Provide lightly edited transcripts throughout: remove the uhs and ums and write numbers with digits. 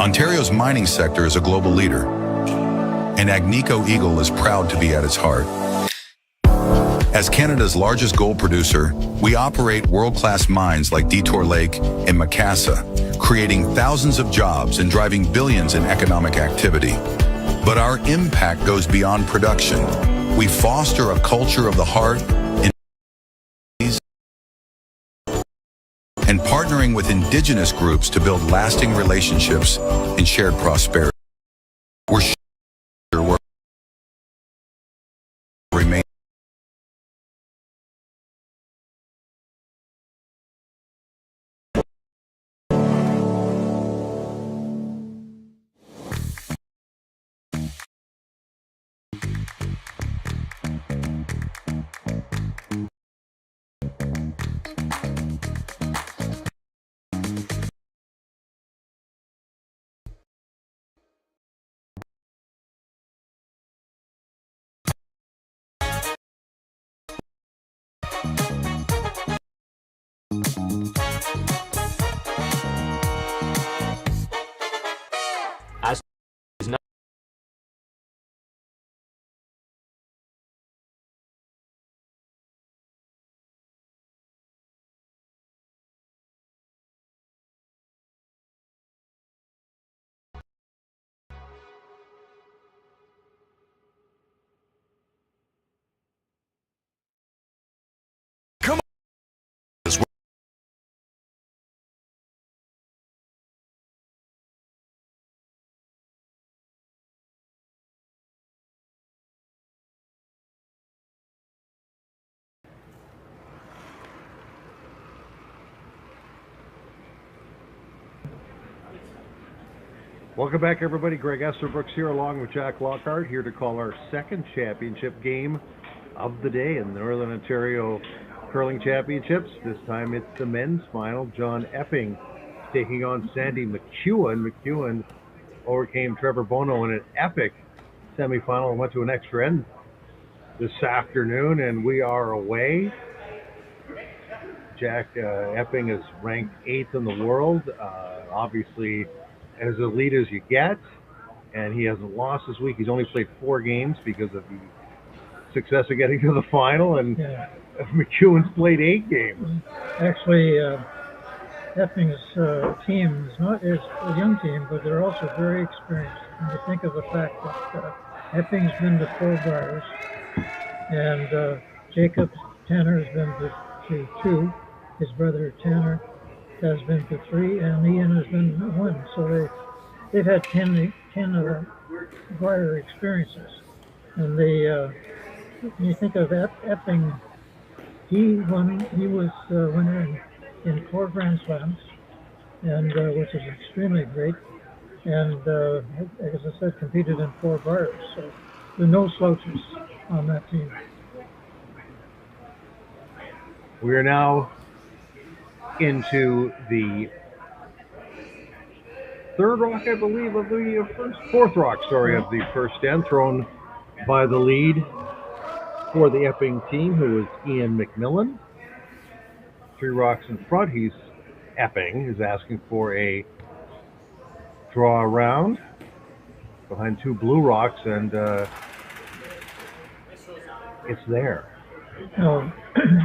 Ontario's mining sector is a global leader, and Agnico Eagle is proud to be at its heart. As Canada's largest gold producer, we operate world-class mines like Detour Lake and Macassa, creating thousands of jobs and driving billions in economic activity. But our impact goes beyond production. We foster a culture of the heart and partnering with Indigenous groups to build lasting relationships and shared prosperity. We're sure we're remain. Welcome back, everybody. Greg Esterbrooks here, along with Jack Lockhart, here to call our second championship game of the day in the Northern Ontario Curling Championships. This time it's the men's final. John Epping taking on Sandy MacEwan. MacEwan overcame Trevor Bono in an epic semifinal and went to an extra end this afternoon, and we are away. Jack Epping is ranked 8th in the world, obviously as elite as you get, and he hasn't lost this week. He's only played 4 games because of the success of getting to the final, and MacEwan's played 8 games. Actually, Epping's team is not is a young team, but they're also very experienced. And you think of the fact that Epping's been to 4 Briars, and Jacob Tanner has been to 2. His brother Tanner has been to 3, and Ian has been to 1. So they've had 10 Briar experiences. And when you think of Epping, he was winner in 4 Grand Slams, and which is extremely great. And as I said, competed in 4 Briars. So there are no slouches on that team. We are now into the 3rd rock, I believe, of the fourth rock, of the first end, thrown by the lead for the Epping team, who is Ian McMillan. 3 rocks in front. Epping is asking for a draw round behind 2 blue rocks, and it's there. No,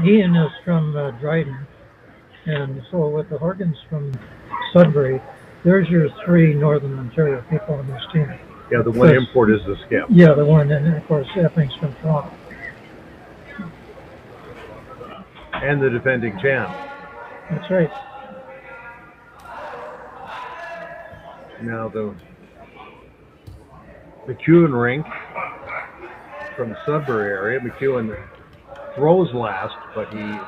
Ian is from Dryden, and so with the Horgans from Sudbury, there's your 3 Northern Ontario people on this team. Yeah, the one import is the Skip. Yeah, the one, and of course Epping's from Toronto. And the defending champ. That's right. Now the MacEwan rink from the Sudbury area. MacEwan throws last, but he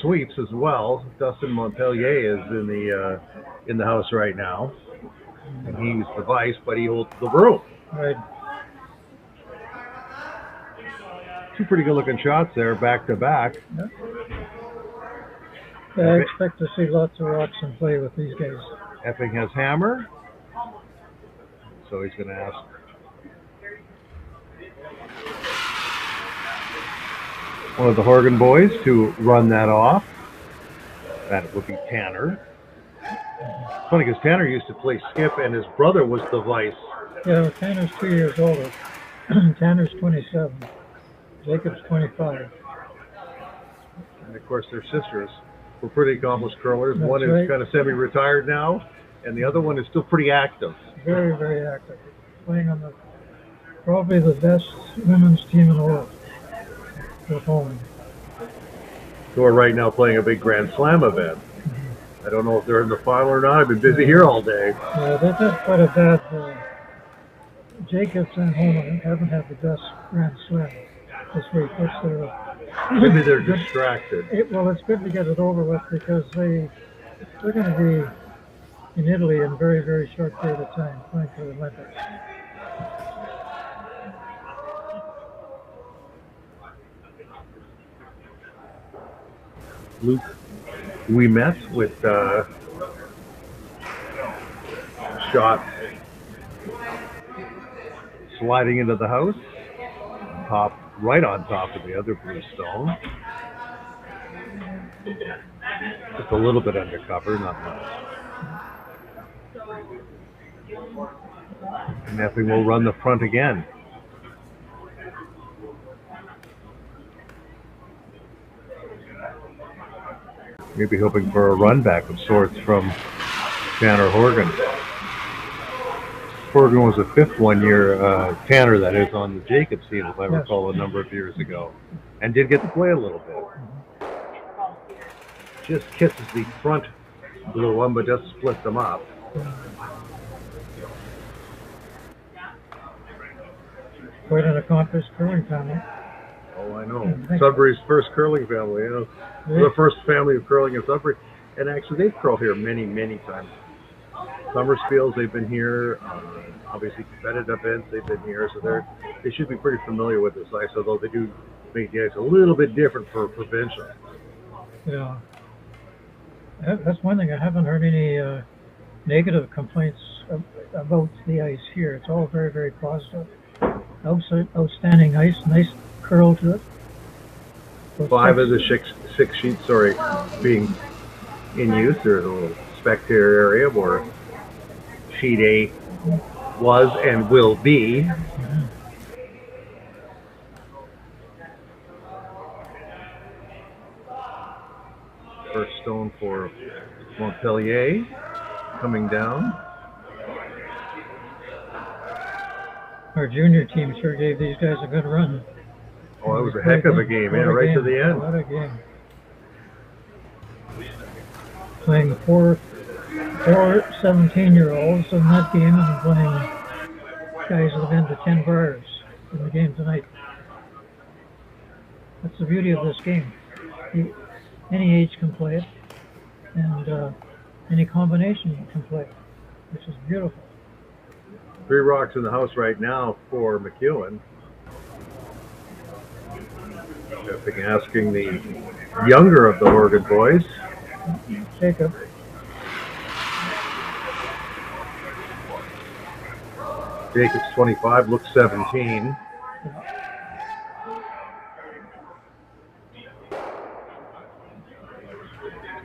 sweeps as well. Dustin Montpellier is in the house right now, and he's the vice, but he holds the broom. Right. 2 pretty good-looking shots there, back to back. Yep. Yeah, I expect to see lots of rocks in play with these guys. Epping has hammer, so he's going to ask one of the Horgan boys to run that off. That would be Tanner. It's funny because Tanner used to play skip, and his brother was the vice. Yeah, well, Tanner's 2 years older. Tanner's 27. Jacob's 25. And of course, their sisters were pretty accomplished curlers. That's One is right. kind of semi-retired now, and the other one is still pretty active. Very, very active. Playing on probably the best women's team in the world at home. Who are right now playing a big Grand Slam event. I don't know if they're in the final or not. I've been busy here all day. Yeah, they've had quite a bad. Jacobs and Holman haven't had the best Grand Slam this week. Maybe they're distracted. Well, it's good to get it over with because they're going to be in Italy in a very, very short period of time playing for the Olympics. Luke, we met with shot sliding into the house, right on top of the other blue stone. Just a little bit undercover, not much. And Epping will run the front again. Maybe hoping for a run back of sorts from Tanner Horgan. Horgan was a fifth 1 year, Tanner that is, on the Jacobs team, if I recall, a number of years ago. And did get to play a little bit. Just kisses the front blue one, but just split them up. Quite an accomplished curling family. Oh, I know. Sudbury's first curling family, you know. The first family of curling in Sudbury. And actually, they've curled here many, many times. Summerspiels, they've been here. Obviously, competitive events, they've been here. So they should be pretty familiar with this ice, although they do make the ice a little bit different for provincial. Yeah. That's one thing. I haven't heard any negative complaints about the ice here. It's all very, very positive. Outstanding ice, nice curl to it. 5 of the six sheets, being in use. There's a little spectator area where sheet A was and will be. Mm-hmm. First stone for Montpellier coming down. Our junior team sure gave these guys a good run. Oh, it was a heck of a game, right to the end. What a game. Playing four 17-year-olds in that game and playing guys that have been to 10 bars in the game tonight. That's the beauty of this game. Any age can play it, and any combination can play it, which is beautiful. 3 rocks in the house right now for MacEwan. Epping asking the younger of the Horgan boys. Jacob. Jacob's 25, looks 17.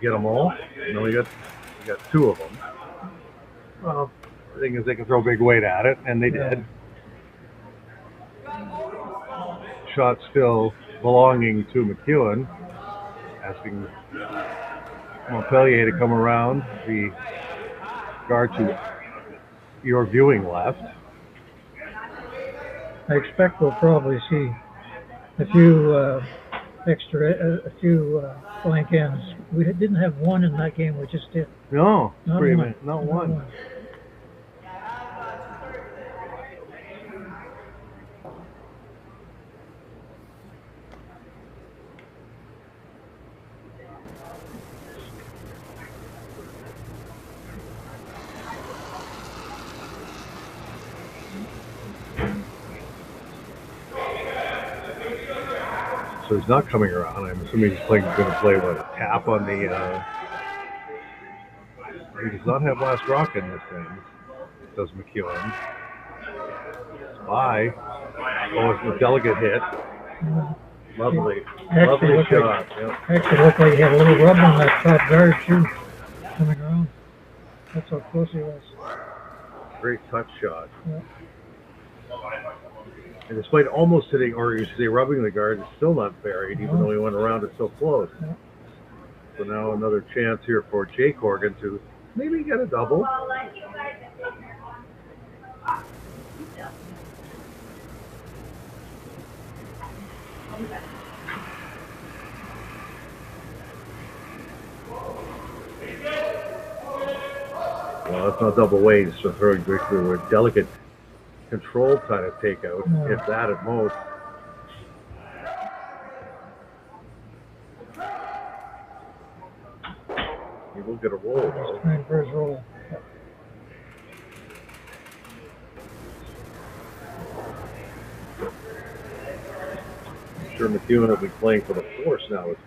Get them all? No, we got 2 of them. Well, the thing is they can throw big weight at it, and they did. Shot still belonging to MacEwan, asking Montpellier to come around the guard to your viewing left. I expect we'll probably see a few blank ends. We didn't have one in that game. We just did. No, not one. So he's not coming around. I'm assuming he's going to play with a tap on the. He does not have last rock in this thing. Does MacEwan? Spy. Oh, it's a delicate hit. Lovely shot. Actually looked like he had a little rub on that top guard too, coming around. That's how close he was. Great touch shot. Yeah. And despite almost hitting, or you should say rubbing the guard, it's still not buried, even though he went around it so close. Yeah. So now another chance here for Jake Horgan to maybe get a double. Well, that's not double weight, it's just throwing basically a delicate control kind of takeout, if that at most. He will get a roll, though. He's trying for his roll. I'm sure MacEwan will be playing for the force now with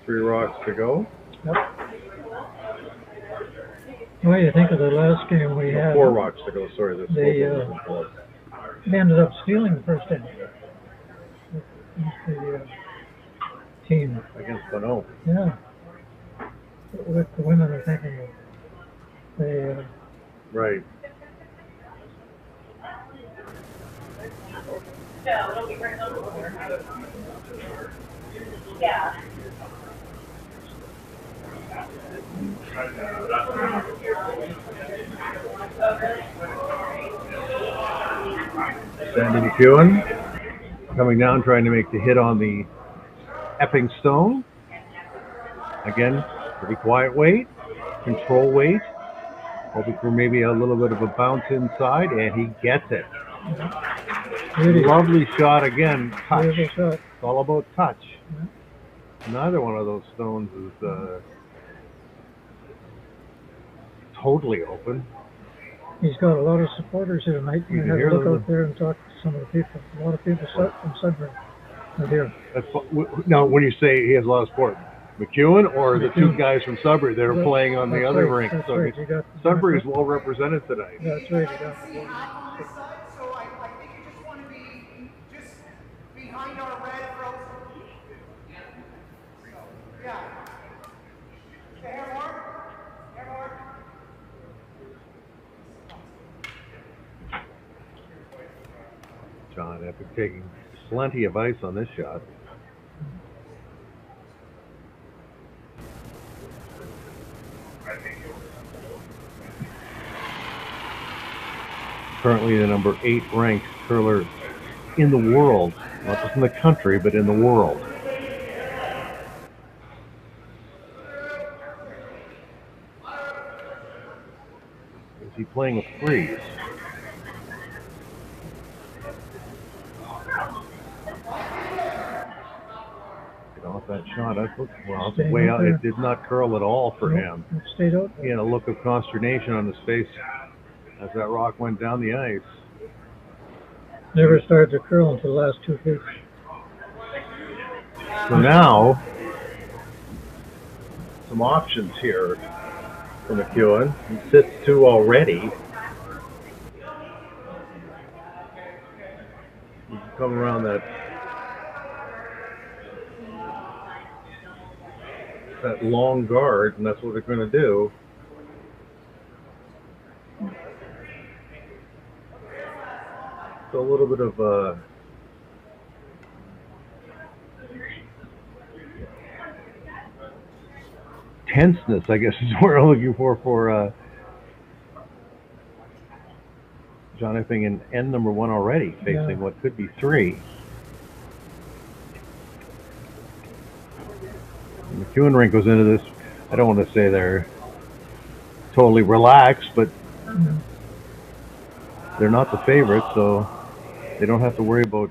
3 rocks to go. Yep. What do you think of the last game we had? 4 rocks to go, sorry. They ended up stealing the first inning. The team. Against Bono. Yeah. With the women, I think, they... Right. Yeah. Sandy MacEwan coming down, trying to make the hit on the Epping stone. Again, pretty quiet weight, control weight. Hoping for maybe a little bit of a bounce inside, and he gets it. Lovely shot again. Touch. Shot. It's all about touch. Neither one of those stones is totally open. He's got a lot of supporters here tonight. You have to look out there and talk to some of the people. A lot of people from Sudbury are here. Now, when you say he has a lot of support, MacEwan or the 2 guys from Sudbury that are playing on the other rink? That's So right. Sudbury is well represented tonight. That's right. You got So I think you just want to be just behind our red frozen. So, yeah. Okay, hair more. Hair more. John Epping taking plenty of ice on this shot. Currently the number 8 ranked curler in the world, not just in the country, but in the world. Is he playing a freeze? Get off that shot. Well, it's way out. It did not curl at all for him. It stayed out. He had a look of consternation on his face as that rock went down the ice. Never started to curl until the last 2 feet. So now, some options here for MacEwan. He sits 2 already. He can come around that long guard, and that's what they're going to do. So a little bit of tenseness, I guess, is what we're looking for John Epping in end number 1 already, facing what could be 3. The MacEwan rink goes into this, I don't want to say they're totally relaxed, but they're not the favorites, so they don't have to worry about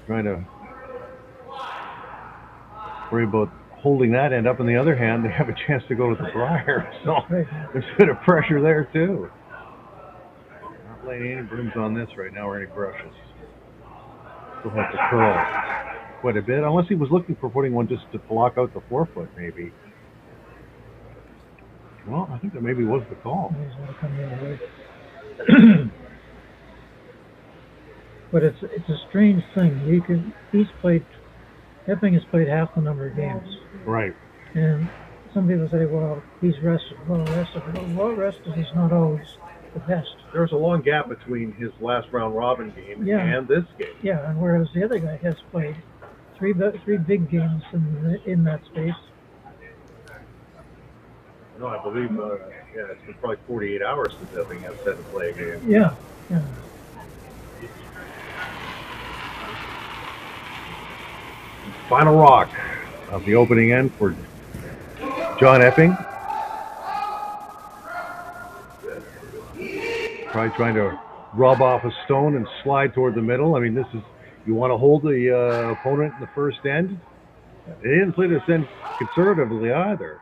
holding that end up. On the other hand, they have a chance to go to the Briar, so there's a bit of pressure there too. Not laying any brooms on this right now or any brushes. Still have to curl quite a bit, unless he was looking for putting one just to block out the 4-foot maybe. Well, I think that maybe was the call. He's going to come the other way. But it's a strange thing. Epping has played half the number of games. Right. And some people say, well, he's rested, well rested. Well rested is not always the best. There's a long gap between his last round robin game Yeah. and this game. Yeah, and whereas the other guy has played three big games in that space. No, I believe, it's been probably 48 hours since Epping has set to play a game. Yeah, yeah. Final rock of the opening end for John Epping. Probably trying to rub off a stone and slide toward the middle. I mean, this is, you want to hold the opponent in the first end. They didn't play this end conservatively either.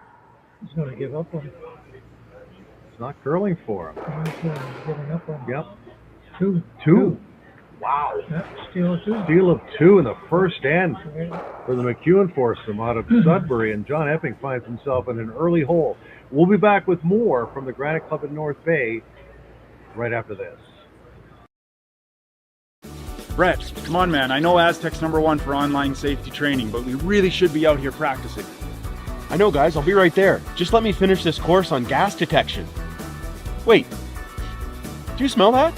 He's going to give up on it. It's not curling for him. He's giving up on it. Yep. Two. Wow. Yeah, steal of two. Steal of two in the first end for the MacEwan foursome out of Sudbury, and John Epping finds himself in an early hole. We'll be back with more from the Granite Club in North Bay right after this. Brett, come on, man. I know Aztec's #1 for online safety training, but we really should be out here practicing. I know, guys. I'll be right there. Just let me finish this course on gas detection. Wait. Do you smell that?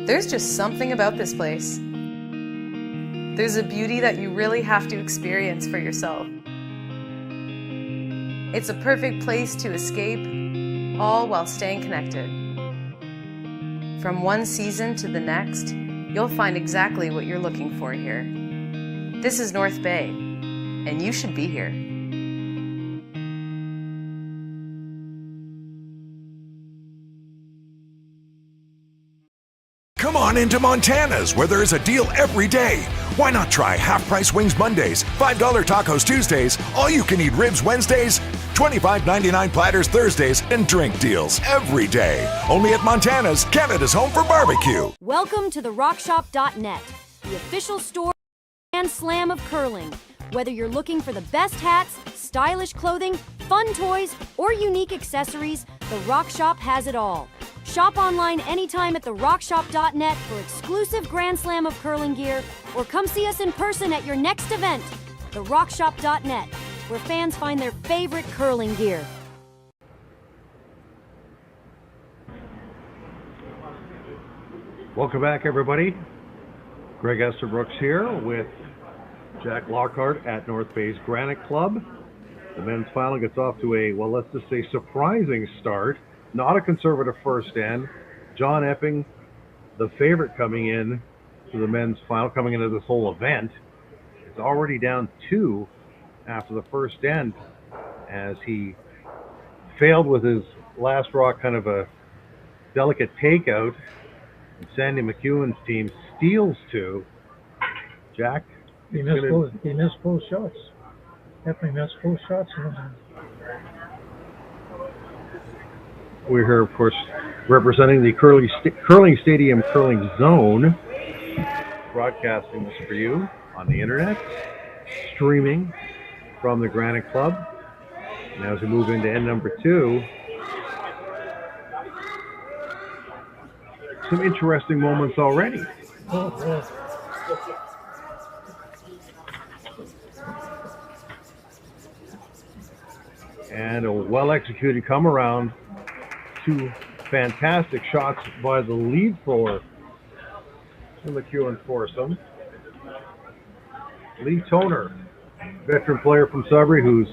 There's just something about this place. There's a beauty that you really have to experience for yourself. It's a perfect place to escape, all while staying connected. From one season to the next, you'll find exactly what you're looking for here. This is North Bay, and you should be here. Come on into Montana's, where there's a deal every day. Why not try half-price wings Mondays, $5 tacos Tuesdays, all-you-can-eat ribs Wednesdays, $25.99 platters Thursdays, and drink deals every day. Only at Montana's, Canada's home for barbecue. Welcome to the RockShop.net, the official store and slam of curling. Whether you're looking for the best hats, stylish clothing, fun toys, or unique accessories, the Rock Shop has it all. Shop online anytime at therockshop.net for exclusive Grand Slam of curling gear, or come see us in person at your next event. Therockshop.net, where fans find their favorite curling gear. Welcome back, everybody. Greg Esterbrooks here with Jack Lockhart at North Bay's Granite Club. The men's final gets off to a, well, let's just say surprising start. Not a conservative first end. John Epping, the favorite coming in to the men's final, coming into this whole event, is already down 2 after the first end, as he failed with his last rock, kind of a delicate takeout. And Sandy MacEwan's team steals 2. Jack? He missed both shots. Epping missed both shots. We're here, of course, representing the Curling Stadium Curling Zone, broadcasting this for you on the internet, streaming from the Granite Club. And as we move into end number 2, some interesting moments already. And a well-executed come-around. 2 fantastic shots by the lead thrower, the MacEwan foursome. Lee Toner, veteran player from Sudbury, who's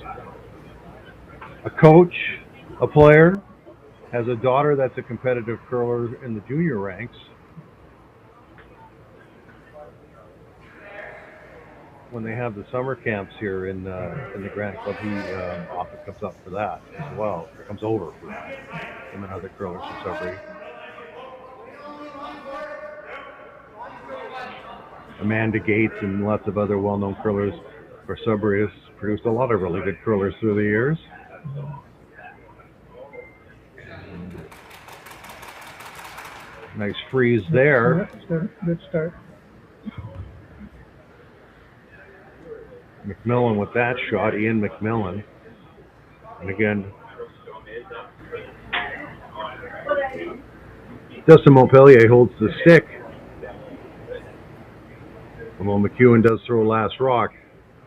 a coach, a player, has a daughter that's a competitive curler in the junior ranks. When they have the summer camps here in the Granite Club, he often comes up for that as well. Or comes over for him and other curlers from Sudbury. Amanda Gates and lots of other well-known curlers for Sudbury has produced a lot of really good curlers through the years. Nice freeze there. Good start. McMillan with that shot, Ian McMillan. And again, Dustin Montpellier holds the stick. Although MacEwan does throw last rock,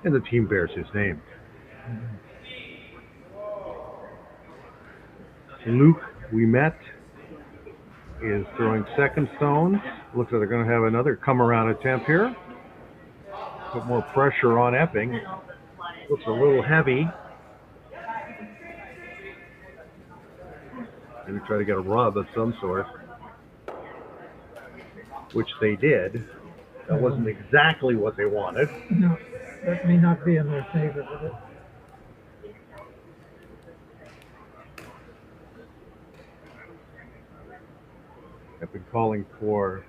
and the team bears his name. Luke Ouimet is throwing second stone. Looks like they're going to have another come-around attempt here. Put more pressure on Epping. Looks a little heavy. Maybe try to get a rub of some sort, which they did. That wasn't exactly what they wanted. No, that may not be in their favor with it. I've been calling for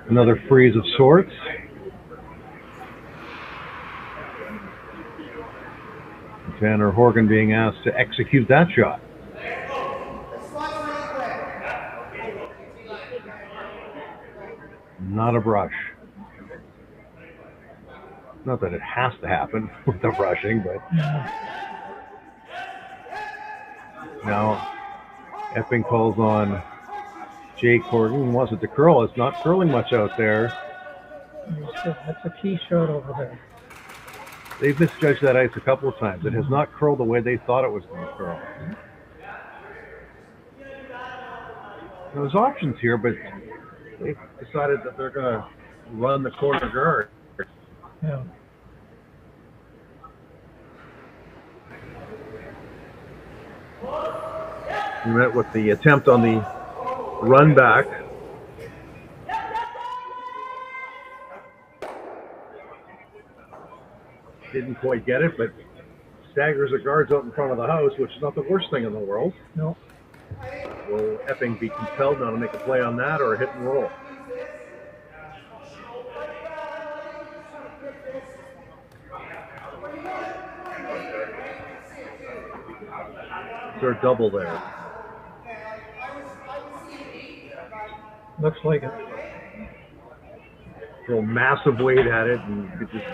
another freeze of sorts. Tanner Horgan being asked to execute that shot. Not a brush. Not that it has to happen with the brushing, but now Epping calls on Jake Horgan, wants it to curl. It's not curling much out there. That's a key shot over there. They've misjudged that ice a couple of times. It has not curled the way they thought it was going to curl. There's options here, but they've decided that they're going to run the corner guard. Yeah. We met with the attempt on the run back. Didn't quite get it, but staggers the guards out in front of the house, which is not the worst thing in the world. No. Will Epping be compelled now to make a play on that or a hit and roll? Is there a double there? Looks like it. Throw massive weight at it and you could just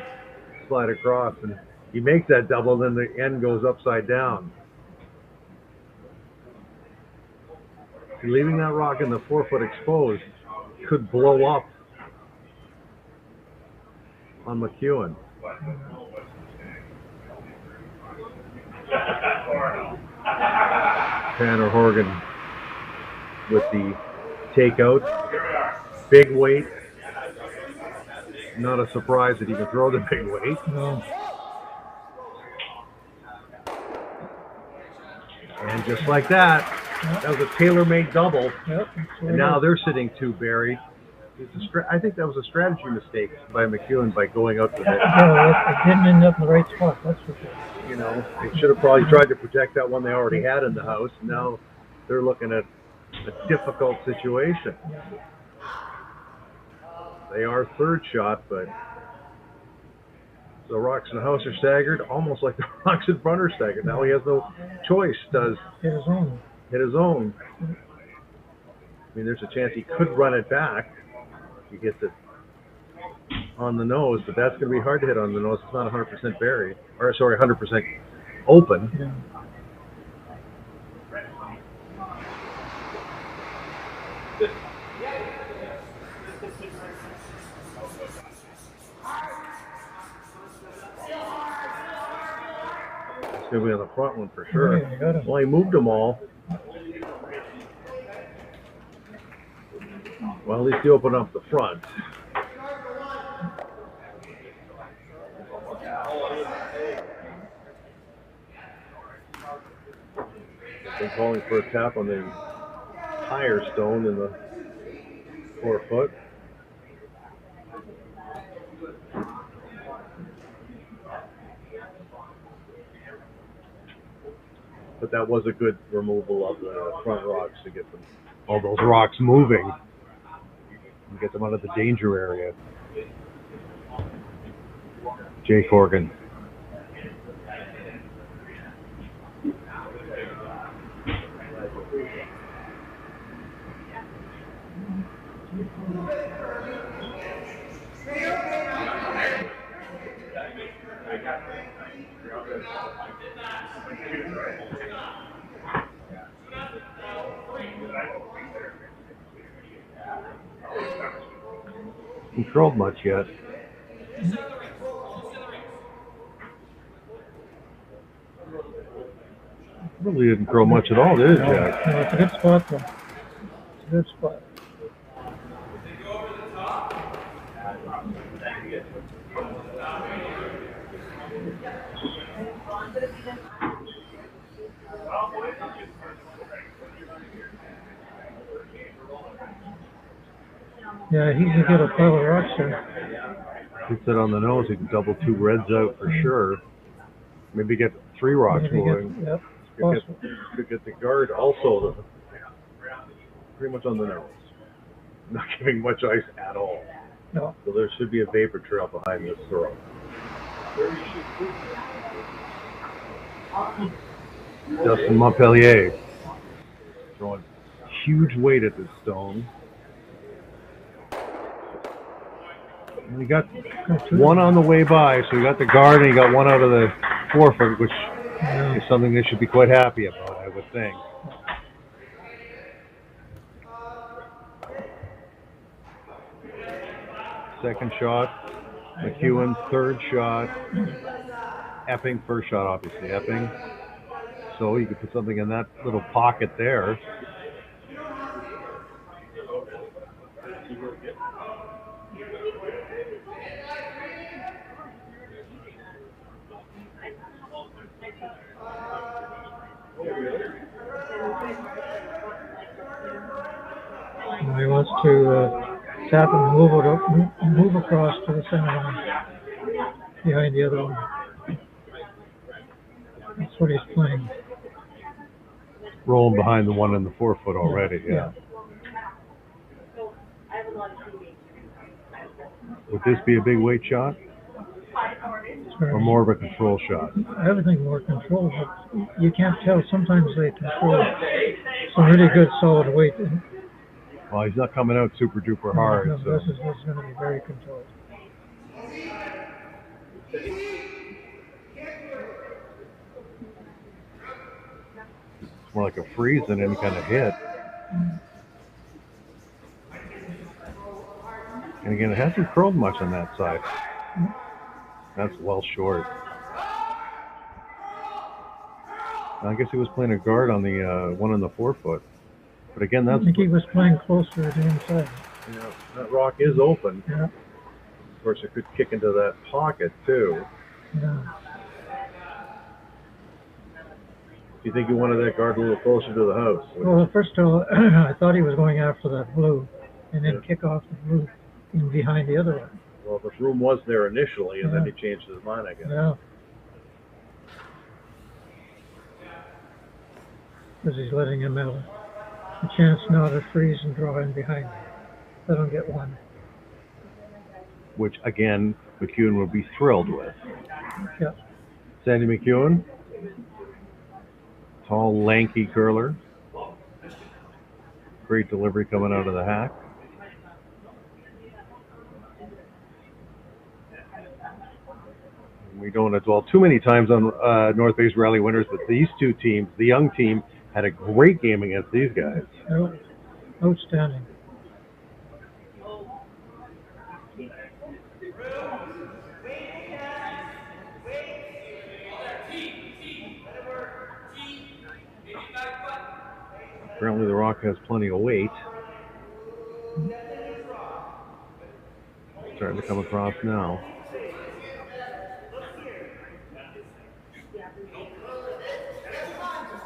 slide across. And you make that double, then the end goes upside down. Leaving that rock in the 4-foot exposed could blow up on MacEwan. Tanner Horgan with the takeout. Big weight. Not a surprise that he can throw the big weight. No. And just like that, that was a tailor-made double. Yep, and now they're sitting two buried. I think that was a strategy mistake by MacEwan by going out with it. Yeah, it didn't end up in the right spot, that's for sure. You know, they should have probably tried to protect that one they already had in the house. Now they're looking at a difficult situation. They are third shot, but the rocks in the house are staggered, almost like the rocks in front are staggered. Now he has no choice. Does hit his own. Hit his own. I mean, there's a chance he could run it back. He gets it on the nose, but that's going to be hard to hit on the nose. It's not 100% buried, or sorry, 100% open. Yeah. It's going to be on the front one for sure. Yeah, well, he moved them all. Well, at least he opened up the front. Been calling for a tap on the higher stone in the 4-foot. But that was a good removal of the front rocks to get them, all those rocks moving and get them out of the danger area. Jake Horgan. Hasn't curled much yet. Really didn't curl much at all, did it, Jack? No, it's a good spot though. It's a good spot. Yeah, he can get a pile of rocks there. Hits it on the nose, he can double 2 reds out for sure. Maybe get 3 rocks going. Yep, Could get the guard also pretty much on the nose. Not giving much ice at all. no. So there should be a vapor trail behind this throw. Justin Montpellier throwing huge weight at this stone. And he got one on the way by, so he got the guard and he got one out of the 4-foot, which is something they should be quite happy about, I would think. Second shot, MacEwan, third shot, Epping, first shot, obviously, Epping. So you could put something in that little pocket there. He wants to tap and move across to the center line behind the other one. That's what he's playing. Rolling behind the one in the 4-foot already, yeah. Would this be a big weight shot? Or more of a control shot? Everything more controlled, but you can't tell. Sometimes they control some really good solid weight. Well, he's not coming out super duper hard. No, so. this is going to be very controlled. It's more like a freeze than any kind of hit. And again, it hasn't curled much on that side. That's well short. I guess he was playing a guard on the one on the 4-foot. But again, that's... I think he was playing closer to the inside. Yeah, that rock is open. Yeah. Of course, it could kick into that pocket, too. Yeah. Do you think he wanted that guard a little closer to the house? Well, first of all, I thought he was going after that blue and then kick off the blue in behind the other one. Well, the room was there initially, and then he changed his mind, I guess. Yeah. Because he's letting him have a chance now to freeze and draw in behind. Let him get one. Which, again, MacEwan would be thrilled with. Yeah. Sandy MacEwan. Tall, lanky curler. Great delivery coming out of the hack. We don't want to dwell too many times on North Bay's rally winners, but these two teams, the young team, had a great game against these guys. Oh, outstanding. Apparently the rock has plenty of weight. Starting to come across now.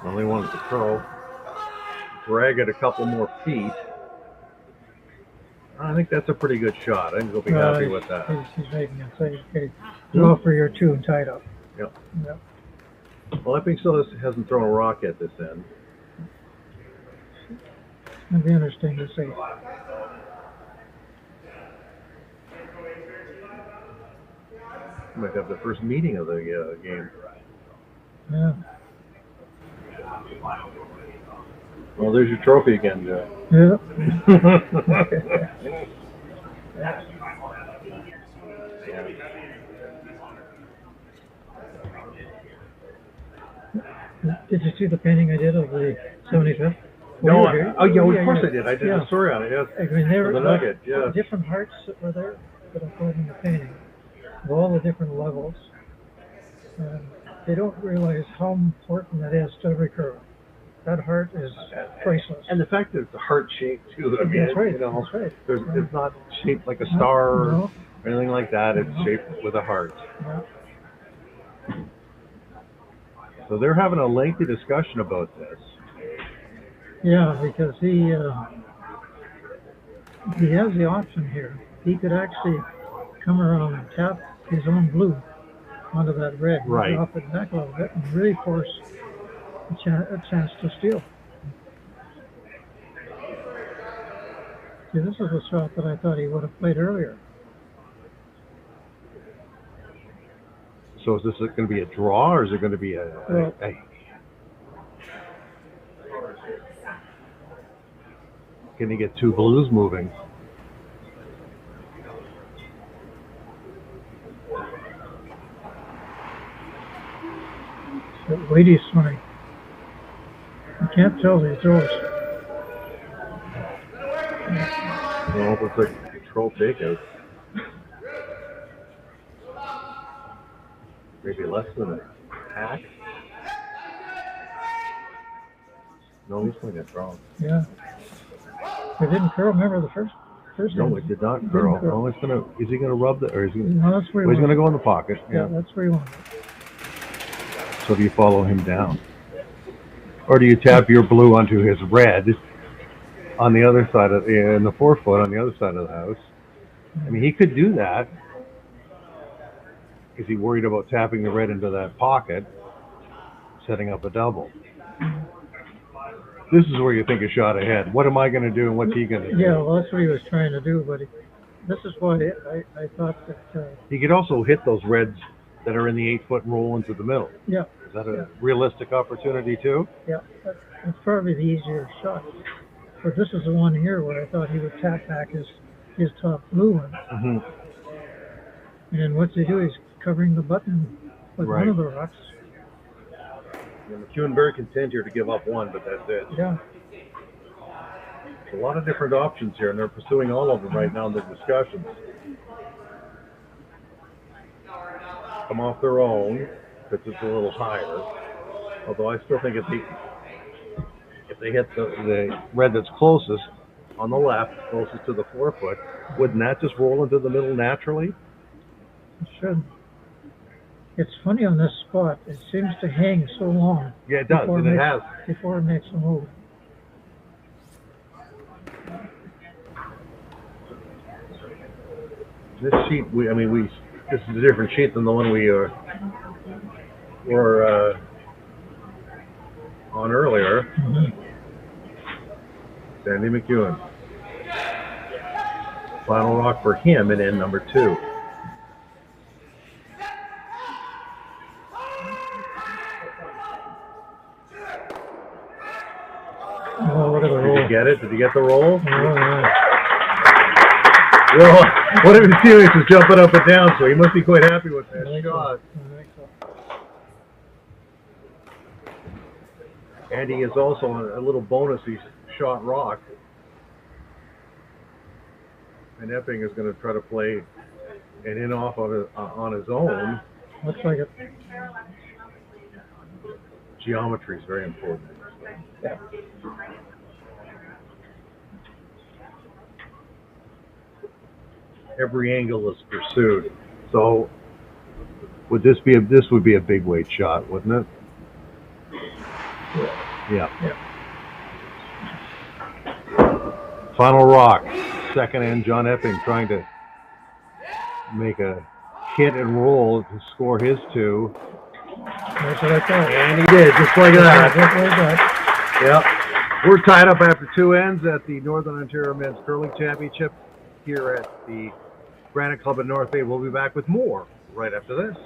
Well, they wanted to throw. Drag it a couple more feet. I think that's a pretty good shot. I think they'll be happy with that. He's making it. So okay, draw for your 2 and tied up. Yep. Yep. Well, Epping still hasn't thrown a rock at this end. It's going to be interesting to see. Might have the first meeting of the game. Yeah. Well, there's your trophy again, Joe. Yeah. Did you see the painting I did of the 75th? No, you were here. oh yeah, Oh, of course I did. I did yeah. a story on it. Yes. I mean, there For the were Nugget. Yeah. different hearts that were there that I put in the painting, of all the different levels. And they don't realize how important that is to every curler. That heart is priceless. And the fact that it's a heart shape too. I mean, That's right. you know, That's right. it's not shaped like a star No. or anything like that. It's No. shaped with a heart. Yeah. So they're having a lengthy discussion about this. Yeah, because he has the option here. He could actually come around and tap his own blue onto that red, and Right. drop it back a little bit, and really force a chance to steal. See, this is a shot that I thought he would have played earlier. So is this going to be a draw, or is it going to be Well- Can he get two blues moving? So weighty swing. You can't tell these throws. Well, it looks like control takeout. Maybe less than a hack. No, he's playing it wrong. Yeah. It didn't curl. Remember the first No, hand? it did not Didn't curl. curl. Oh, it's gonna. Is he gonna rub the? Or is he? No, that's where Oh, he's he gonna wanted. go in the pocket. Yeah, Yeah. that's where he wanted. So do you follow him down, or do you tap your blue onto his red on the other side of in the 4-foot on the other side of the house? I mean, he could do that. Is he worried about tapping the red into that pocket, setting up a double? This is where you think a shot ahead. What am I going to do, and what's he going to do? Yeah, well, that's what he was trying to do, but this is why I thought that, He could also hit those reds that are in the 8-foot and roll into the middle. yeah, Is that a realistic opportunity too? yeah, that's probably the easier shot. But this is the one here where I thought he would tap back his top blue one. Mm-hmm. And what's he do? He's covering the button with Right. one of the rocks. MacEwan very content here to give up one, but that's it. Yeah, There's a lot of different options here, and they're pursuing all of them right now in the discussions. Come off their own, because it's a little higher. Although I still think if they hit the red that's closest on the left, closest to the 4-foot, wouldn't that just roll into the middle naturally? it should. It's funny on this spot. It seems to hang so long. Yeah, it does, before and it makes- has. Before it makes a move. This sheet, this is a different sheet than the one we were on earlier. Sandy MacEwan. Final rock for him in end number 2. Oh, look at the Did roll. you get it? Did you get the roll? Oh, yeah. Well, one of his teammates was jumping up and down, so he must be quite happy with I that think so. shot. I think so. And he is also a little bonus. He's shot rock. And Epping is going to try to play an in off on his own. Looks like it. Geometry is very important. Yeah. Every angle is pursued. So would this would be a big weight shot, wouldn't it? Yeah. Final rock. Second end, John Epping trying to make a hit and roll to score his 2. That's what I thought. And he did, just like that. Just like that. Yep. We're tied up after 2 ends at the Northern Ontario Men's Curling Championship here at the Granite Club in North Bay. We'll be back with more right after this.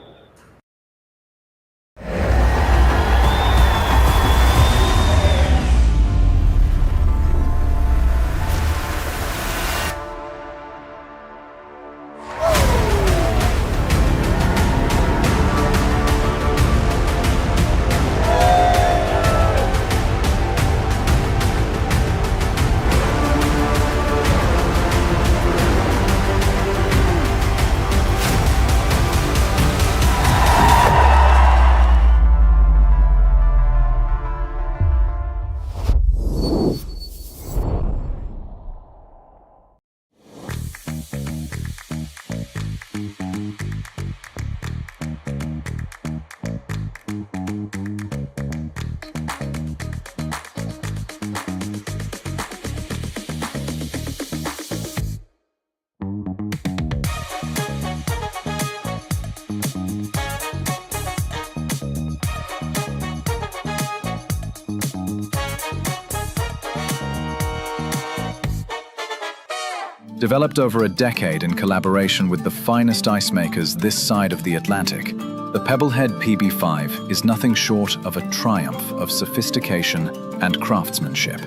Developed over a decade in collaboration with the finest ice makers this side of the Atlantic, the Pebblehead PB5 is nothing short of a triumph of sophistication and craftsmanship.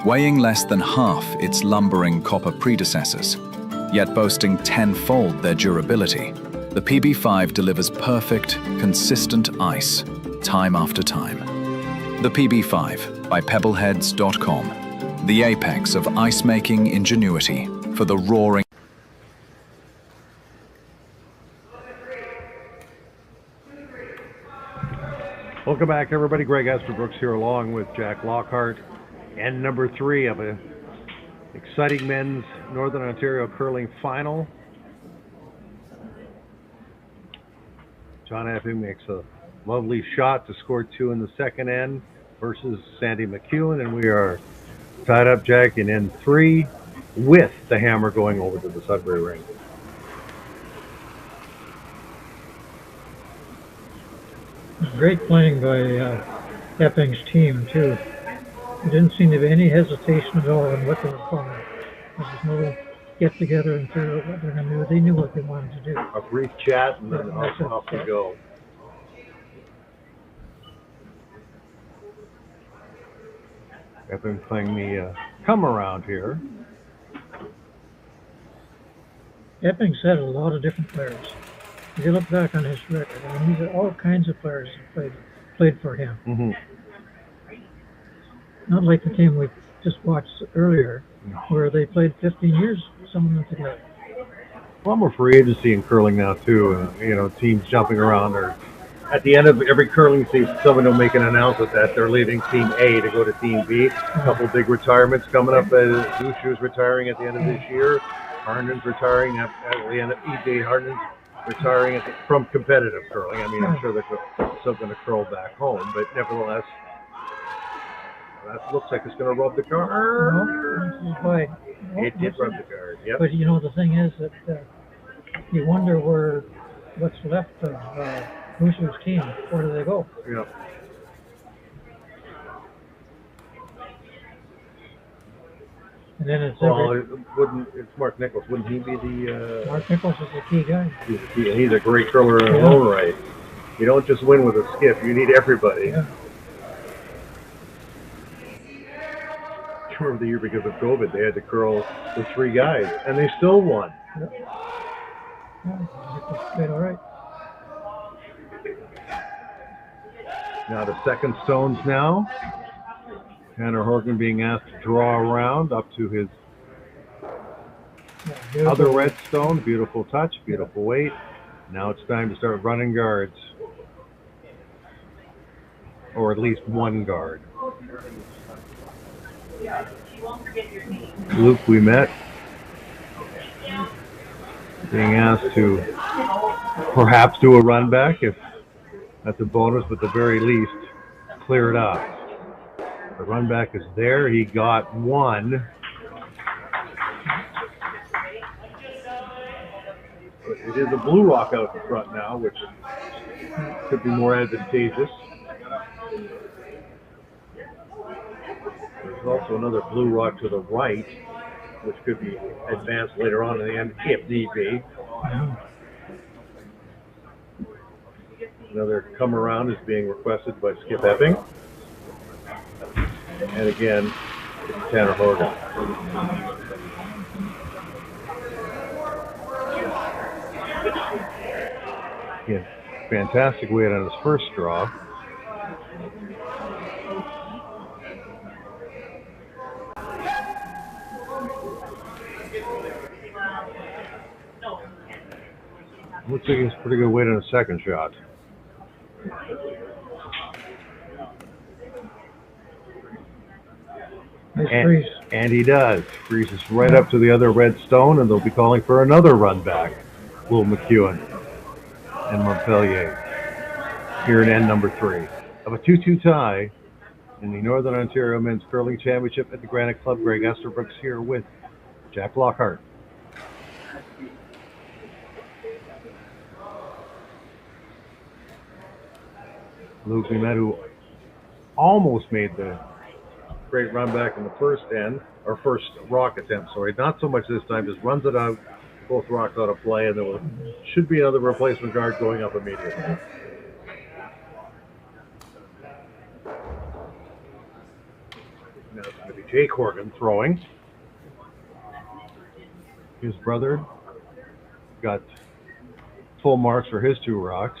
Weighing less than half its lumbering copper predecessors, yet boasting tenfold their durability, the PB5 delivers perfect, consistent ice, time after time. The PB5 by Pebbleheads.com, the apex of ice-making ingenuity for the roaring. Welcome back, everybody. Greg Esterbrooks here along with Jack Lockhart. And number 3 of an exciting men's Northern Ontario curling final. John Epping makes a lovely shot to score 2 in the second end versus Sandy MacEwan, and we are tied up, Jack, in end 3 with the hammer going over to the Sudbury ring. Great playing by Epping's team, too. There didn't seem to be any hesitation at all in what they were calling. There was no get together and figure out what they're going to do. They knew what they wanted to do. A brief chat, and then off we go. Epping playing the come around here. Epping's had a lot of different players. If you look back on his record, I mean, he's had all kinds of players that played for him. Mm-hmm. Not like the team we just watched earlier, where they played 15 years, some of them together. Well, we're free agency in curling now too. Teams jumping around. Or at the end of every curling season, someone will make an announcement that they're leaving Team A to go to Team B. A couple big retirements coming up. Zushu's retiring at the end of this year. Harnden's retiring at the end of E.J. Harnden's retiring from competitive curling. I mean, I'm sure there's something to curl back home, but nevertheless, that looks like it's going to rub the card. It did rub the card, yep. But the thing is that you wonder what's left of Zushu's team. Where do they go? Yeah. And then it's it's Mark Nichols. Wouldn't he be the? Mark Nichols is the key guy. He's a great curler in his own right. You don't just win with a skip. You need everybody. Yeah. I remember the year because of COVID, they had to curl with 3 guys, and they still won. Yeah, all right. Now the second stones now. Tanner Horgan being asked to draw around up to his other red stone. Beautiful touch, beautiful weight. Now it's time to start running guards. Or at least one guard. Luke, we met. Being asked to perhaps do a run back if that's a bonus, but at the very least, clear it up. The run back is there. He got one. It is a blue rock out in front now, which could be more advantageous. There's also another blue rock to the right, which could be advanced later on in the end, if need be. Another come around is being requested by Skip Epping. And again, it's Tanner Horgan. Again, fantastic weight on his first draw. Looks like he's pretty good weight on his second shot. And he does. Freezes right up to the other red stone, and they'll be calling for another run back. Will MacEwan and Montpellier here in end number 3 of a 2-2 tie in the Northern Ontario Men's Curling Championship at the Granite Club. Greg Esterbrooks here with Jack Lockhart. Luke Bimet, who almost made the great run back in the first end, or first rock attempt, sorry. Not so much this time, just runs it out, both rocks out of play, and there should be another replacement guard going up immediately. Now it's going to be Jake Horgan throwing. His brother got full marks for his 2 rocks.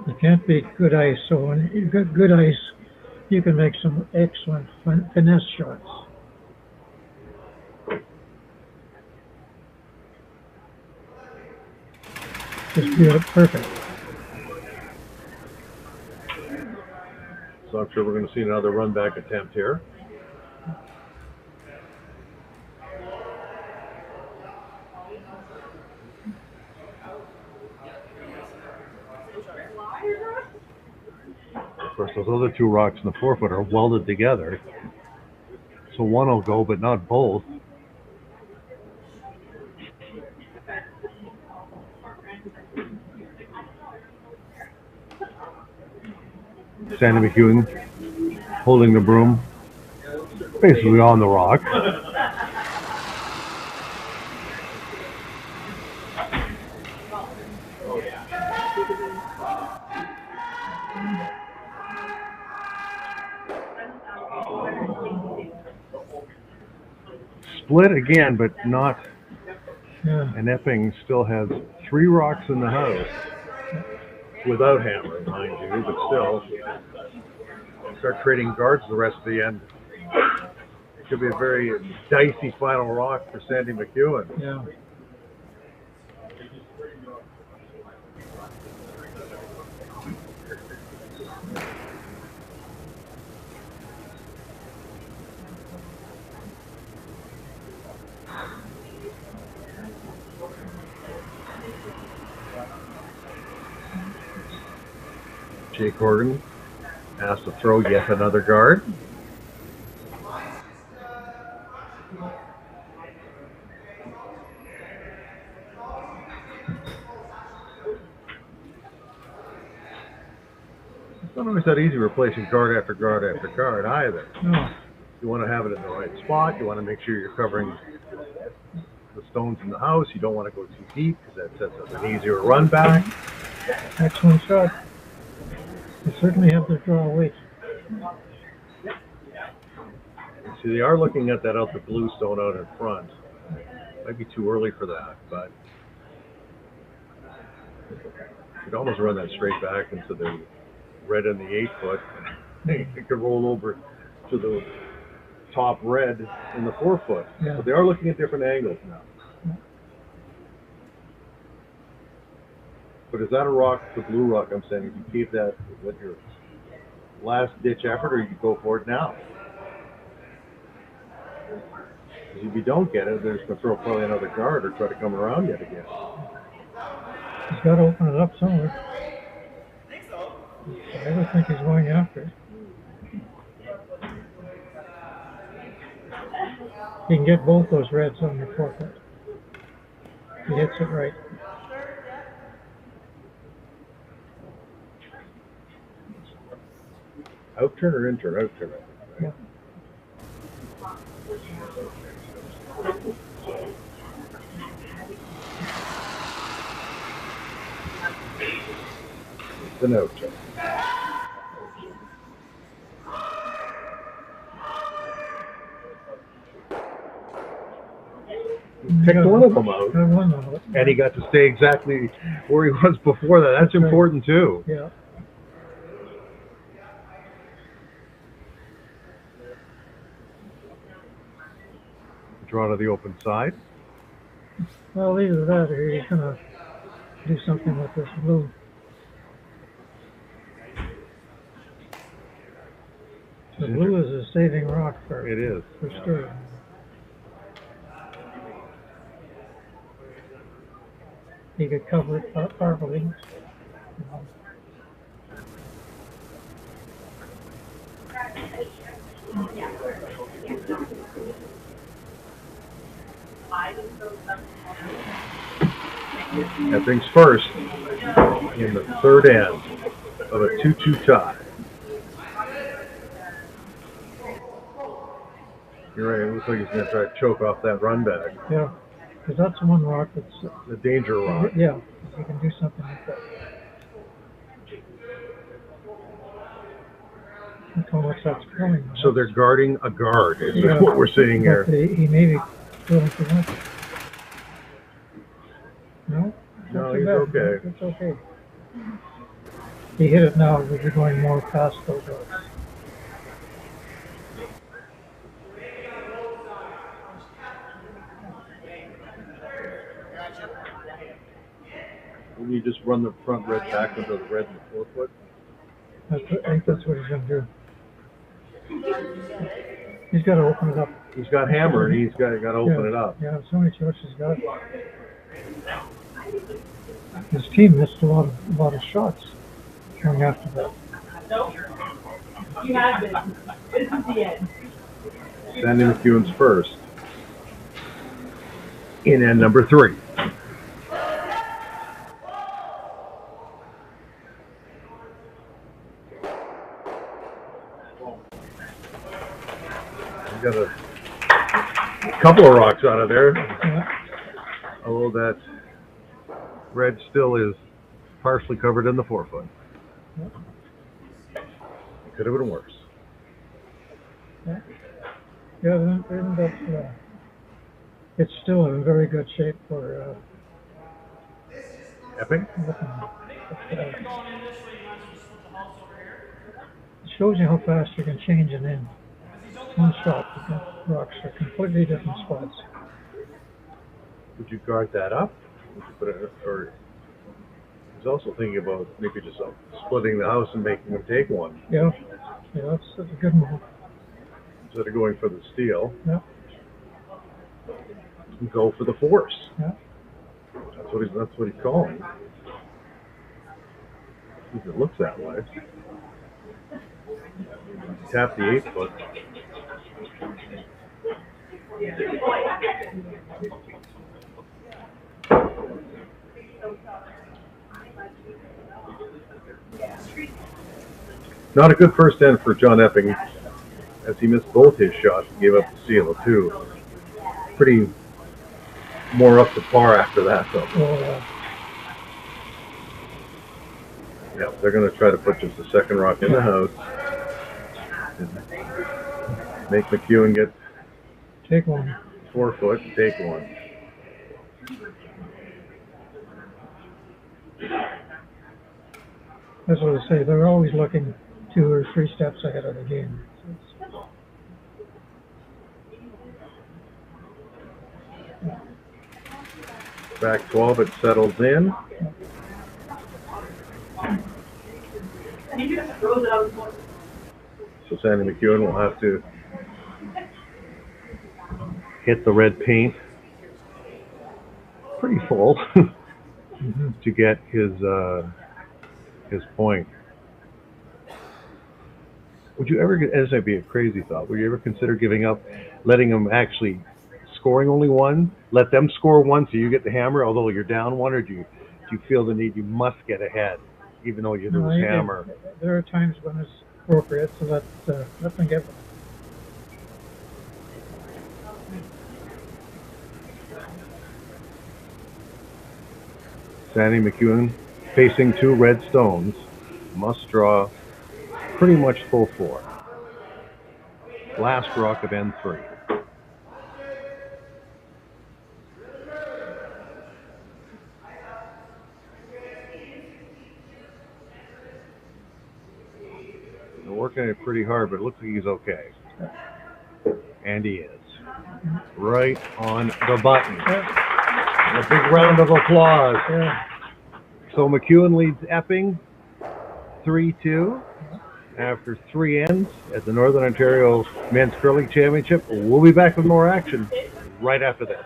You can't beat good ice, so when you got good ice, you can make some excellent finesse shots. Just do it perfect. So I'm sure we're going to see another run back attempt here. Of course, those other 2 rocks in the 4-foot are welded together. So one will go, but not both. Sandy MacEwan holding the broom, basically on the rock. Split again, but not. Yeah. And Epping still has 3 rocks in the house without hammer, mind you, but still. Start trading guards the rest of the end. It could be a very dicey final rock for Sandy MacEwan. Yeah. Jake Horgan has to throw yet another guard. It's not always that easy replacing guard after guard after guard either. No. You want to have it in the right spot. You want to make sure you're covering the stones in the house. You don't want to go too deep because that sets up an easier run back. Excellent shot. They certainly have to draw weight. See, they are looking at that out the blue stone out in front. Might be too early for that, but you could almost run that straight back into the red in the 8-foot. It could roll over to the top red in the 4-foot. Yeah. But they are looking at different angles now. But is that a rock, the blue rock I'm saying, if you keep that with your last ditch effort, or you go for it now? Because if you don't get it, they're just going to throw probably another guard or try to come around yet again. He's got to open it up somewhere. I don't think he's going after it. He can get both those reds on the 4-foot. He hits it right. Out-turn or in-turn? Out-turn. Yeah. It's an out-turn. Picked one of them out, and he got to stay exactly where he was before that. That's important too. Yeah. Draw to the open side. Well, either that or he's going to do something with this blue. The blue is a saving rock for It is. for sure. he could cover it properly. You know. Epping's first in the third end of a 2-2 tie. You're right, it looks like he's going to try to choke off that run back. Yeah, because that's one rock that's... The danger rock. Yeah, you can do something like that. Look how much that's pulling. So they're guarding a guard, is what we're seeing here. He may be going too much. No? No, he's okay. It's okay. He hit it now, but you're going more past those rocks. Will you just run the front red back into the red and the forefoot? I think that's what he's going to do. He's got to open it up. He's got hammer and he's got to open it up. Yeah, so many choices he's got. His team missed a lot of shots coming after that. Sandy MacEwan's first in end number 3. Got a couple of rocks out of there. Yeah. Although that red still is partially covered in the forefoot. Yeah. It could have been worse. Yeah, it's still in very good shape for Epping? It shows you how fast you can change an end. One shot, the rocks are completely different spots. Would you guard that up? Would you put it, or he's also thinking about maybe just splitting the house and making him take one. Yeah, that's a good move. Instead of going for the steal, Yeah, go for the force. yeah. That's what he's calling. At least it looks that way. Tap the 8-foot. Not a good first end for John Epping, as he missed both his shots and gave up the steal too. Pretty more up to par after that though. Yeah, they're going to try to put just the second rock in the house. Make MacEwan get Take one. 4-foot and take one. That's what I say. They're always looking 2 or 3 steps ahead of the game. Back 12, it settles in. So Sandy MacEwan will have to hit the red paint pretty full to get his point. Would you ever, as might be a crazy thought, would you ever consider giving up, letting them actually scoring only one, let them score one so you get the hammer, although you're down one, or do you feel the need you must get ahead, even though you lose hammer? There are times when it's appropriate to let them get one. Sandy MacEwan facing 2 red stones, must draw pretty much full 4. Last rock of N3. They're working it pretty hard, but it looks like he's okay. And he is. Right on the button. A big round of applause. So MacEwan leads Epping 3-2 after 3 ends at the Northern Ontario Men's Curling Championship. We'll be back with more action right after this.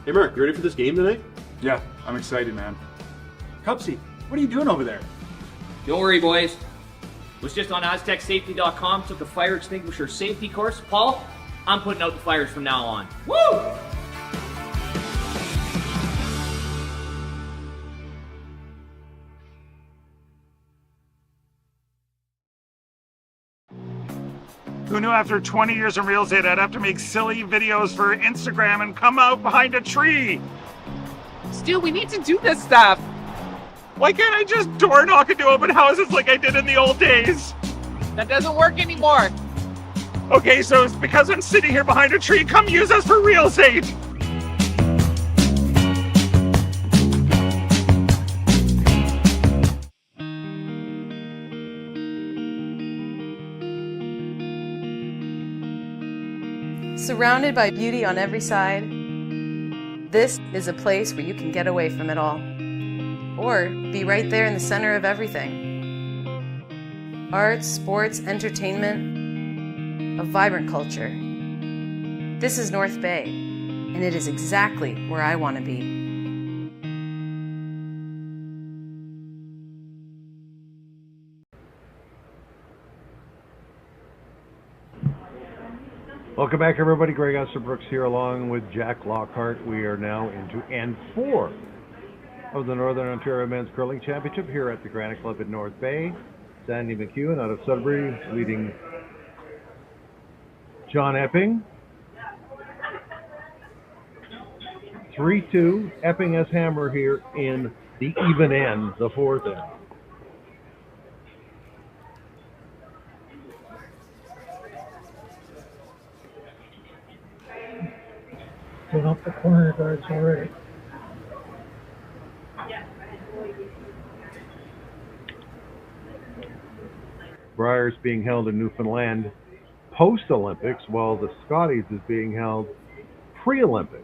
Hey Mark, you ready for this game tonight? Yeah, I'm excited, man. Cupsy, what are you doing over there? Don't worry, boys. Was just on AztecSafety.com, took a fire extinguisher safety course. Paul, I'm putting out the fires from now on. Woo! Who knew after 20 years in real estate I'd have to make silly videos for Instagram and come out behind a tree? Stu, we need to do this stuff. Why can't I just door knock into open houses like I did in the old days? That doesn't work anymore. Okay, so it's because I'm sitting here behind a tree. Come use us for real estate. Surrounded by beauty on every side, this is a place where you can get away from it all, or be right there in the center of everything. Arts, sports, entertainment, a vibrant culture. This is North Bay, and it is exactly where I want to be. Welcome back, everybody. Greg Esserbrooks here along with Jack Lockhart. We are now into N4 of the Northern Ontario Men's Curling Championship here at the Granite Club in North Bay. Sandy MacEwan out of Sudbury leading John Epping. 3-2. Epping has hammer here in the even end, the fourth end. Put up the corner guards already. Briar's being held in Newfoundland post-Olympics, while the Scotties is being held pre-Olympics.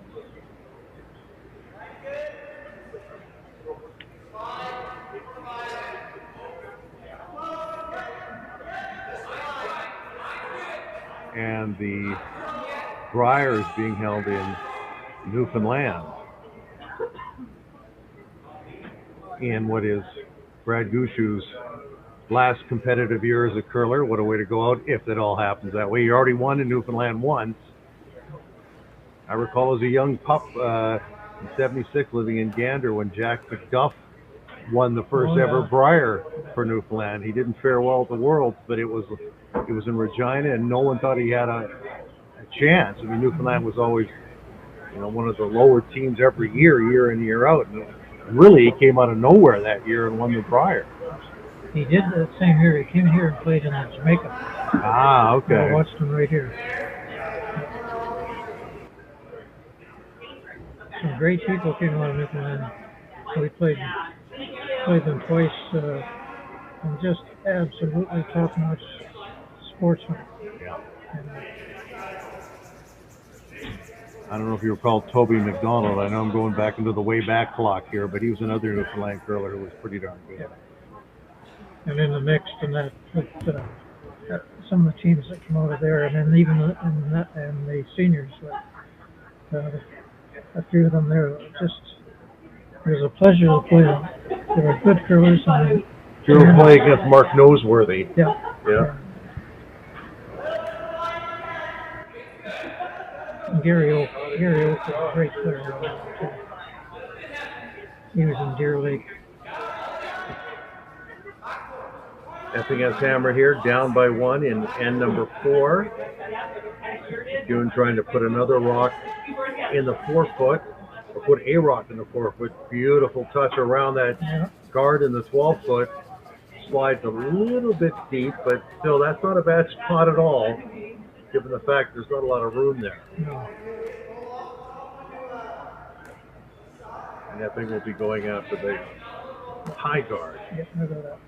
And the Briar is being held in Newfoundland in what is Brad Gushu's last competitive year as a curler. What a way to go out if it all happens that way. You already won in Newfoundland once. I recall as a young pup in '76 living in Gander when Jack McDuff won the first ever Briar for Newfoundland. He didn't fare well at the Worlds, but it was in Regina, and no one thought he had a chance. I mean, Newfoundland was always, one of the lower teams every year in, year out. And really, he came out of nowhere that year and won the Briar. He did that same year. He came here and played in Jamaica. Ah, okay. I watched him right here. Some great people came out of Newfoundland. So we played them twice. And just absolutely top-notch sportsmen. Yeah. I don't know if you recall Toby McDonald. I know I'm going back into the way back clock here, but he was another Newfoundland curler who was pretty darn good. Yeah. And in the mix, and that with some of the teams that came out of there, and then even and the seniors, a few of them there. It was a pleasure to play them. They were good curlers. And you were playing against Mark Noseworthy. Yeah. And Gary Oak was a great player. He was in Deer Lake. Epping has hammer here, down by one in end number 4. June trying to put another rock in the 4-foot, or put a rock in the 4-foot. Beautiful touch around that guard in the 12-foot. Slides a little bit deep, but still, that's not a bad spot at all, given the fact there's not a lot of room there. No. And Epping will be going after the high guard. Yeah, I got that.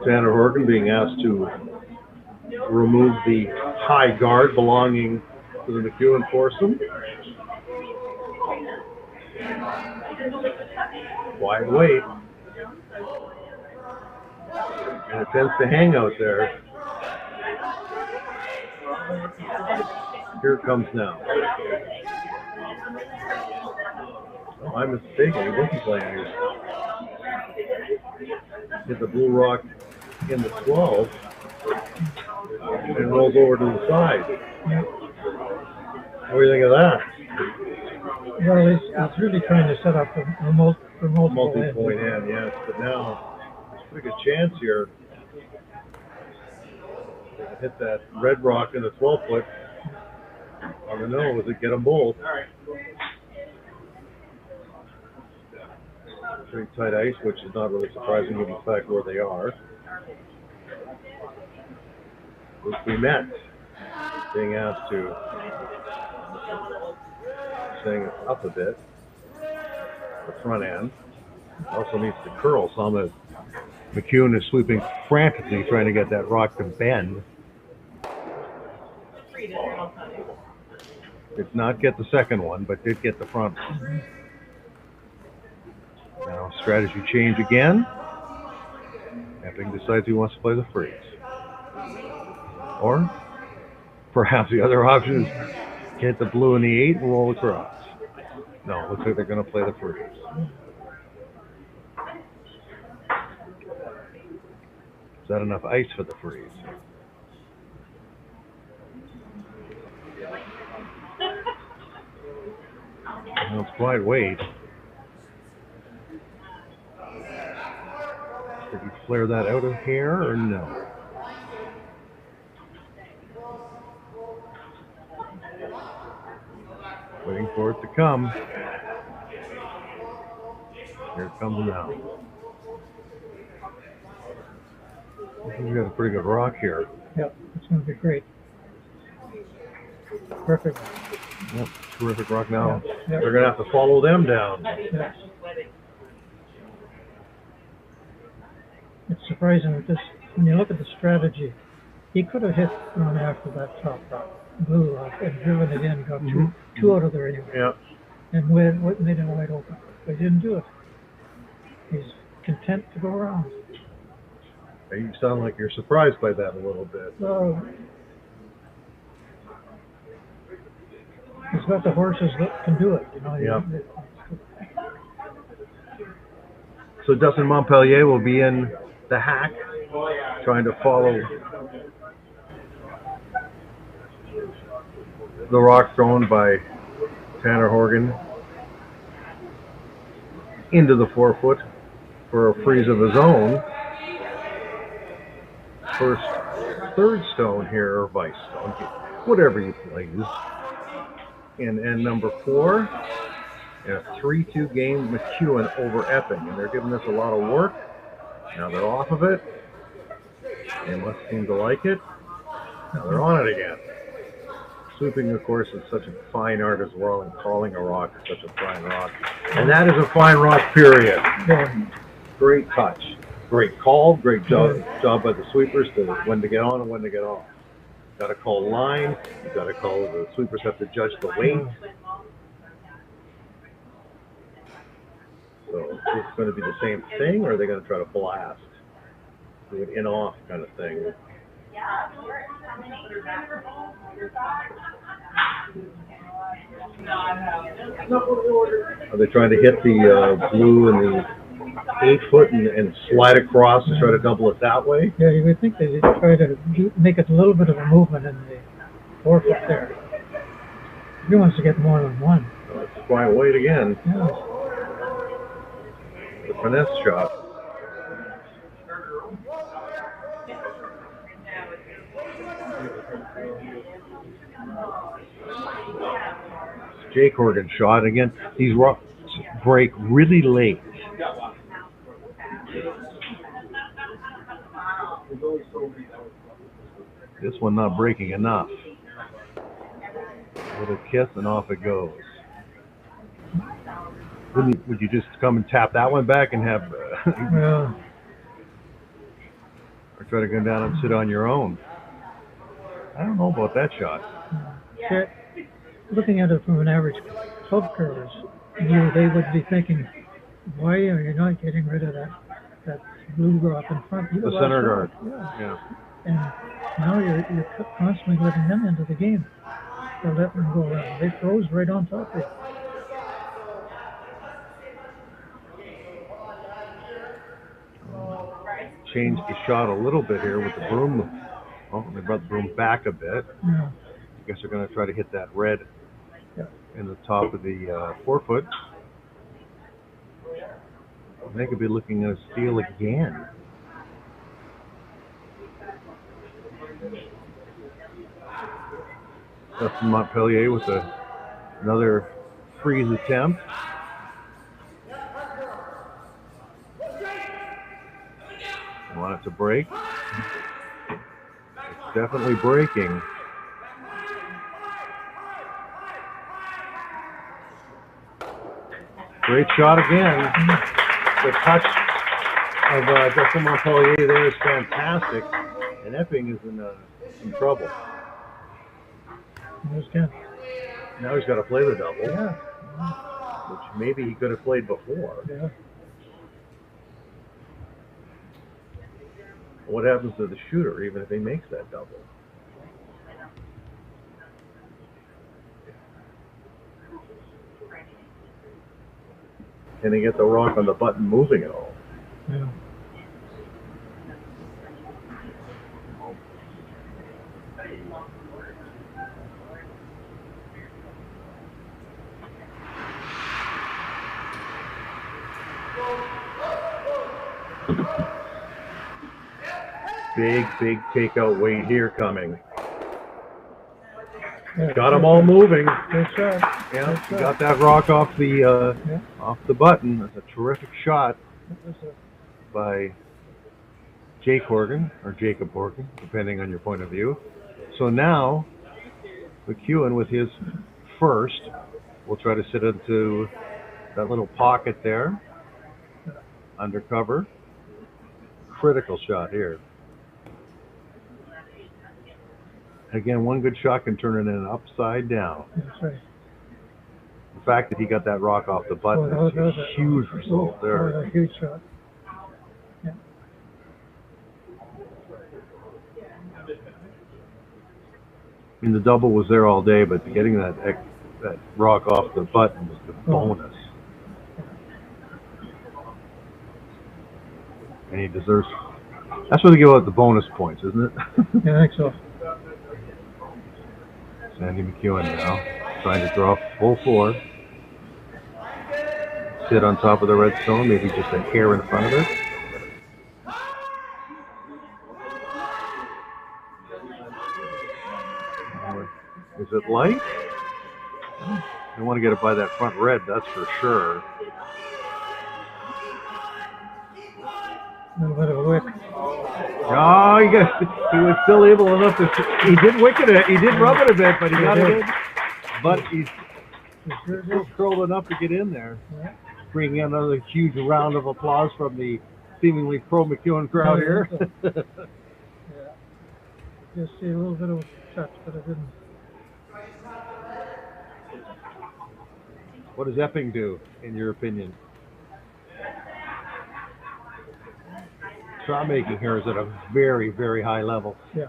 Tanner Horgan being asked to remove the high guard belonging to the MacEwan foursome. Wide wait. And it tends to hang out there. Here it comes now. Oh, I'm mistaken. He wasn't playing here. Hit the blue rock in the 12 and rolls over to the side. What do you think of that? Well, he's really trying to set up a multi-point end, yes. But now there's a pretty good chance here. Hit that red rock in the 12-foot on the nose and get them both. Pretty tight ice, which is not really surprising given the fact where they are. Which we met, being asked to setting it up a bit. The front end also needs to curl some as MacEwan is sweeping frantically trying to get that rock to bend. Did not get the second one, but did get the front one. Now strategy change again. Epping decides he wants to play the freeze. Or perhaps the other option is hit the blue in the 8 and roll across. No, looks like they're going to play the freeze. Is that enough ice for the freeze? Well, it's quite wait. Did he flare that out of here or no? Waiting for it to come. Here it comes now. We've got a pretty good rock here. Yep, it's going to be great. Perfect. Yep, terrific rock now. Yep. They're going to have to follow them down. Yes. It's surprising that this, when you look at the strategy, he could have hit one after that top rock, blue rock, and driven it in, got two out of there anyway. Yeah. And made it wide open. But he didn't do it. He's content to go around. You sound like you're surprised by that a little bit. He's got the horses that can do it. You know. Yeah. So Dustin Montpellier will be in the hack, trying to follow the rock thrown by Tanner Horgan into the 4-foot for a freeze of his own. First, third stone here, or vice stone, whatever you please. In end number 4, and a 3-2 game MacEwan over Epping, and they're giving us a lot of work. Now they're off of it. They must seem to like it. Now they're on it again. Sweeping, of course, is such a fine art as well, and calling a rock is such a fine rock. And that is a fine rock, period. Great touch. Great call, great job by the sweepers to when to get on and when to get off. Got to call line. You got to call. The sweepers have to judge the weight. So is this going to be the same thing, or are they going to try to blast, do an in-off kind of thing? Are they trying to hit the blue and the 8-foot and slide across to try to double it that way? Yeah, you would think they'd try to make it a little bit of a movement in the 4-foot there. He wants to get more than one. Let's try and wait again. Yeah. The finesse shot. Jake Horgan shot again. These rocks break really late. This one not breaking enough. A little kiss and off it goes. Would you just come and tap that one back and have? Well, Or try to go down and sit on your own. I don't know about that shot. Yeah. Looking at it from an average club curler's view, they would be thinking, why are you not getting rid of that blue rock in front? The center guard. Yeah. And now you're constantly letting them into the game. They're letting them go around. They froze right on top of you. Changed the shot a little bit here with the broom. Oh, they brought the broom back a bit. Yeah. I guess they're going to try to hit that red in the top of the forefoot. They could be looking at a steal again. Justin Montpellier with another freeze attempt. Want it to break. It's definitely breaking. Great shot again. The touch of Justin Montpellier there is fantastic. And Epping is in trouble. Now he's got to play the double. Yeah. Which maybe he could have played before. Yeah. What happens to the shooter even if he makes that double? Can he get the rock on the button moving at all? Yeah. Big takeout weight here coming. Got them all moving. Good shot. Yeah, he got that rock off the button. That's a terrific shot by Jake Horgan, or Jacob Horgan, depending on your point of view. So now, MacEwan with his first will try to sit into that little pocket there, undercover. Critical shot here. Again, one good shot can turn it in upside down. That's right. The fact that he got that rock off the button is a huge result there. A huge shot. Yeah. I mean, the double was there all day, but getting that rock off the button was the bonus. And he deserves. That's what they give out the bonus points, isn't it? Yeah, I think so. Sandy MacEwan now trying to draw full four. Sit on top of the red stone, maybe just a hair in front of it. Is it light? You want to get it by that front red, that's for sure. A little bit of a wick. Oh, he was still able enough to. He did wicket it. He did rub it a bit, but he got it in. But he's still curled enough to get in there. Bringing in another huge round of applause from the seemingly pro MacEwan crowd here. Yeah. Just see a little bit of a touch, but it didn't. What does Epping do, in your opinion? Shot making here is at a very, very high level. Yeah.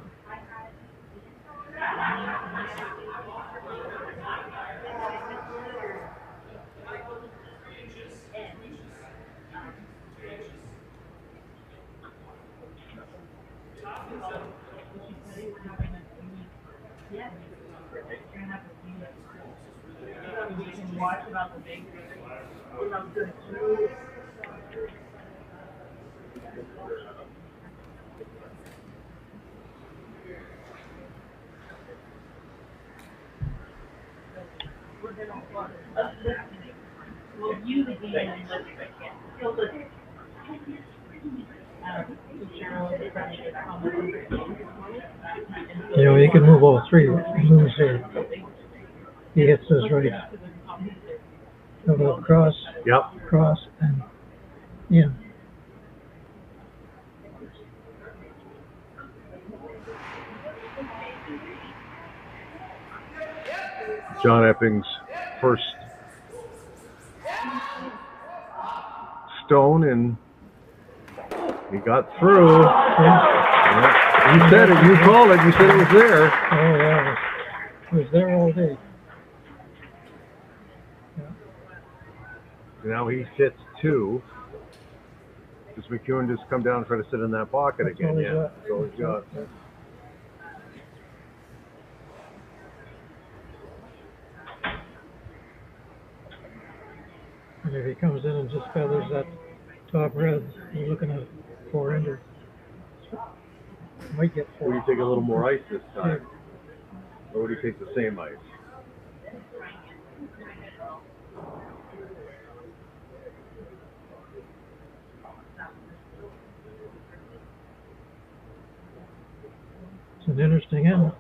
You know, he can move all three. Lose here. He hits his right. Double cross. Yep. Cross and yeah. John Epping's first stone, and he got through. Yeah. You said it. You called it. You said it was there. Oh, yeah. It was there all day. Now he sits 2. Does MacEwan just come down and try to sit in that pocket That's again? all he's Yeah. got. That's all he's got. And if he comes in and just feathers that top red, you're looking at 4-ender. Might get 4. Would you take a little more ice this time? Or would you take the same ice? It's an interesting end.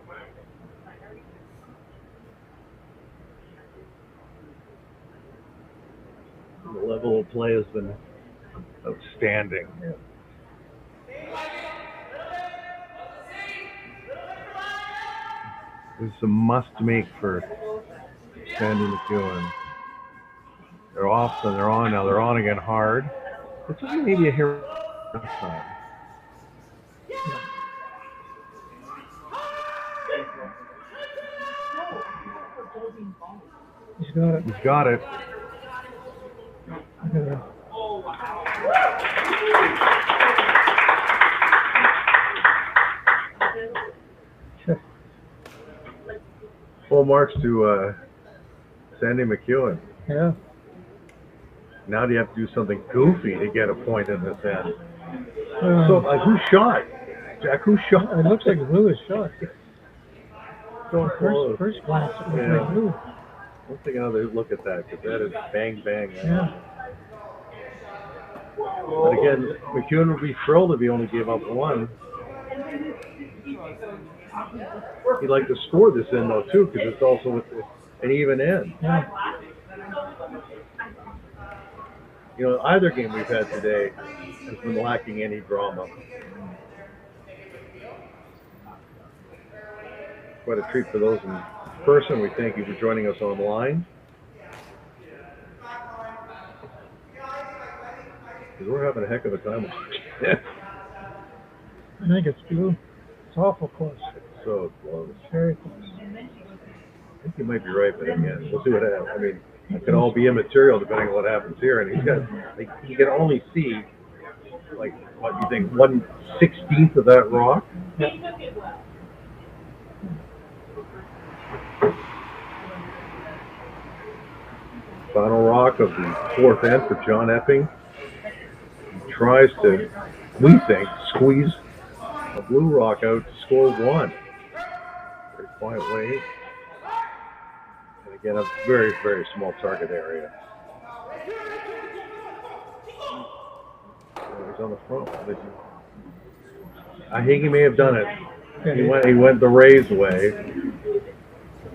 The level of play has been outstanding. Yeah. This is a must-make for Sandy MacEwan. They're off and they're on now. They're on again hard. This is maybe a hair this time. He's got it. He's got it. Yeah. Full marks to Sandy MacEwan. Yeah. Now do you have to do something goofy to get a point in this end? So who shot? Jack, who shot? It looks like Blue is shot. So close. First glance, it looks like Blue. Let's take another look at that, because that is bang, bang. Yeah. But again, MacEwan would be thrilled if he only gave up 1. He'd like to score this in, though, too, because it's also an even end. Yeah. You know, either game we've had today has been lacking any drama. Quite a treat for those in person. We thank you for joining us online. Because we're having a heck of a time. I think it's Blue. It's awful close. So close. Very close. I think you might be right, but again, we'll see what happens. I mean, it could all be immaterial depending on what happens here. And he's got, like, he can only see, like, what do you think, 1/16 of that rock? Yeah. Final rock of the 4th end for John Epping. He tries to, we think, squeeze a blue rock out to score 1. Very quiet way. And again, a very, very small target area. Oh, he's on the front. I think he may have done it. He went the Rays way.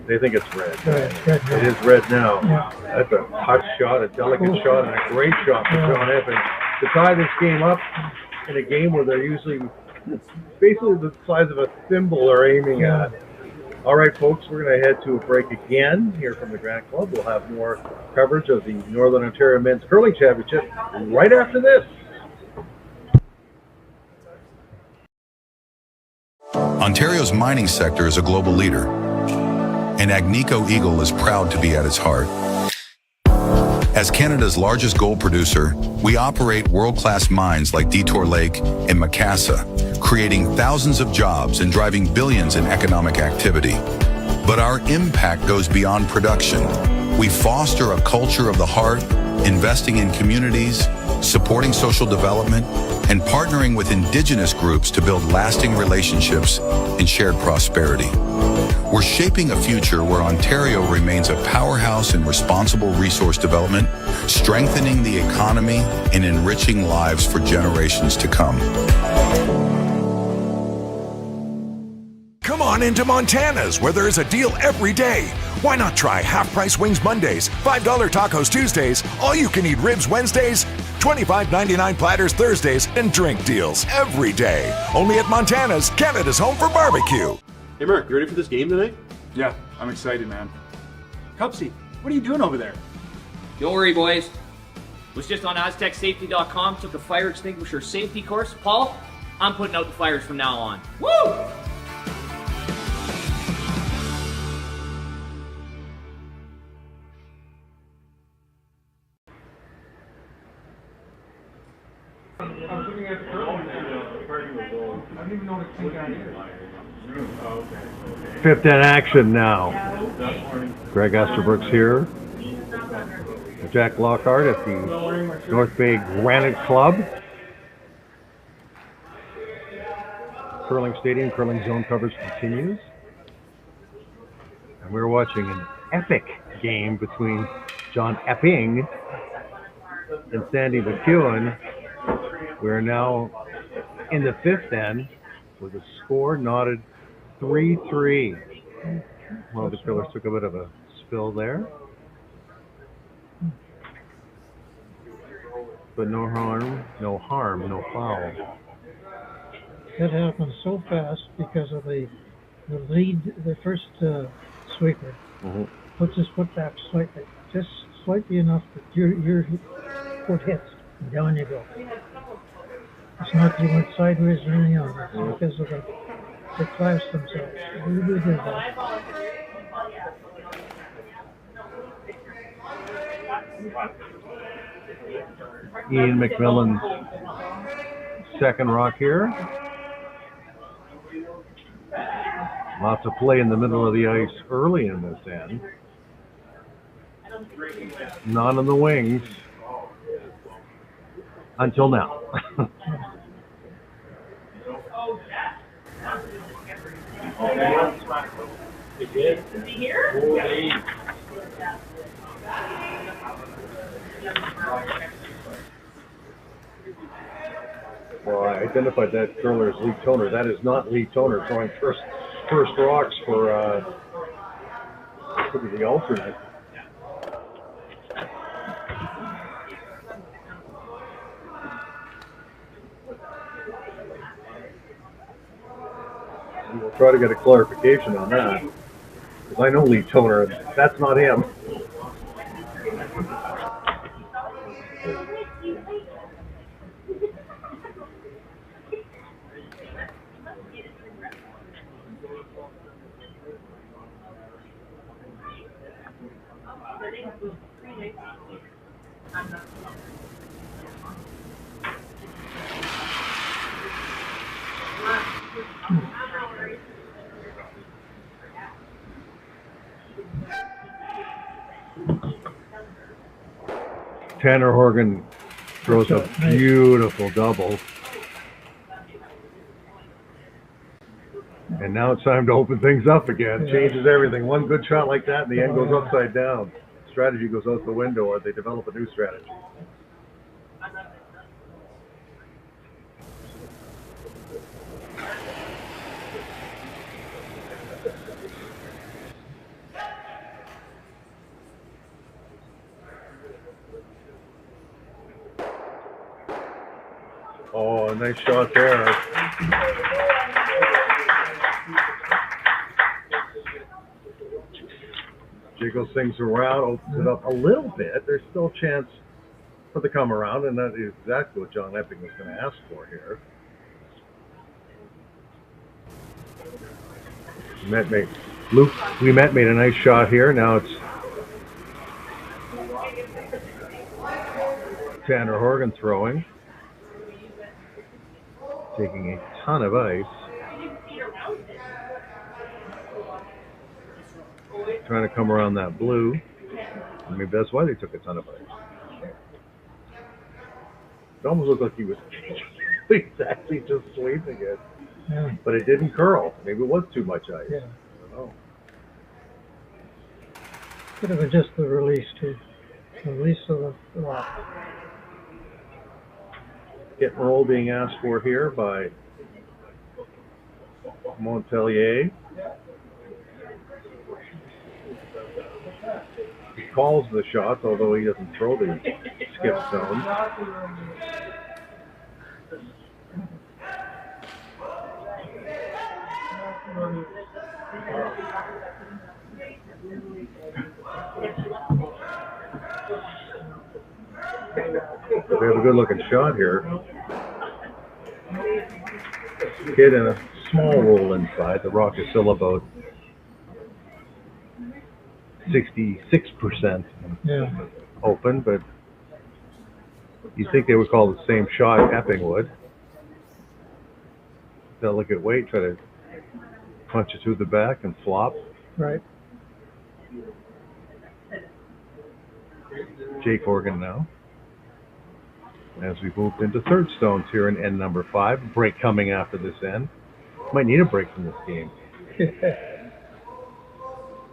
They think it's red. It is red now. Yeah. That's a touch shot, a delicate shot, and a great shot for John Epping to tie this game up in a game where they're usually basically the size of a thimble they're aiming at. All right, folks, we're going to head to a break again here from the Granite Club. We'll have more coverage of the Northern Ontario Men's Curling Championship right after this. Ontario's mining sector is a global leader, and Agnico Eagle is proud to be at its heart. As Canada's largest gold producer, we operate world-class mines like Detour Lake and Macassa, creating thousands of jobs and driving billions in economic activity. But our impact goes beyond production. We foster a culture of the heart, investing in communities, supporting social development, and partnering with Indigenous groups to build lasting relationships and shared prosperity. We're shaping a future where Ontario remains a powerhouse in responsible resource development, strengthening the economy and enriching lives for generations to come. Come on into Montana's, where there is a deal every day. Why not try half-price wings Mondays, $5 tacos Tuesdays, all-you-can-eat ribs Wednesdays, $25.99 platters Thursdays, and drink deals every day. Only at Montana's, Canada's home for barbecue. Hey Mark, you ready for this game tonight? Yeah, I'm excited, man. Cupsy, what are you doing over there? Don't worry, boys. Was just on AztecSafety.com, took a fire extinguisher safety course. Paul, I'm putting out the fires from now on. Woo! Fifth in action now. Greg Esterbrooks here. Jack Lockhart at the North Bay Granite Club. Curling Stadium, curling zone coverage continues. And we're watching an epic game between John Epping and Sandy MacEwan. We're now in the fifth end with a score knotted 3-3. Well, the Killers took a bit of a spill there. But no harm, no foul. That happened so fast because of the lead, the first sweeper puts his foot back slightly, just slightly enough that your foot hits, and down you go. It's not that you went sideways or anything else, it's because of the class themselves. We did that. Ian McMillan's second rock here. Lots of play in the middle of the ice early in this end. None on the wings until now. Is he here? Well, I identified that curler as Lee Toner. That is not Lee Toner throwing first rocks for the alternate. We'll try to get a clarification on that. Because I know Lee Toner, that's not him. Tanner Horgan throws a beautiful double. And now it's time to open things up again. Changes everything. One good shot like that and the end goes upside down. Strategy goes out the window, or they develop a new strategy. Oh, nice shot there. Jiggles things around, opens it up a little bit. There's still a chance for the come around, and that is exactly what John Epping was going to ask for here. Luke Ouimet made a nice shot here. Now it's Tanner Horgan throwing. Taking a ton of ice. Trying to come around that blue. Maybe that's why they took a ton of ice. It almost looked like he was exactly just sweeping it. Yeah. But it didn't curl. Maybe it was too much ice. Yeah. I don't know. Could have been just the release too. The release of the rock. Hit and roll being asked for here by Montpellier. He calls the shots, although he doesn't throw the skip zone. We have a good looking shot here. Kid in a small roll inside. The rock is still about 66% open, but you think they would call the same shot Epping would. They'll look at weight, try to punch it through the back and flop. Right. Jake Horgan now. As we move into third stones here in end number 5. Break coming after this end. Might need a break from this game.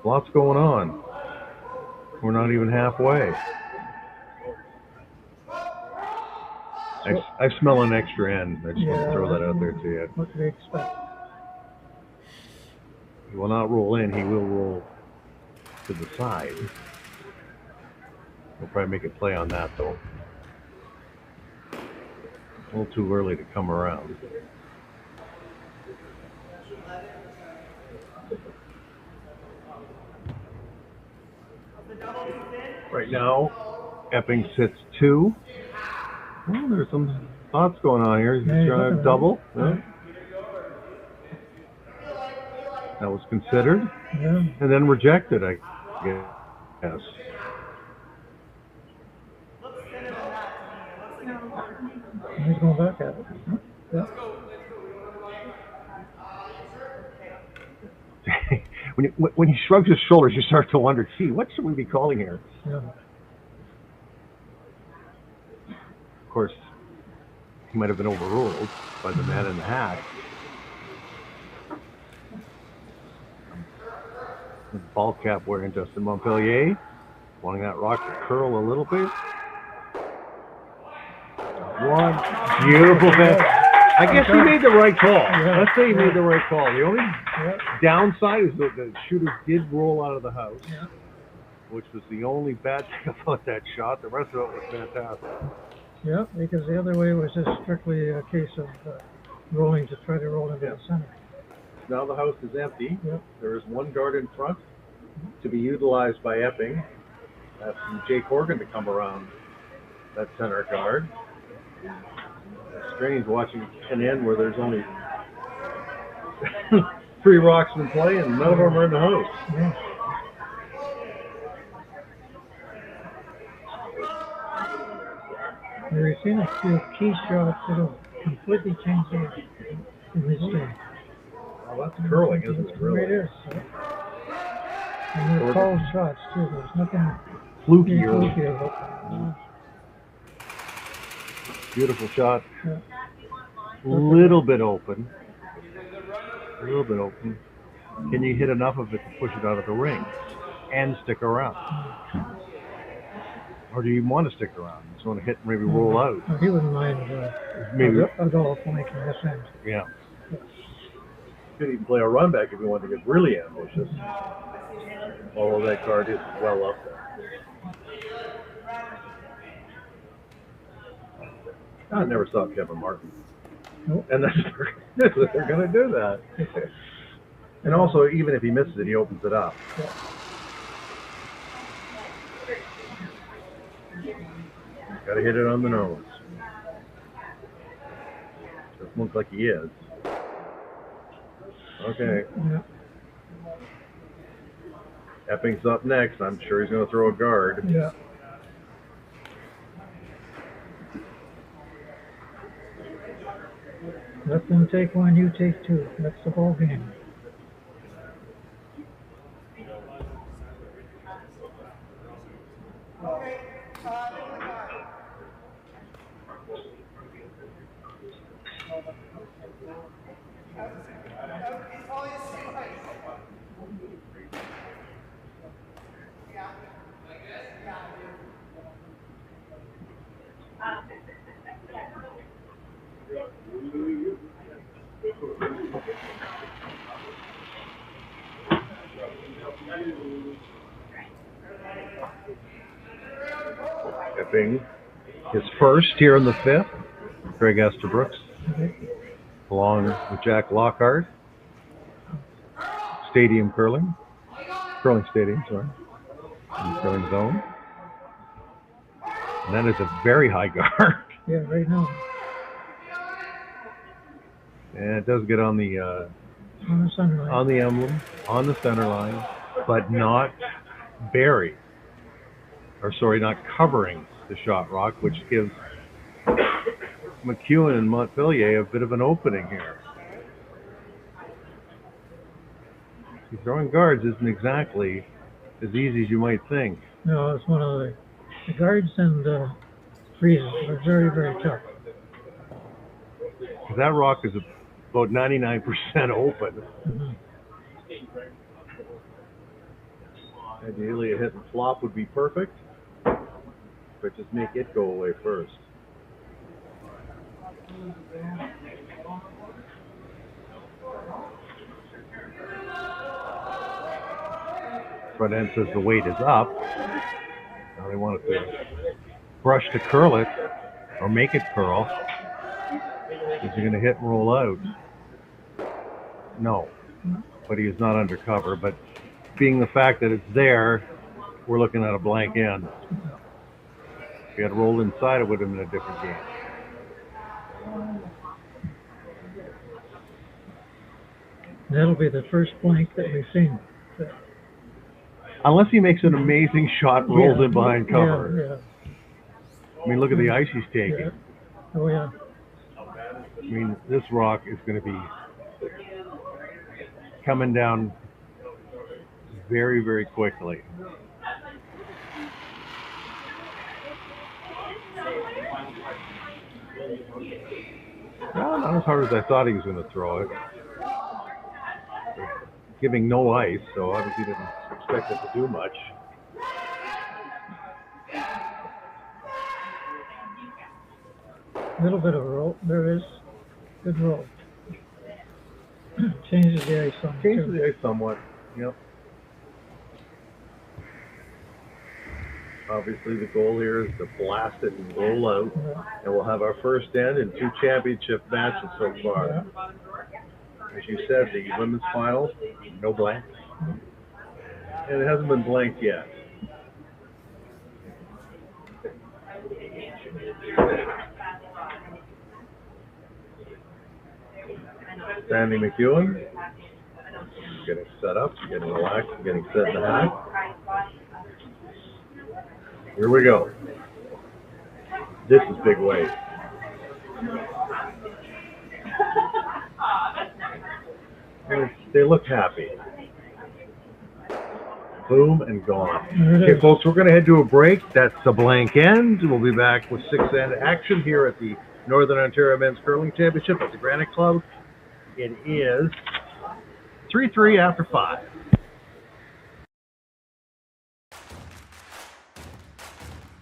Lots going on. We're not even halfway. I smell an extra end. I just want to throw that out there to you. What do we expect? He will not roll in. He will roll to the side. We'll probably make a play on that, though. A little too early to come around. Right now, Epping sits 2. Well, there's some thoughts going on here. He's trying to double. Yeah. That was considered. Yeah. And then rejected, I guess. He's going back at it. Yeah. when he shrugs his shoulders, you start to wonder, gee, what should we be calling here? Yeah. Of course, he might have been overruled by the man in the hat. Ball cap wearing Justin Montpellier, wanting that rock to curl a little bit. One beautiful bit. I guess he made the right call. Yeah. Let's say he made the right call. The only downside is that the shooter did roll out of the house, which was the only bad thing about that shot. The rest of it was fantastic. Yeah, because the other way was just strictly a case of rolling to try to roll into the center. Now the house is empty. There is one guard in front to be utilized by Epping. That's Jake Horgan to come around that center guard. It's strange watching an end where there's only 3 rocks in play and none of them are in the house. Yeah. We've seen a few key shots that have completely changed the history. Well, that's curling, isn't it? Really? It is. And they're called shots, too. There's nothing Fluky about Beautiful shot. Yeah. Little bit open. A little bit open. Can you hit enough of it to push it out of the ring and stick around? Or do you want to stick around? You just want to hit and maybe roll out? No, he wouldn't mind maybe a golf making this end. Yeah. Could even play a run back if you wanted to get really ambitious. Although that card is well up there. I never saw Kevin Martin. Nope. And they're going to do that. And also, even if he misses it, he opens it up. Yeah. Got to hit it on the nose. Doesn't look like he is. Okay. Yeah. Epping's up next. I'm sure he's going to throw a guard. Yeah. Let them take one, you take 2. That's the whole game. Epping, his first here in the 5th. Greg Esterbrooks, along with Jack Lockhart. Stadium curling. Curling stadium, sorry. In the curling zone. And that is a very high guard. Yeah, right now. And it does get on the center line. on the emblem, on the center line, but not buried. Or sorry, not covering the shot rock, which gives MacEwan and Montpellier a bit of an opening here. Throwing guards isn't exactly as easy as you might think. No, it's one of the guards and freezes are very, very tough. That rock is about 99% open. Mm-hmm. Ideally, a hit and flop would be perfect, but just make it go away first. Front end says the weight is up. Now they want it to brush to curl it, or make it curl. Is he going to hit and roll out? No, but he is not undercover. But being the fact that it's there, we're looking at a blank end. If he had rolled inside, it would have been a different game. That'll be the first blank that we've seen. Unless he makes an amazing shot, rolls in behind cover. Yeah. I mean, look at the ice he's taking. Yeah. Oh, yeah. I mean, this rock is going to be coming down very, very quickly. Well, not as hard as I thought he was going to throw it. Giving no ice, so obviously didn't expect it to do much. A little bit of a roll. There is. Good roll. Changes the ice somewhat. Changes the ice somewhat. Yep. Obviously, the goal here is to blast it and roll out, and we'll have our first end in 2 championship matches so far. Yeah. As you said, the women's final, no blank, and it hasn't been blanked yet. Sandy MacEwan getting set up, getting relaxed, getting set in the hack. Here we go. This is big wave. They look happy. Boom and gone. Okay, folks, we're going to head to a break. That's a blank end. We'll be back with 6th end action here at the Northern Ontario Men's Curling Championship at the Granite Club. It is 3-3 after 5.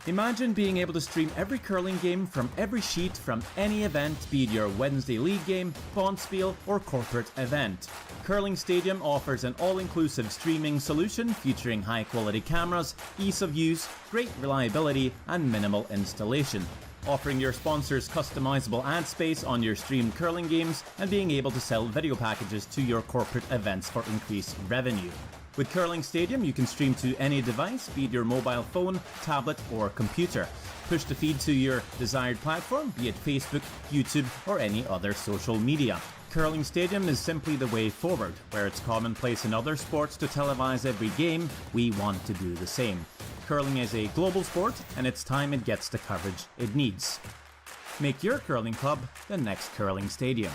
Imagine being able to stream every curling game from every sheet from any event, be it your Wednesday league game, bonspiel, or corporate event. Curling Stadium offers an all-inclusive streaming solution featuring high-quality cameras, ease of use, great reliability, and minimal installation. Offering your sponsors customizable ad space on your streamed curling games and being able to sell video packages to your corporate events for increased revenue. With Curling Stadium, you can stream to any device, be it your mobile phone, tablet, or computer. Push the feed to your desired platform, be it Facebook, YouTube, or any other social media. Curling Stadium is simply the way forward. Where it's commonplace in other sports to televise every game, we want to do the same. Curling is a global sport, and it's time it gets the coverage it needs. Make your curling club the next Curling Stadium.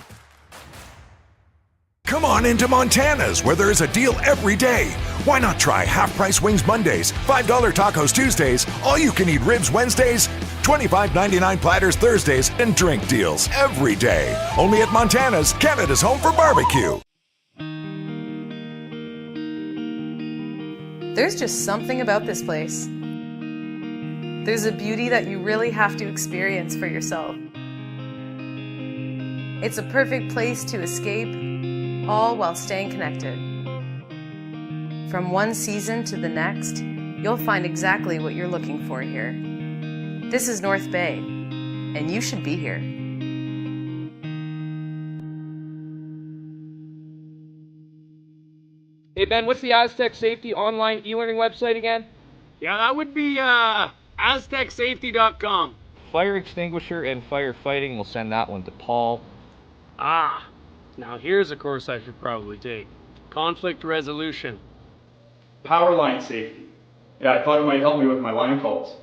Come on into Montana's, where there is a deal every day. Why not try half-price wings Mondays, $5 tacos Tuesdays, all-you-can-eat ribs Wednesdays, $25.99 platters Thursdays, and drink deals every day. Only at Montana's, Canada's home for barbecue. There's just something about this place. There's a beauty that you really have to experience for yourself. It's a perfect place to escape, all while staying connected. From one season to the next, you'll find exactly what you're looking for here. This is North Bay, and you should be here. Hey Ben, what's the Aztec Safety online e-learning website again? Yeah, that would be AztecSafety.com. Fire extinguisher and firefighting, we'll send that one to Paul. Ah, now here's a course I should probably take. Conflict resolution. Power line safety. Yeah, I thought it might help me with my line calls.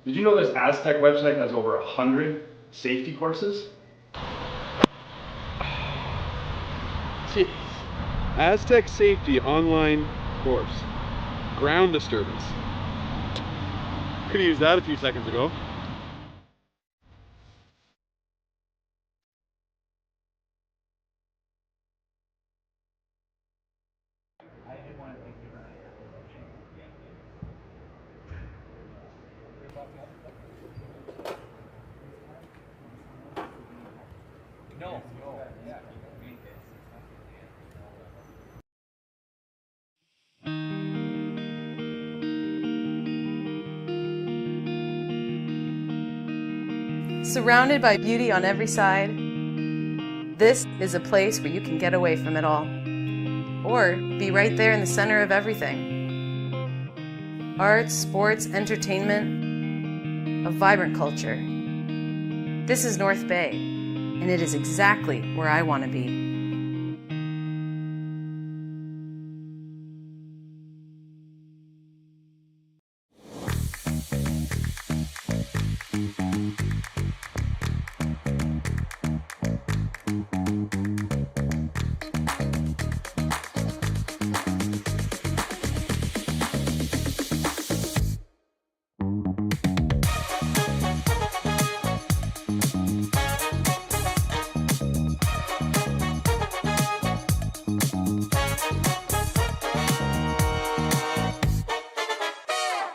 Did you know this Aztec website has over 100 safety courses? Jeez. Aztec Safety online course. Ground disturbance. Could have used that a few seconds ago. Surrounded by beauty on every side, this is a place where you can get away from it all, or be right there in the center of everything. Arts, sports, entertainment, a vibrant culture. This is North Bay, and it is exactly where I want to be.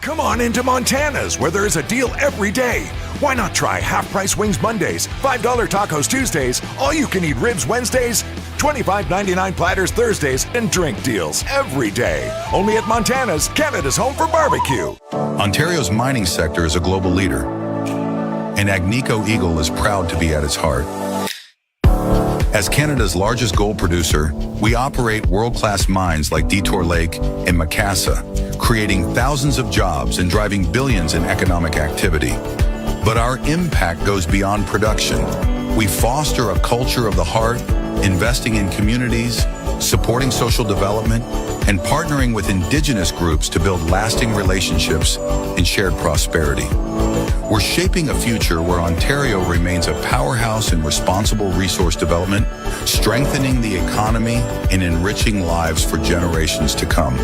Come on into Montana's, where there is a deal every day. Why not try half-price wings Mondays, $5 tacos Tuesdays, all-you-can-eat ribs Wednesdays, $25.99 platters Thursdays, and drink deals every day. Only at Montana's, Canada's home for barbecue. Ontario's mining sector is a global leader, and Agnico Eagle is proud to be at its heart. As Canada's largest gold producer, we operate world-class mines like Detour Lake and Macassa, creating thousands of jobs and driving billions in economic activity. But our impact goes beyond production. We foster a culture of the heart, investing in communities, supporting social development, and partnering with Indigenous groups to build lasting relationships and shared prosperity. We're shaping a future where Ontario remains a powerhouse in responsible resource development, strengthening the economy and enriching lives for generations to come.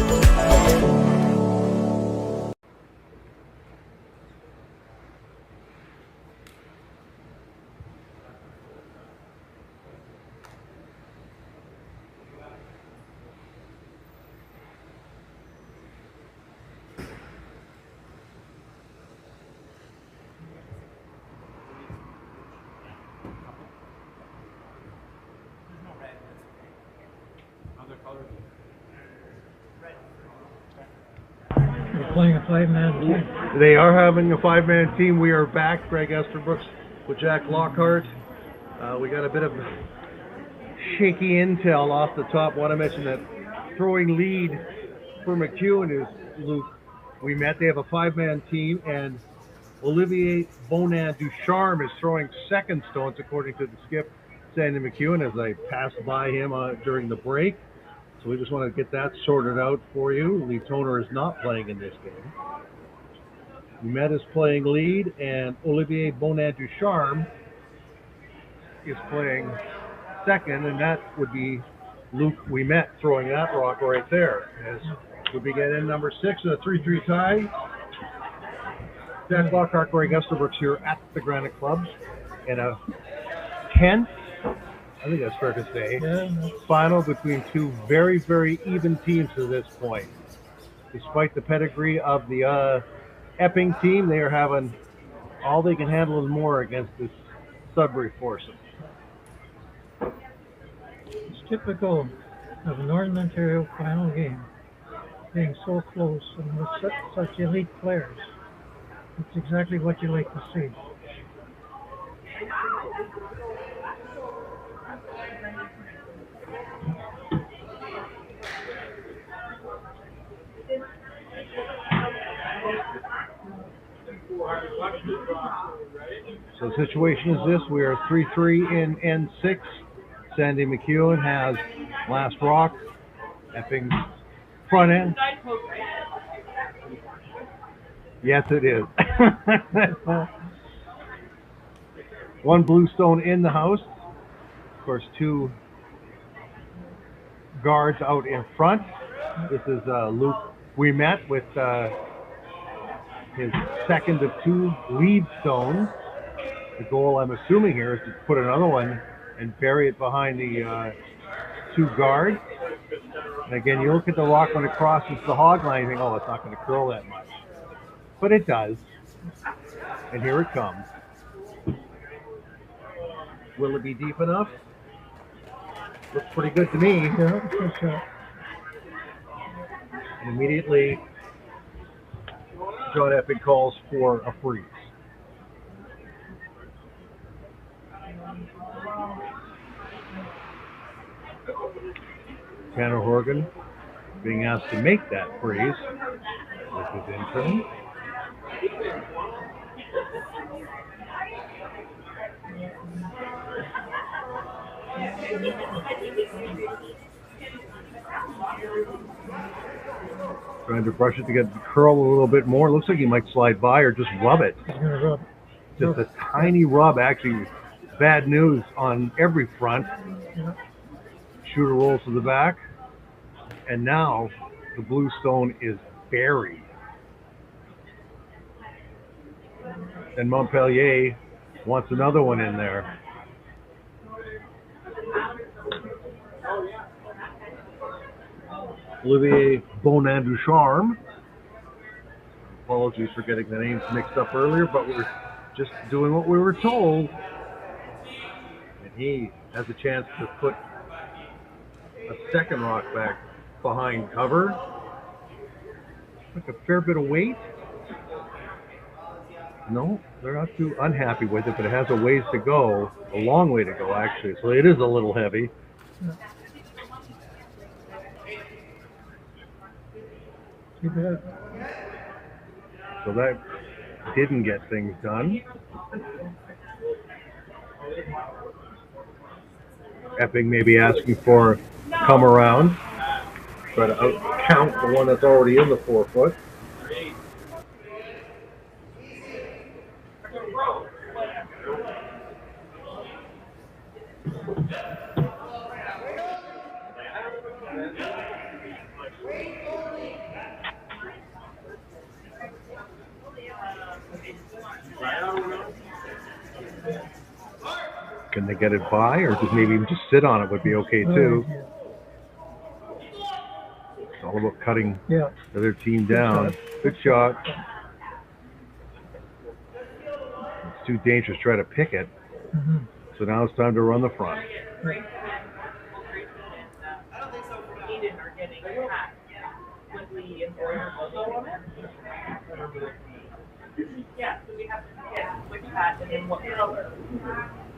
You're playing a five-man team. They are having a five-man team. We are back. Greg Esterbrooks with Jack Lockhart. We got a bit of shaky intel off the top. Want to mention that throwing lead for MacEwan is Luke. We met. They have a five-man team, and Olivier Bonin Ducharme is throwing second stones, according to the skip, Sandy MacEwan, as I passed by him during the break. So we just want to get that sorted out for you. Lee Toner is not playing in this game. Ouimet is playing lead, and Olivier Bonin Ducharme is playing second, and that would be Luke Ouimet throwing that rock right there. As we begin in number 6 in a 3-3 tie. Jack Lockhart, Greg Esterbrooks here at the Granite Clubs in a 10th, I think that's fair to say, final between two very, very even teams to this point. Despite the pedigree of the Epping team, they are having all they can handle and more against this Sudbury foursome. It's typical of a Northern Ontario final game being so close and with such elite players. It's exactly what you like to see. So the situation is this: we are 3-3 in N6. Sandy MacEwan has last rock. Epping front end. Yes, it is. One blue stone in the house. Of course, two guards out in front. This is Luke. We met with his second of two lead stones. The goal, I'm assuming here, is to put another one and bury it behind the two guards. And again, you look at the rock when it crosses the hog line, you think, oh, it's not going to curl that much. But it does. And here it comes. Will it be deep enough? Looks pretty good to me. Yeah, And immediately, John Epping calls for a freeze. Tanner Horgan being asked to make that freeze with his intern. Trying to brush it to get the curl a little bit more. Looks like he might slide by or just rub it. he's going to rub. Just a tiny rub, actually. Bad news on every front. Yeah. Shooter rolls to the back. And now the blue stone is buried. And Montpellier wants another one in there. Olivier Bonin-Ducharme. Apologies for getting the names mixed up earlier, but we're just doing what we were told. And he has a chance to put a second rock back behind cover. Like a fair bit of weight. No, they're not too unhappy with it, but it has a ways to go, a long way to go actually, so it is a little heavy. Yeah. Too bad. So that didn't get things done. Epping may be asking for come around, try to out count the one that's already in the 4 foot. Can they get it by, or just maybe even just sit on it would be okay too. It's all about cutting the other team down. Good shot. It's too dangerous to try to pick it. Mm-hmm. So now it's time to run the front. Right. Yeah, so we have to get which hat and then what color.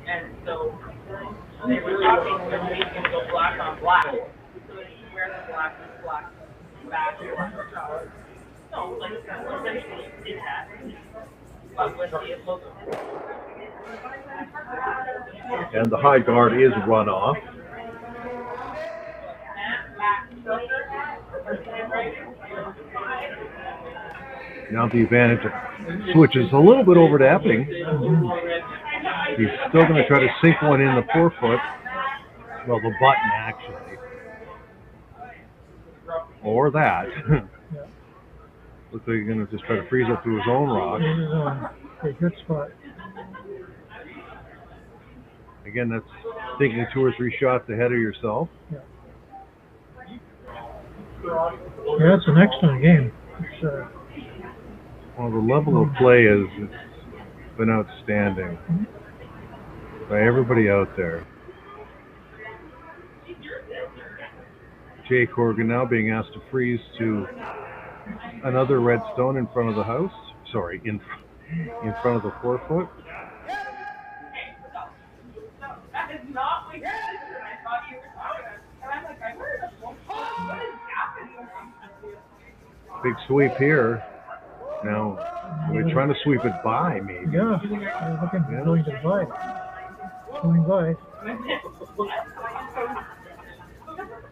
And so they were talking that we can go black on black. So if you wear the black back, black. No, like essentially did that. But with the logo. And the high guard is run off. Now the advantage switches a little bit over to Epping. He's still going to try to sink one in the 4 foot. Well, the button actually. Or that. Looks like he's going to just try to freeze up through his own rock. A good spot. Again, that's thinking 2 or 3 shots ahead of yourself. Yeah, it's an excellent game. It's, well, the level of play has been outstanding by everybody out there. Jake Horgan now being asked to freeze to another red stone in front of the house. Sorry, in front of the 4 foot. That is not my sister. I thought you were talking. And I'm like, I heard a what is happening? Big sweep here. Now They're trying to sweep it by, maybe. Yeah, they're looking for going to by. Going by.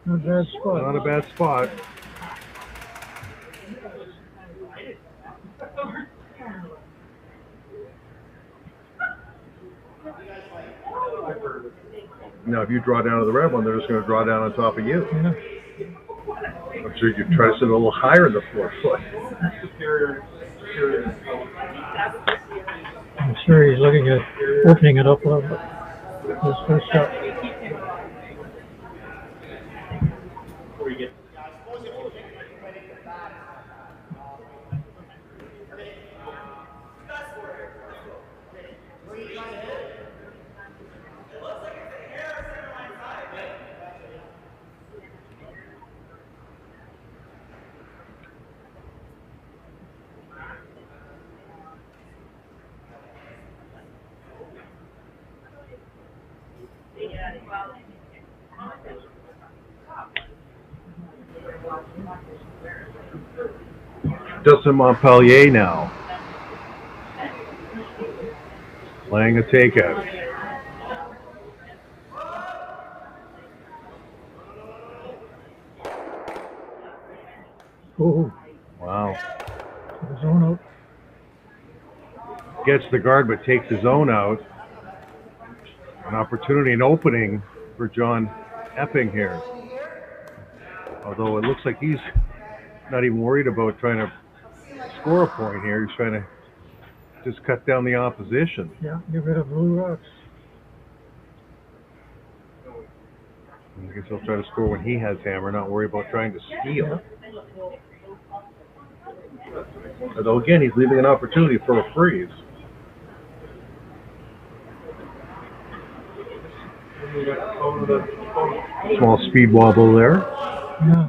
Not a bad spot. Not a bad spot. Now, if you draw down to the red one, they're just going to draw down on top of you. Yeah. I'm sure you try to sit a little higher in the 4 foot. I'm sure he's looking at opening it up a little bit. His first shot. Dustin Montpellier now. Playing a takeout. Oh. Wow. Zone out. Gets the guard but takes his own out. An opportunity, an opening for John Epping here. Although it looks like he's not even worried about trying to score a point here. He's trying to just cut down the opposition. Yeah, get rid of blue rocks. I guess he'll try to score when he has hammer, not worry about trying to steal. Yeah. Although again, he's leaving an opportunity for a freeze. Small speed wobble there. Yeah.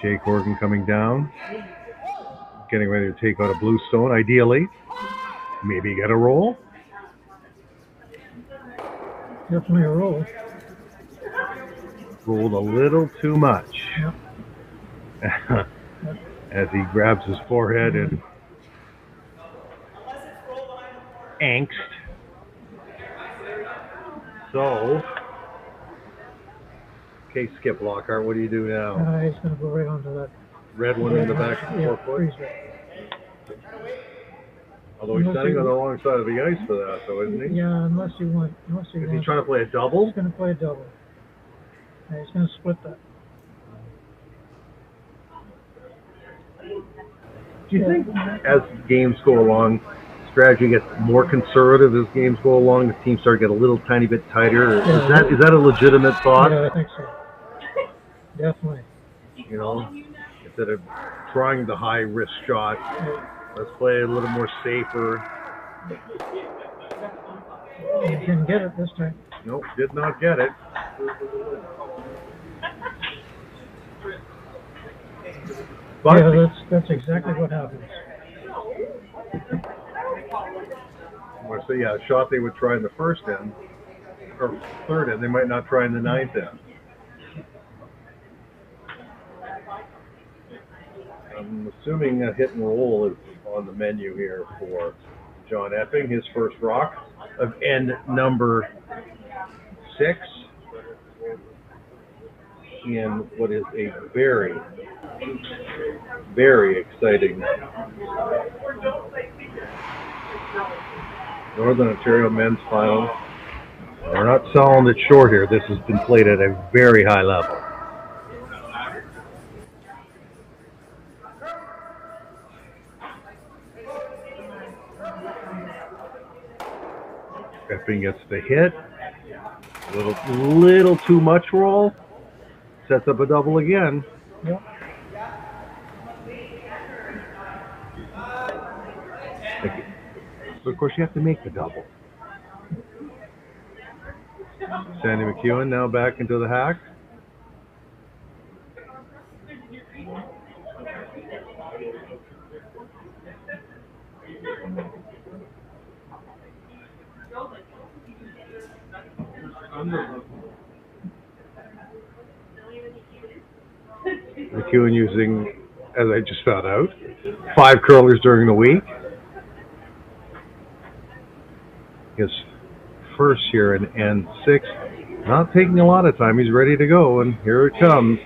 Jake Horgan coming down. Getting ready to take out a blue stone, ideally. Maybe get a roll. Definitely a roll. Rolled a little too much. Yep. As he grabs his forehead and angst. So, okay, Skip Lockhart, what do you do now? He's going to go right onto that. Red one in the back of the 4 foot? freeze it. Although he's standing on the wrong side of the ice for that, though, isn't he? Yeah, unless he wants. Is he trying to play a double? He's going to play a double. Yeah, he's going to split that. Do you think as games go along, strategy gets more conservative as games go along, the teams start to get a little tiny bit tighter? Yeah. Is that a legitimate thought? Yeah, I think so. Definitely. You know, instead of trying the high risk shot, let's play a little more safer. He didn't get it this time. Nope, did not get it. But Yeah, that's exactly what happens. So yeah, a shot they would try in the first end, or third end, they might not try in the ninth end. I'm assuming a hit and roll is on the menu here for John Epping, his first rock of end number 6 in what is a very, very exciting Northern Ontario men's final. We're not selling it short here. This has been played at a very high level. Epping gets the hit. Little too much roll. Sets up a double again. Yep. But of course, you have to make the double. Sandy MacEwan now back into the hack. MacEwan using, as I just found out, 5 curlers during the week. His first here in N6. Not taking a lot of time. He's ready to go, and here it comes.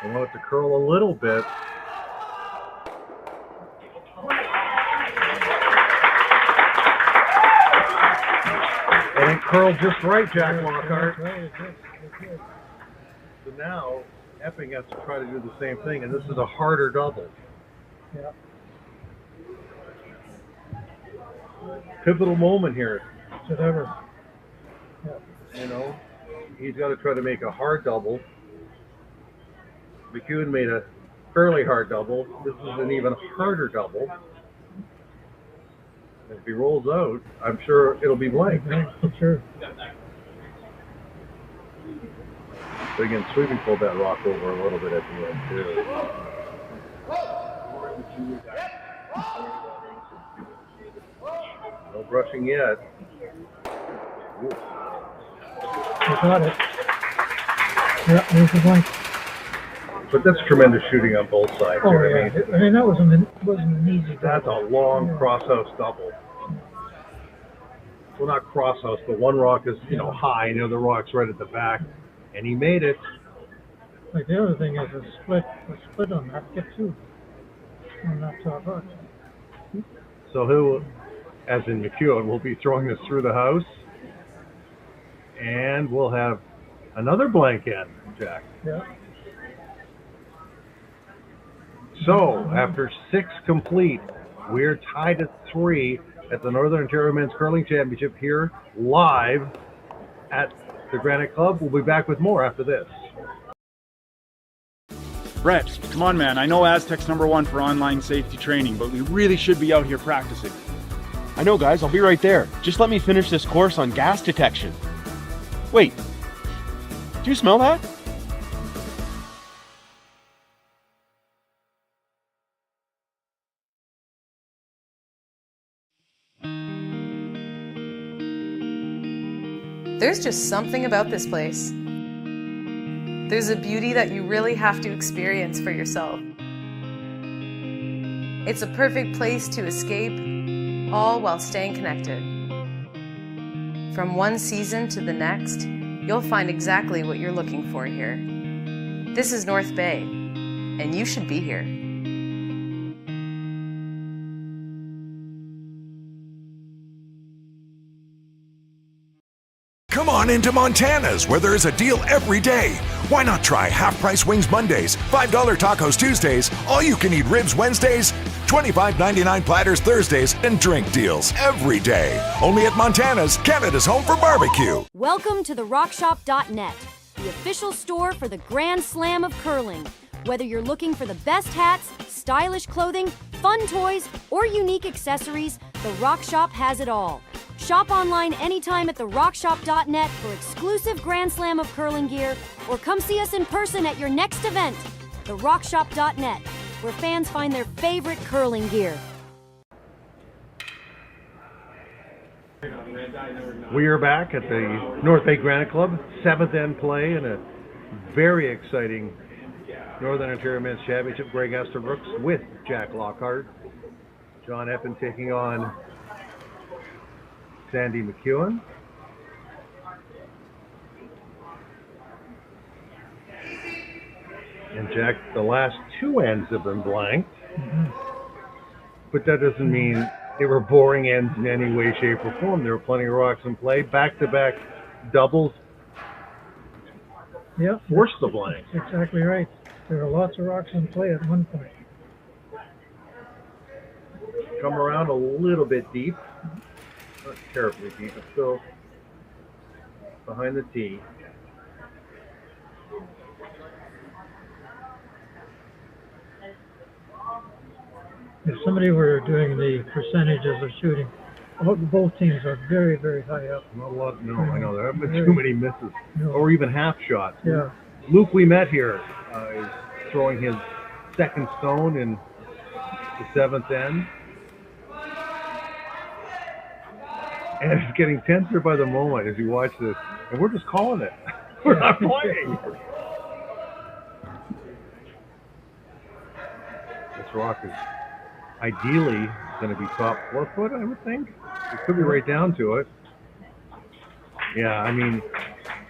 I want it to curl a little bit. And it curled just right, Jack Lockhart. So now Epping has to try to do the same thing, and this is a harder double. Yeah. Pivotal moment here. Should ever. Yeah. You know, he's got to try to make a hard double. MacEwan made a fairly hard double. This is an even harder double. If he rolls out, I'm sure it'll be blank. For sure. But again, Sweeping pulled that rock over a little bit at the end, too. No brushing yet. Ooh. You got it. Yeah, there's the blank. But that's tremendous shooting on both sides. Oh, here. yeah. I mean, that wasn't an easy That's a long crosshouse double. Well, not crosshouse, but one rock is, high, and the other rock's right at the back. And he made it. Like the other thing is a split on that, get 2 on that top rock. So he'll, as in MacEwan, will be throwing this through the house. And we'll have another blank end, Jack. Yeah. So, after 6 complete, we're tied at 3 at the Northern Ontario Men's Curling Championship here live at the Granite Club. We'll be back with more after this. Brett, come on, man. I know Aztec's #1 for online safety training, but we really should be out here practicing. I know, guys. I'll be right there. Just let me finish this course on gas detection. Wait. Do you smell that? There's just something about this place. There's a beauty that you really have to experience for yourself. It's a perfect place to escape, all while staying connected. From one season to the next, you'll find exactly what you're looking for here. This is North Bay, and you should be here. Come on into Montana's, where there is a deal every day. Why not try half-price wings Mondays, $5 tacos Tuesdays, all-you-can-eat ribs Wednesdays, $25.99 platters Thursdays, and drink deals every day. Only at Montana's, Canada's home for barbecue. Welcome to therockshop.net, the official store for the Grand Slam of curling. Whether you're looking for the best hats, stylish clothing, fun toys, or unique accessories, the Rock Shop has it all. Shop online anytime at therockshop.net for exclusive Grand Slam of curling gear, or come see us in person at your next event. Therockshop.net, where fans find their favorite curling gear. We are back at the North Bay Granite Club, 7th end play in a very exciting Northern Ontario Men's Championship. Greg Esterbrooks with Jack Lockhart. John Epping taking on Sandy MacEwan. And Jack, the last 2 ends have been blanked. But that doesn't mean they were boring ends in any way, shape, or form. There were plenty of rocks in play. Back-to-back doubles. Yep. Forced the blank. That's exactly right. There were lots of rocks in play at one point. Come around a little bit deep. Not terribly deep, but still behind the tee. If somebody were doing the percentages of shooting, both teams are very, very high up. Not a lot, no, I know. There haven't been too many misses. No. Or even half shots. Yeah. Luke we met here is throwing his second stone in the 7th end. And it's getting tenser by the moment as you watch this. And we're just calling it. We're not playing. This rock is ideally going to be top 4 foot, I would think. It could be right down to it. Yeah, I mean,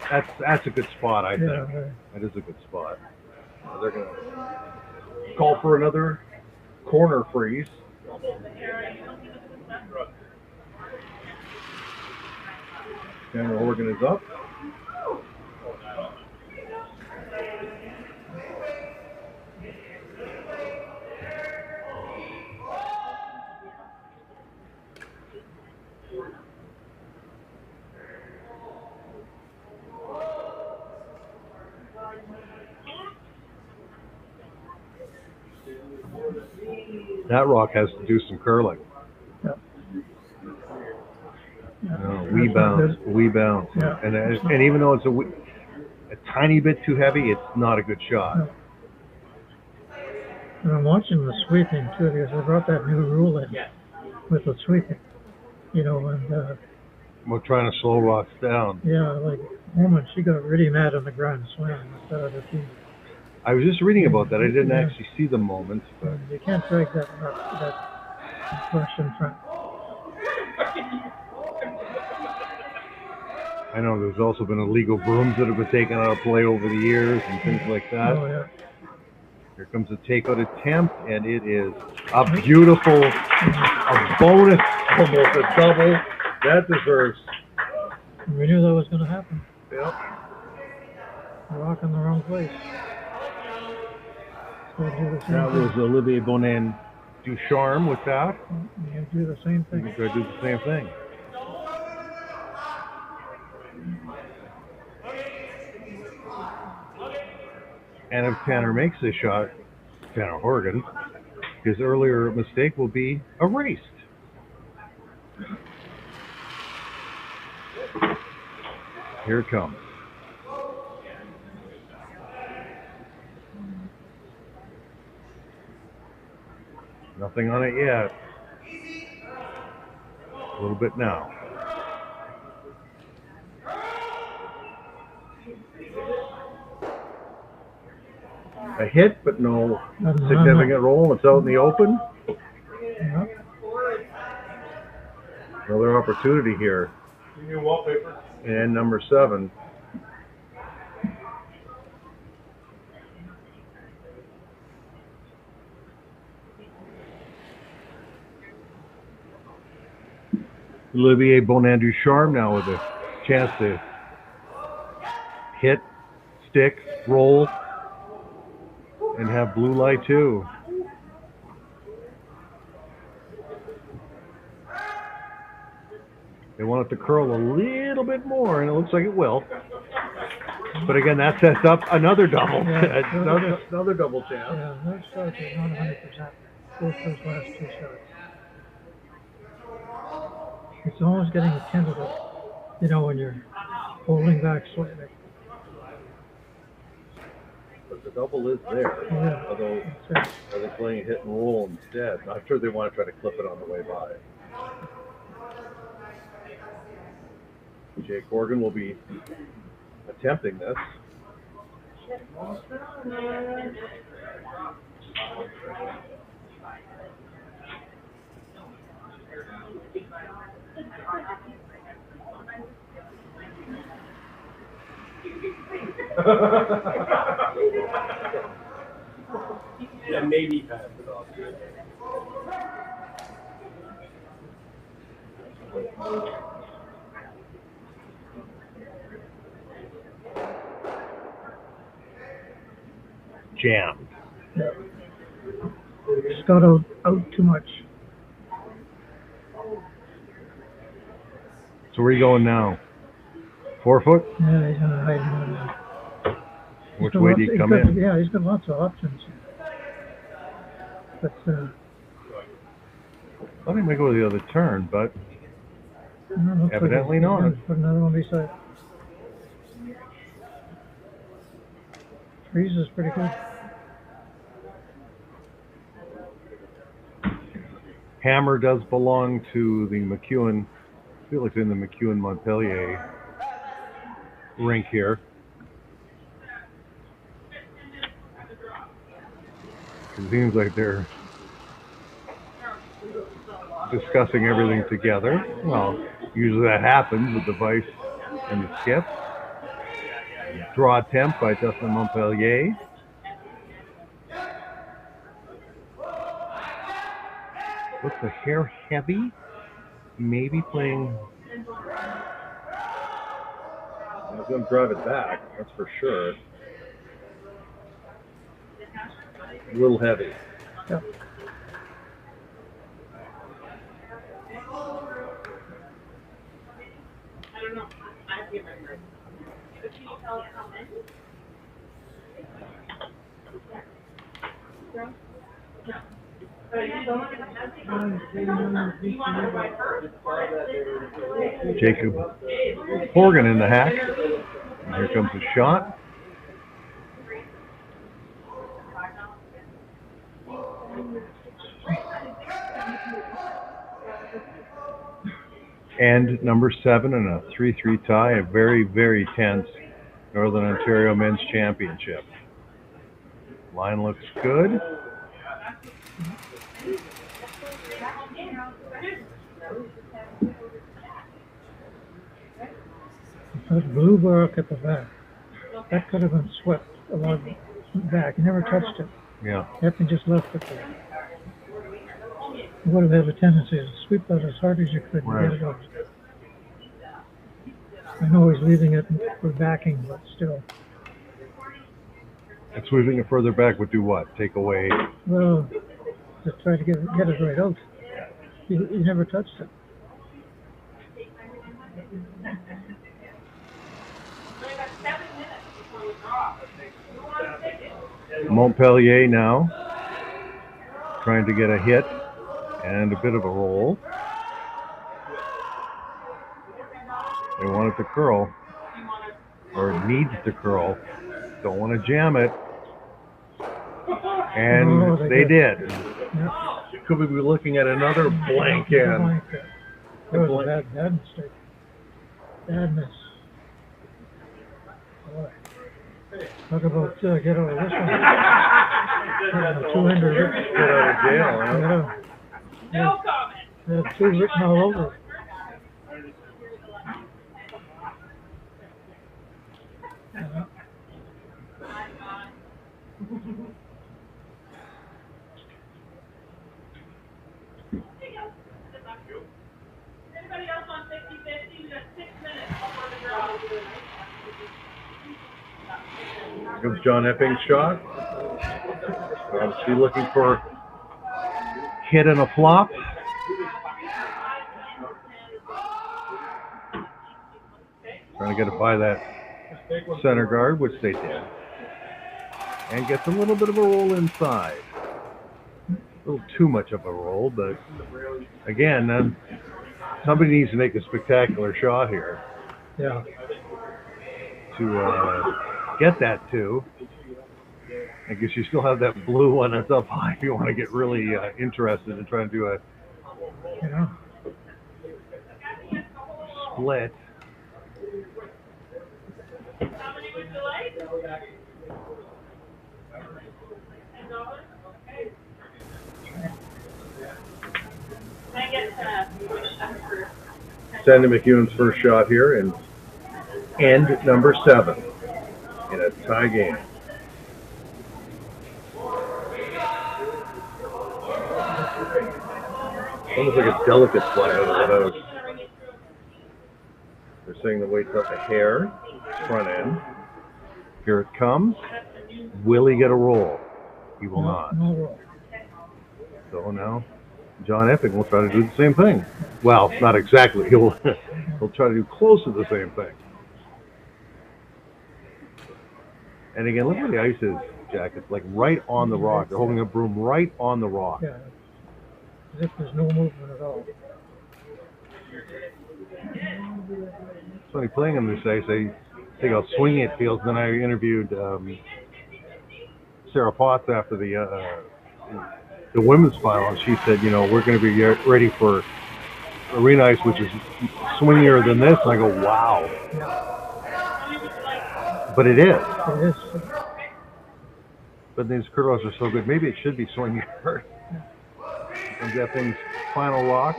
that's a good spot, I think. That is a good spot. They're going to call for another corner freeze. Tanner Horgan is up. That rock has to do some curling. Yep. We bounce. Yeah. And even though it's a tiny bit too heavy, it's not a good shot. No. And I'm watching the sweeping too, because they brought that new rule in with the sweeping. You know, and We're trying to slow rocks down. yeah, like woman, she got really mad on the Grand Slam with that other team. I was just reading about that. I didn't actually see the moment, but You can't drag that brush in front. I know there's also been illegal brooms that have been taken out of play over the years and things like that. Oh yeah. Here comes a takeout attempt, and it is a beautiful, a bonus, almost a double. That deserves. We knew that was going to happen. Yep. Rock in the wrong place. So do the same That thing. was Olivier Bonin Ducharme with that. You do the same thing. We're going to do the same thing. And if Tanner makes this shot, Tanner Horgan, his earlier mistake will be erased. Here it comes. Nothing on it yet. A little bit now. A hit, but no significant roll. It's out in the open. Yeah. Another opportunity here. New wallpaper. And number 7. Olivier Bonin Ducharme now with a chance to hit, stick, roll, and have blue light too. They want it to curl a little bit more, and it looks like it will. But again, that sets up another double. Yeah, another double chance. Yeah, those shots are not 100%. Both those last 2 shots. It's almost getting tentative, you know, when you're holding back slightly. But the double is there. Yeah. Although, are they playing a hit and roll instead? I'm sure they want to try to clip it on the way by. Jake Horgan will be attempting this. Yeah, maybe pass it off. Jammed. Yeah. Just got out too much. So where are you going now? 4 foot? Yeah, he's gonna hide him now. Which way do you come in? Yeah, he's got lots of options. But I thought he might go the other turn, but evidently not. Put another one beside. Freeze is pretty good. Hammer does belong to the MacEwan feel like in the MacEwan Montpellier rink here. It seems like they're discussing everything together. Well, usually that happens with the vice and the skip. Draw attempt by Dustin Montpellier. Looks a hair heavy. Maybe playing. He's going to drive it back, that's for sure. A little heavy. Yep. I don't know. I have to get my break. But can you tell us how many? Jacob Horgan in the hack. And here comes the shot. And number 7 in a 3-3 tie, a very, very tense Northern Ontario Men's Championship. Line looks good. That blue bark at the back, that could have been swept a lot back. He never touched it. Yeah. Epping just left it there. You would have had a tendency to sweep that as hard as you could and get it out. I know he's leaving it for backing, but still. And sweeping it further back would do what? Take away? Well, just try to get it right out. He never touched it. Montpellier now trying to get a hit and a bit of a roll. They want it to curl, or it needs to curl. Don't want to jam it. And they did. Yep. Could we be looking at another blank end? That was a bad mistake. Bad miss. Boy. Talk about get out of this one. Two-hander. Get out of jail, huh? No comment. They had 2 written all over it. Anybody else on 50-50? We got 6 minutes before the draw. Here comes John Epping's shot. Obviously looking for hit and a flop. Trying to get it by that center guard, which they did. And gets a little bit of a roll inside. A little too much of a roll, but again, somebody needs to make a spectacular shot here. Yeah. To get that 2. I guess you still have that blue one that's up high if you want to get really interested in trying to do a split. Sandy MacEwan's first shot here and end number 7 in a tie game. Almost like a delicate fly out. They're saying the weight's up a hair, front end. Here it comes. Will he get a roll? He will not. No roll. So now John Epping will try to do the same thing. Well, not exactly. He'll try to do close to the same thing. And again, look where the ice is, Jack. It's like right on the rock. They're holding a broom right on the rock. Yeah. As if there's no movement at all. It's funny playing on this ice. I think how swinging it feels. Then I interviewed Sarah Potts after the women's final, and she said, we're going to be ready for arena ice, which is swingier than this. And I go, wow. But it is. It is. But these curlers are so good. Maybe it should be swingier. And Epping's final rock.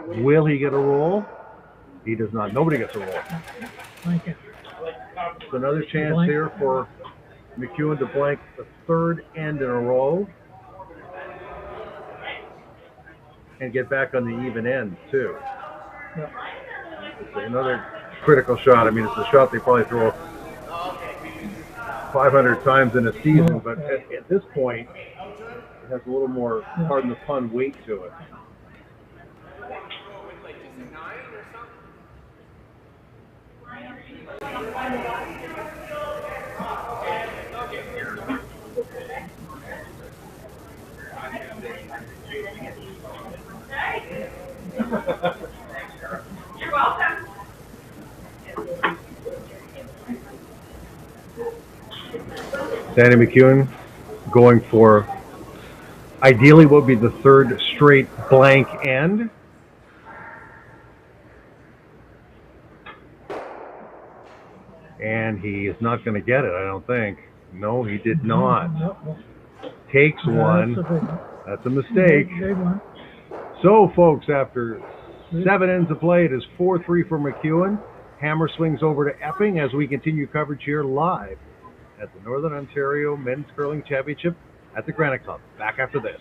Will he get a roll? He does not. Nobody gets a roll. So another chance here for MacEwan to blank the third end in a row. And get back on the even end, too. Another critical shot. I mean, it's a shot they probably throw 500 times in a season, but at this point, it has a little more, pardon the pun, weight to it. You're welcome. Sandy MacEwan going for ideally what would be the third straight blank end. And he is not going to get it, I don't think. No, he did not. Takes one. That's a mistake. Big one. So, folks, after 7 ends of play, it is 4-3 for MacEwan. Hammer swings over to Epping as we continue coverage here live at the Northern Ontario Men's Curling Championship at the Granite Club. Back after this.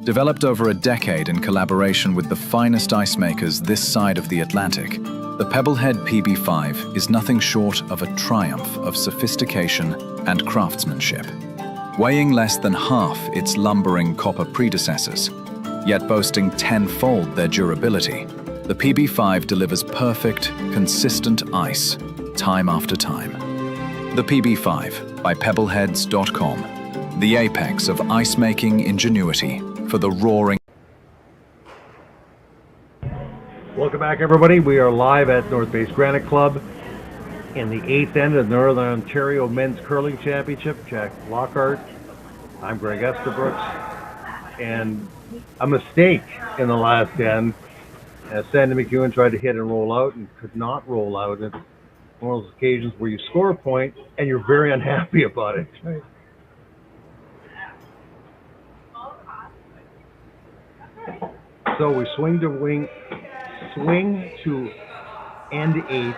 Developed over a decade in collaboration with the finest ice makers this side of the Atlantic, the Pebblehead PB5 is nothing short of a triumph of sophistication and craftsmanship. Weighing less than half its lumbering copper predecessors, yet boasting tenfold their durability, the PB5 delivers perfect, consistent ice, time after time. The PB5 by Pebbleheads.com, the apex of ice-making ingenuity for the roaring. Welcome back, everybody. We are live at North Base Granite Club in the 8th end of the Northern Ontario Men's Curling Championship. Jack Lockhart. I'm Greg Esterbrook. And a mistake in the last end as Sandy MacEwan tried to hit and roll out and could not roll out. It's one of those occasions where you score a point and you're very unhappy about it. Right. So we swing to end 8.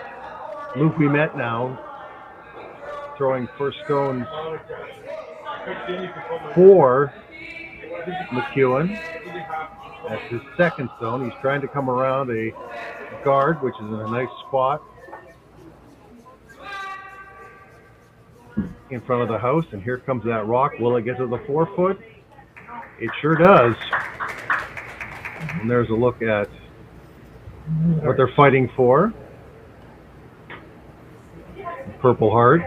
Luke we met now, throwing first stone for MacEwan. That's his second stone. He's trying to come around a guard, which is in a nice spot in front of the house. And here comes that rock. Will it get to the 4-foot? It sure does. And there's a look at what they're fighting for. Purple Heart.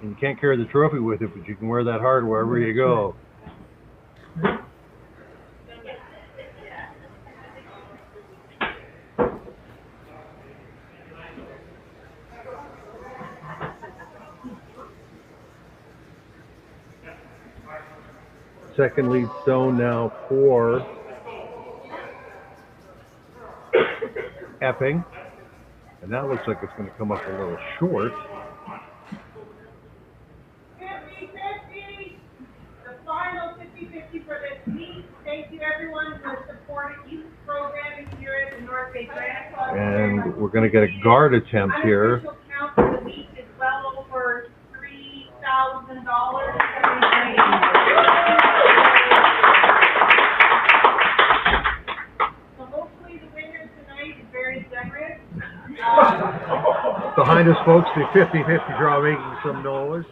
And you can't carry the trophy with it, but you can wear that heart wherever you go. Second lead stone now for Epping. And that looks like it's going to come up a little short. 50-50. The final 50-50 for this meet. Thank you everyone who has supported youth programming here at the North Bay Granite Club. And we're going to get a guard attempt here. Unofficial count for the meet is well over $3,000. So hopefully the winner tonight is very generous. Behind us, folks, the 50-50 draw making some noise.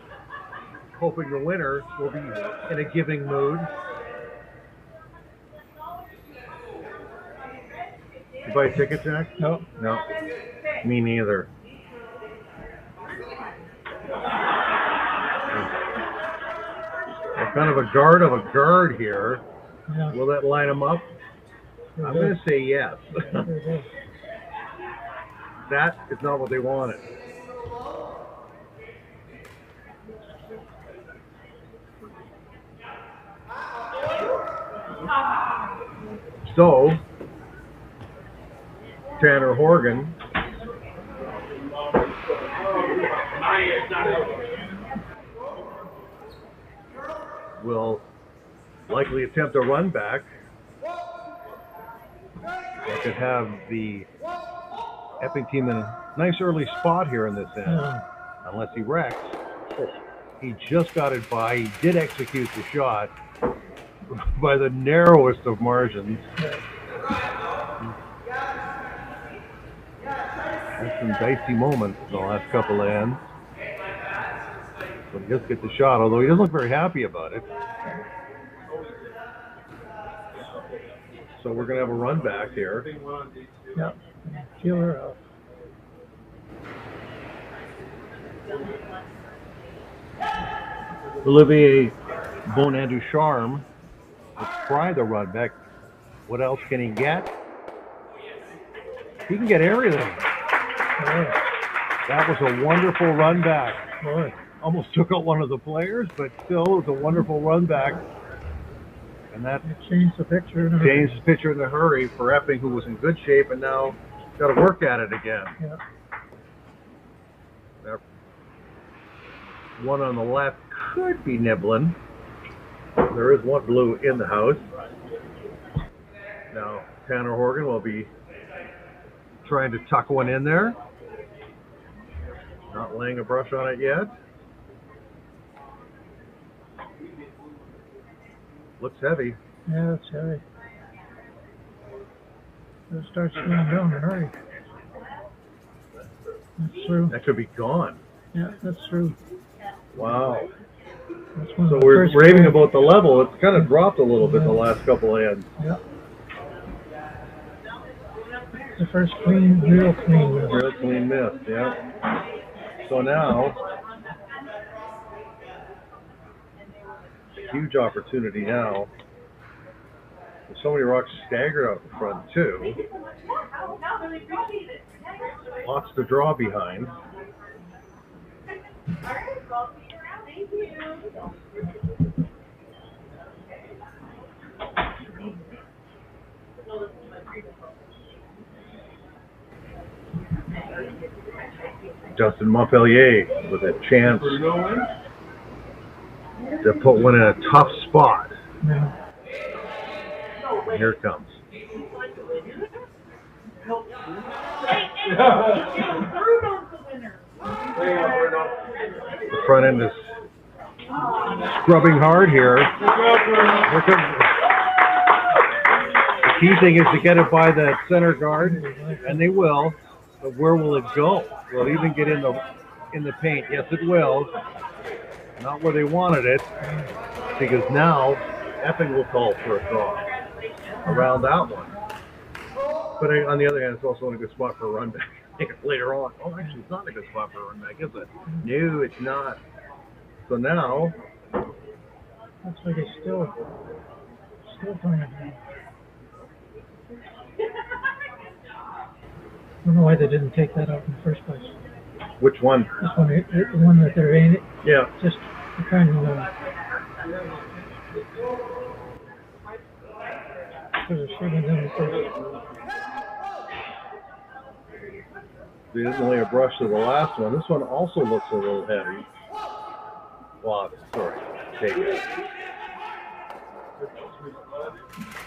Hoping the winner will be in a giving mood. You buy a ticket, Jack? No. No. Me neither. Kind of a guard here. Yeah. Will that line them up? I'm going to say yes. That is not what they wanted. So, Tanner Horgan will likely attempt a run back. They could have the Epping team in a nice early spot here in this end, unless he wrecks. He just got it by. He did execute the shot by the narrowest of margins. That's some dicey moments in the last couple of ends. So he just gets the shot, although he doesn't look very happy about it. So we're going to have a run back here. Yeah, feel her out. Olivier Bonnet-Ducharme will try the run back. What else can he get? He can get everything. Yeah. That was a wonderful run back. Boy. Almost took out one of the players, but still it was a wonderful run back. And that changed the picture in a hurry. Changed the picture in a hurry for Epping, who was in good shape and now got to work at it again. Yeah. That one on the left could be nibbling. There is one blue in the house. Now Tanner Horgan will be trying to tuck one in there. Not laying a brush on it yet. Looks heavy. Yeah, it's heavy. It starts slowing down in a hurry. That's through. That could be gone. Yeah, that's through. Wow. That's one So of the we're first raving about the level. It's kind of dropped a little bit the last couple of ends. Yeah. The first clean, real clean. Real clean miss, yeah. So now, huge opportunity now. There's so many rocks staggered out in front too. Lots to draw behind. Justin Montpellier with a chance to put one in a tough spot. Yeah. And here it comes. The front end is scrubbing hard here. Here comes. The key thing is to get it by the center guard, and they will. But where will it go? Will it even get in the paint? Yes, it will. Not where they wanted it, because now Epping will call for a draw around that one. But on the other hand, it's also in a good spot for a run back later on. Oh, actually, it's not a good spot for a run back, is it? No, it's not. So now, looks like it's still playing. I don't know why they didn't take that out in the first place. which one? This one, the one that they're in it. Yeah. Just kind of. Should have done it first. They didn't lay a brush to the last one. This one also looks a little heavy. Wow, sorry. Take it.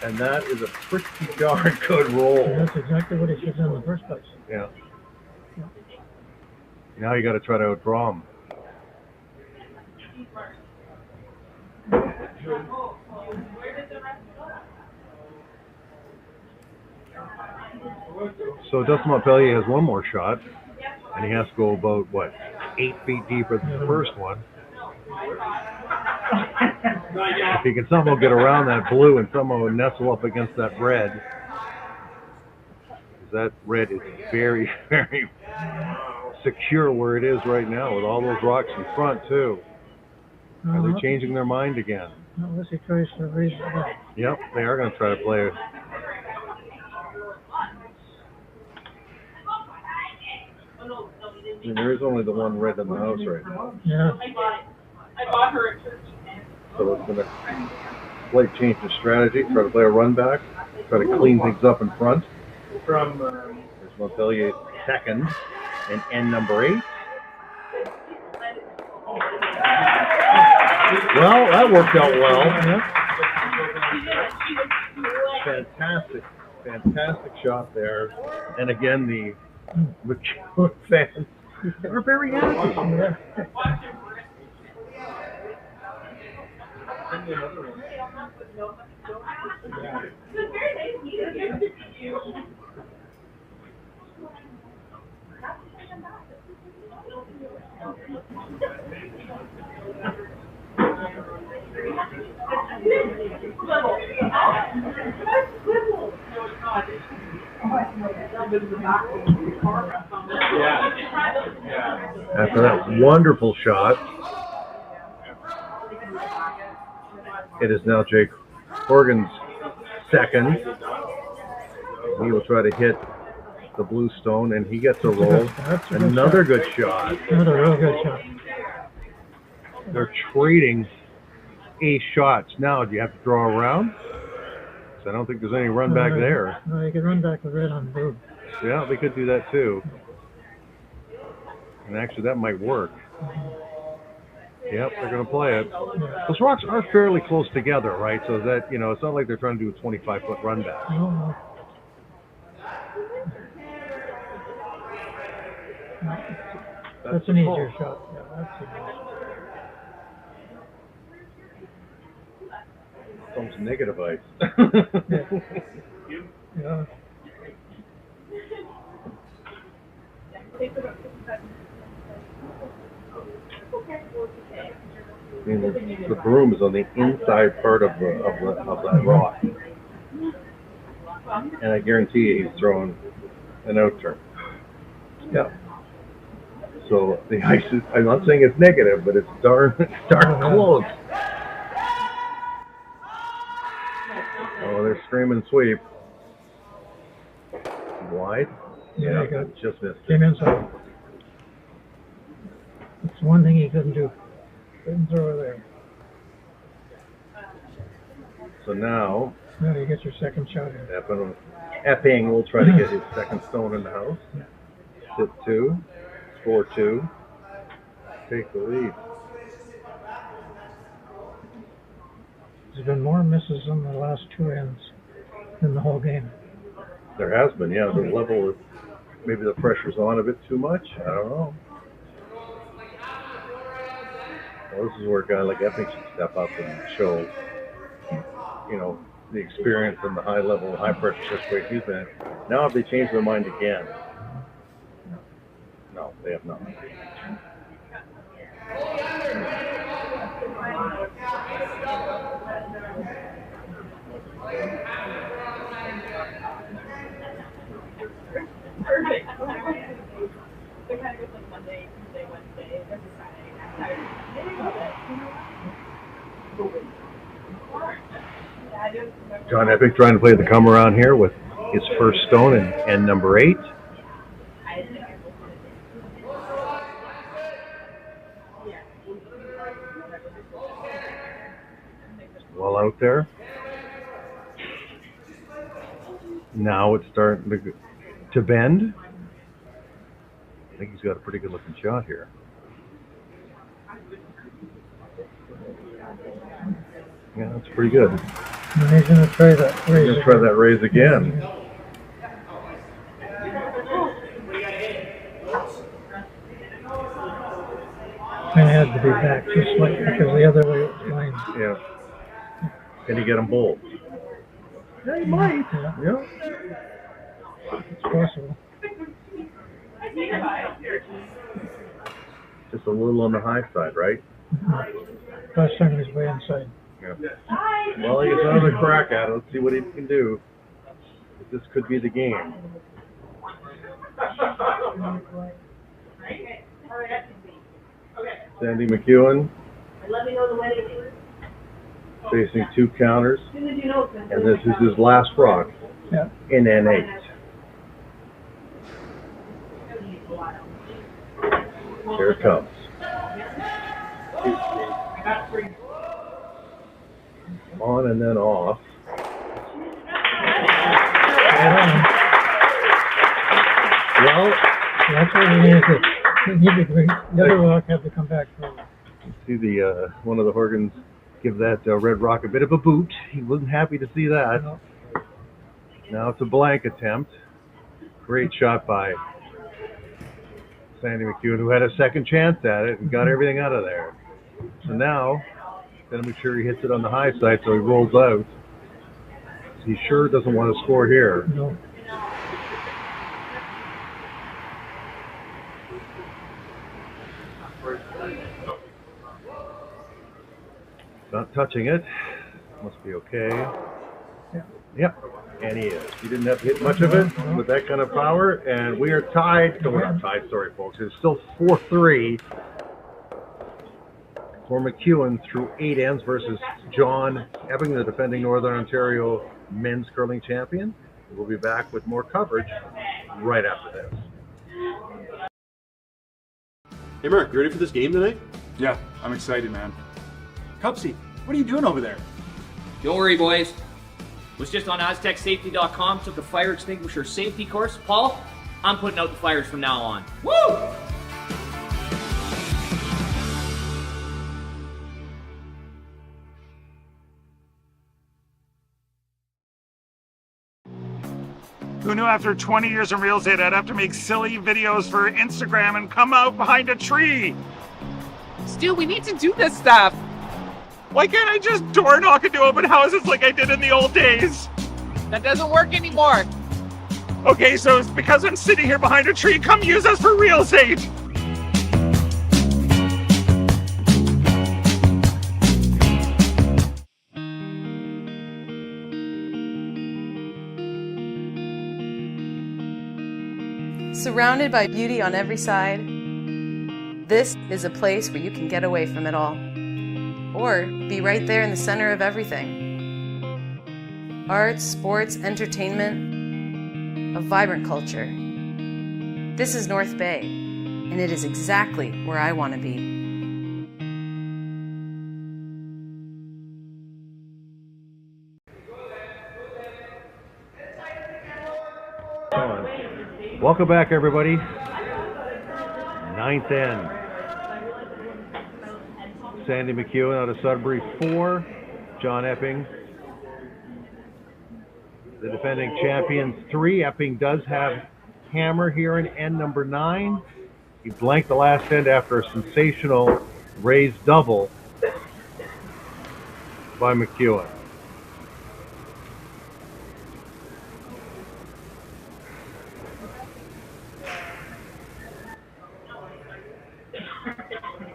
And that is a pretty darn good roll. And that's exactly what he should have done in the first place. Yeah. Now you got to try to outdraw him. So Dustin Montpellier has one more shot, and he has to go about, what, 8 feet deeper than the first one. If he can somehow get around that blue and somehow nestle up against that red, that red is very, very secure where it is right now with all those rocks in front, too. Are they changing their mind again? Unless he tries to raise it up. Yep, they are going to try to play it. I mean, there is only the one red in the house right now. Yeah. I bought her a turkey. So it's going to play change the strategy, try to play a run back, try to clean things up in front. There's Montpellier second and end number 8. Well, that worked out well. Fantastic shot there. And again, the MacEwan fans are very happy. After that wonderful shot, it is now Jake Horgan's second. He will try to hit the blue stone, and he gets a roll. Another good shot. Another real good shot. They're trading ace shots. Now, do you have to draw around? So I don't think there's any run back there. No, you can run back with red on blue. Yeah, they could do that too. And actually, that might work. Yep, they're going to play it. Those rocks are fairly close together, right? So that, you know, it's not like they're trying to do a 25-foot run back. No. That's an easier shot. Yeah, that's It's almost negative ice. yeah. I mean, the broom is on the inside part of that rock, and I guarantee you he's throwing an out turn. Yeah. So the ice is, I'm not saying it's negative, but it's darn close. Oh, they're screaming sweep. Wide? Yeah, he got just missed. Came inside. It's one thing he couldn't do. Couldn't throw it there. So now, you get your second shot in. Epping will try to get his second stone in the house. Sit 2, score 2, take the lead. There's been more misses on the last 2 ends than the whole game. There has been, yeah. The level is, maybe the pressure's on a bit too much. I don't know. Well, this is where a guy like Epping should step up and show, you know, the experience and the high level, high pressure situation he's been in. Now, have they changed their mind again? No, they have not. Perfect. They're kind of just like Monday, Tuesday, Wednesday, Thursday, Friday, Saturday. John Epping trying to play the come around here with his first stone and end number 8. Well out there. Now it's starting to bend. think he's got a pretty good looking shot here. Yeah, that's pretty good. And he's going to try that raise. He's going to try that raise again. Kind of had to be back just slightly because the other way it was going. Yeah. Can he get them both? Yeah, he might. Yeah. It's possible. Just a little on the high side, right? Last time he was way inside. Yeah. Well, he gets another crack at it. Let's see what he can do. This could be the game. Sandy MacEwan facing 2 counters, and this is his last rock in N8. Here it comes. On and then off. Well, that's what we need to. The other rock had to come back forward. See the one of the Horgans give that red rock a bit of a boot. He wasn't happy to see that. No. Now it's a blank attempt. Great shot by Sandy MacEwan, who had a second chance at it and got everything out of there. So now, gotta make sure he hits it on the high side so he rolls out. He sure doesn't want to score here. No. Not touching it. Must be okay. Yeah. Yep. And he is. He didn't have to hit much of it with that kind of power. And we are tied. No, we're not tied, sorry, folks. It's still 4-3 for MacEwan through 8 ends versus John Epping, the defending Northern Ontario men's curling champion. We'll be back with more coverage right after this. Hey, Mark, you ready for this game tonight? Yeah, I'm excited, man. Cupsy, what are you doing over there? Don't worry, boys. Was just on AztecSafety.com, took a fire extinguisher safety course. Paul, I'm putting out the fires from now on. Woo! Who knew after 20 years in real estate I'd have to make silly videos for Instagram and come out behind a tree? Stu, we need to do this stuff. Why can't I just door knock into open houses like I did in the old days? That doesn't work anymore. Okay, so it's because I'm sitting here behind a tree, come use us for real estate. Surrounded by beauty on every side, this is a place where you can get away from it all. Or be right there in the center of everything. Arts, sports, entertainment, a vibrant culture. This is North Bay, and it is exactly where I want to be. Welcome back, everybody. 9th end. Sandy MacEwan out of Sudbury, 4. John Epping, the defending champions, 3. Epping does have hammer here in end number 9. He blanked the last end after a sensational raised double by MacEwan.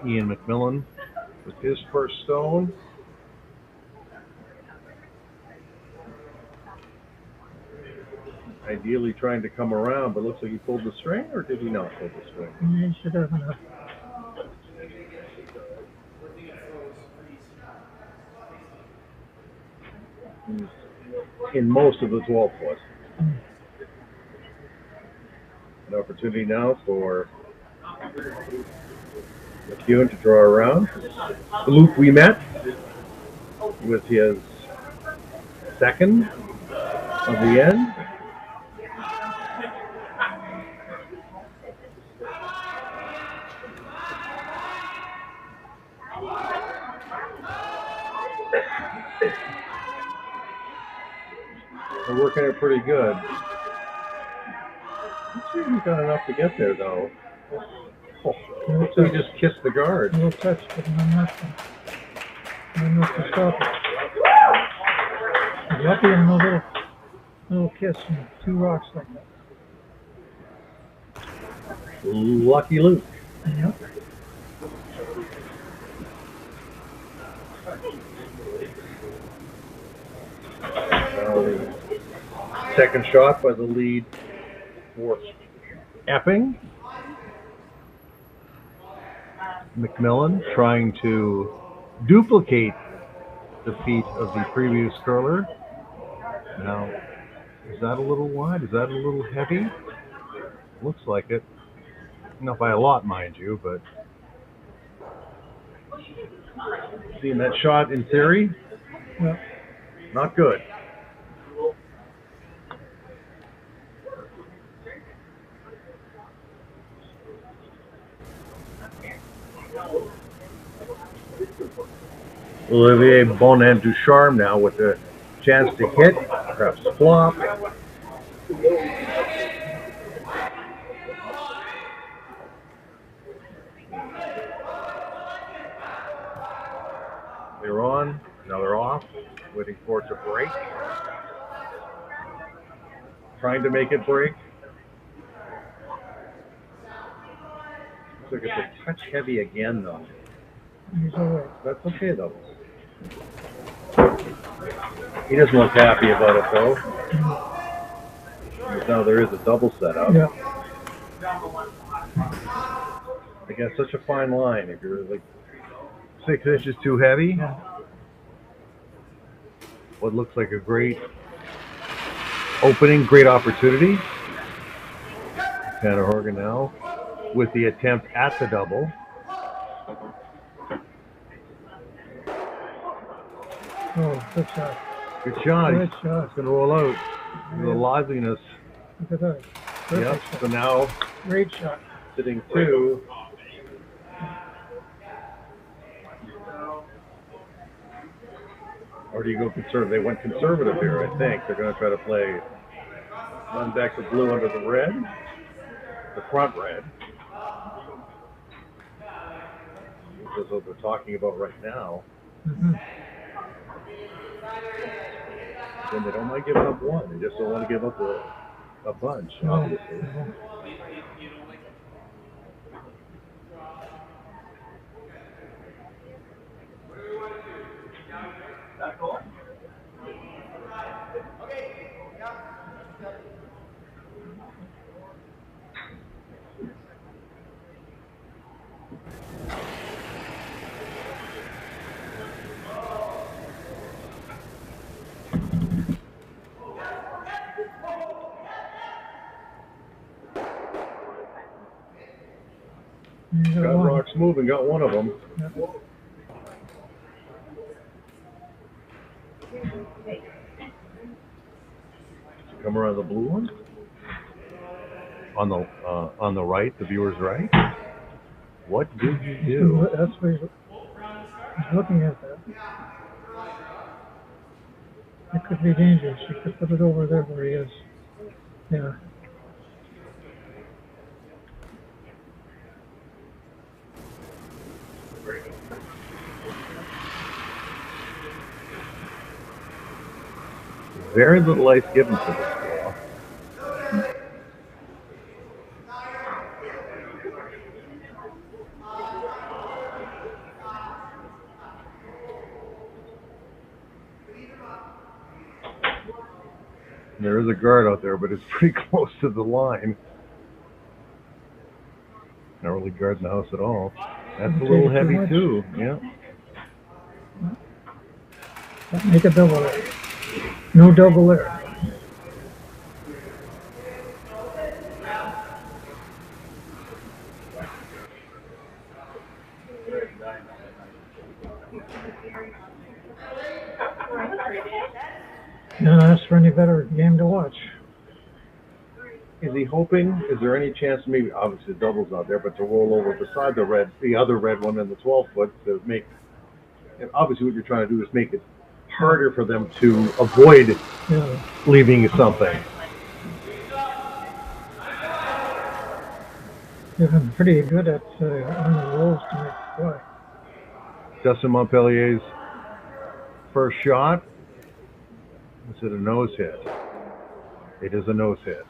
Ian McMillan with his first stone. Ideally trying to come around, but looks like he pulled the string, or did he not pull the string? He should have enough. He's in most of the 12 foot. An opportunity now for MacEwan to draw around. Luke we met with his second of the end. They're working it pretty good. Let's see if he's got enough to get there, though. Oh, so he just kissed the guard. A little touch, but not enough to stop it. He's lucky on a little kiss and 2 rocks like that. Lucky Luke. Yep. Second shot by the lead for Epping. McMillan trying to duplicate the feat of the previous curler. Now, is that a little wide? Is that a little heavy? Looks like it. Not by a lot, mind you, but seeing that shot in theory, yeah. Not good. Olivier Bonin Ducharme now with a chance to hit, perhaps flop. They're on, now they're off, waiting for it to break. Trying to make it break. Looks like it's a touch heavy again, though. He's all right. That's okay, though. He doesn't look happy about it, though. Now there is a double setup. Yeah. Again, such a fine line. If you're like 6 inches too heavy, what looks like a great opening, great opportunity. Tanner Horgan now with the attempt at the double. Oh, good shot. Good shot. Good shot. It's going to roll out. The liveliness. Look at that. Perfect Yep. shot. So now Great shot. sitting 2. Or do you go conservative? They went conservative here, I think. They're going to try to play one back the blue under the red, the front red. This is what they're talking about right now. Mm-hmm. Then they don't mind giving up one. They just don't want to give up a bunch, obviously. Got rocks moving, got one of them. Yep. Come around the blue one? On the right, the viewer's right? What did you do? That's what he's looking at that. It could be dangerous. You could put it over there where he is. Yeah. Very little ice given to this ball. There is a guard out there, but it's pretty close to the line. Not really guarding the house at all. That's a little heavy too, yeah. Make a double there. No double there. No, that's for any better game to watch. Is he hoping? Is there any chance, maybe obviously the double's not there, but to roll over beside the other red one in the 12 foot to make? And obviously, what you're trying to do is make it harder for them to avoid leaving something. They've been pretty good at on the rolls to make the play. Dustin Montpellier's first shot. Is it a nose hit? It is a nose hit.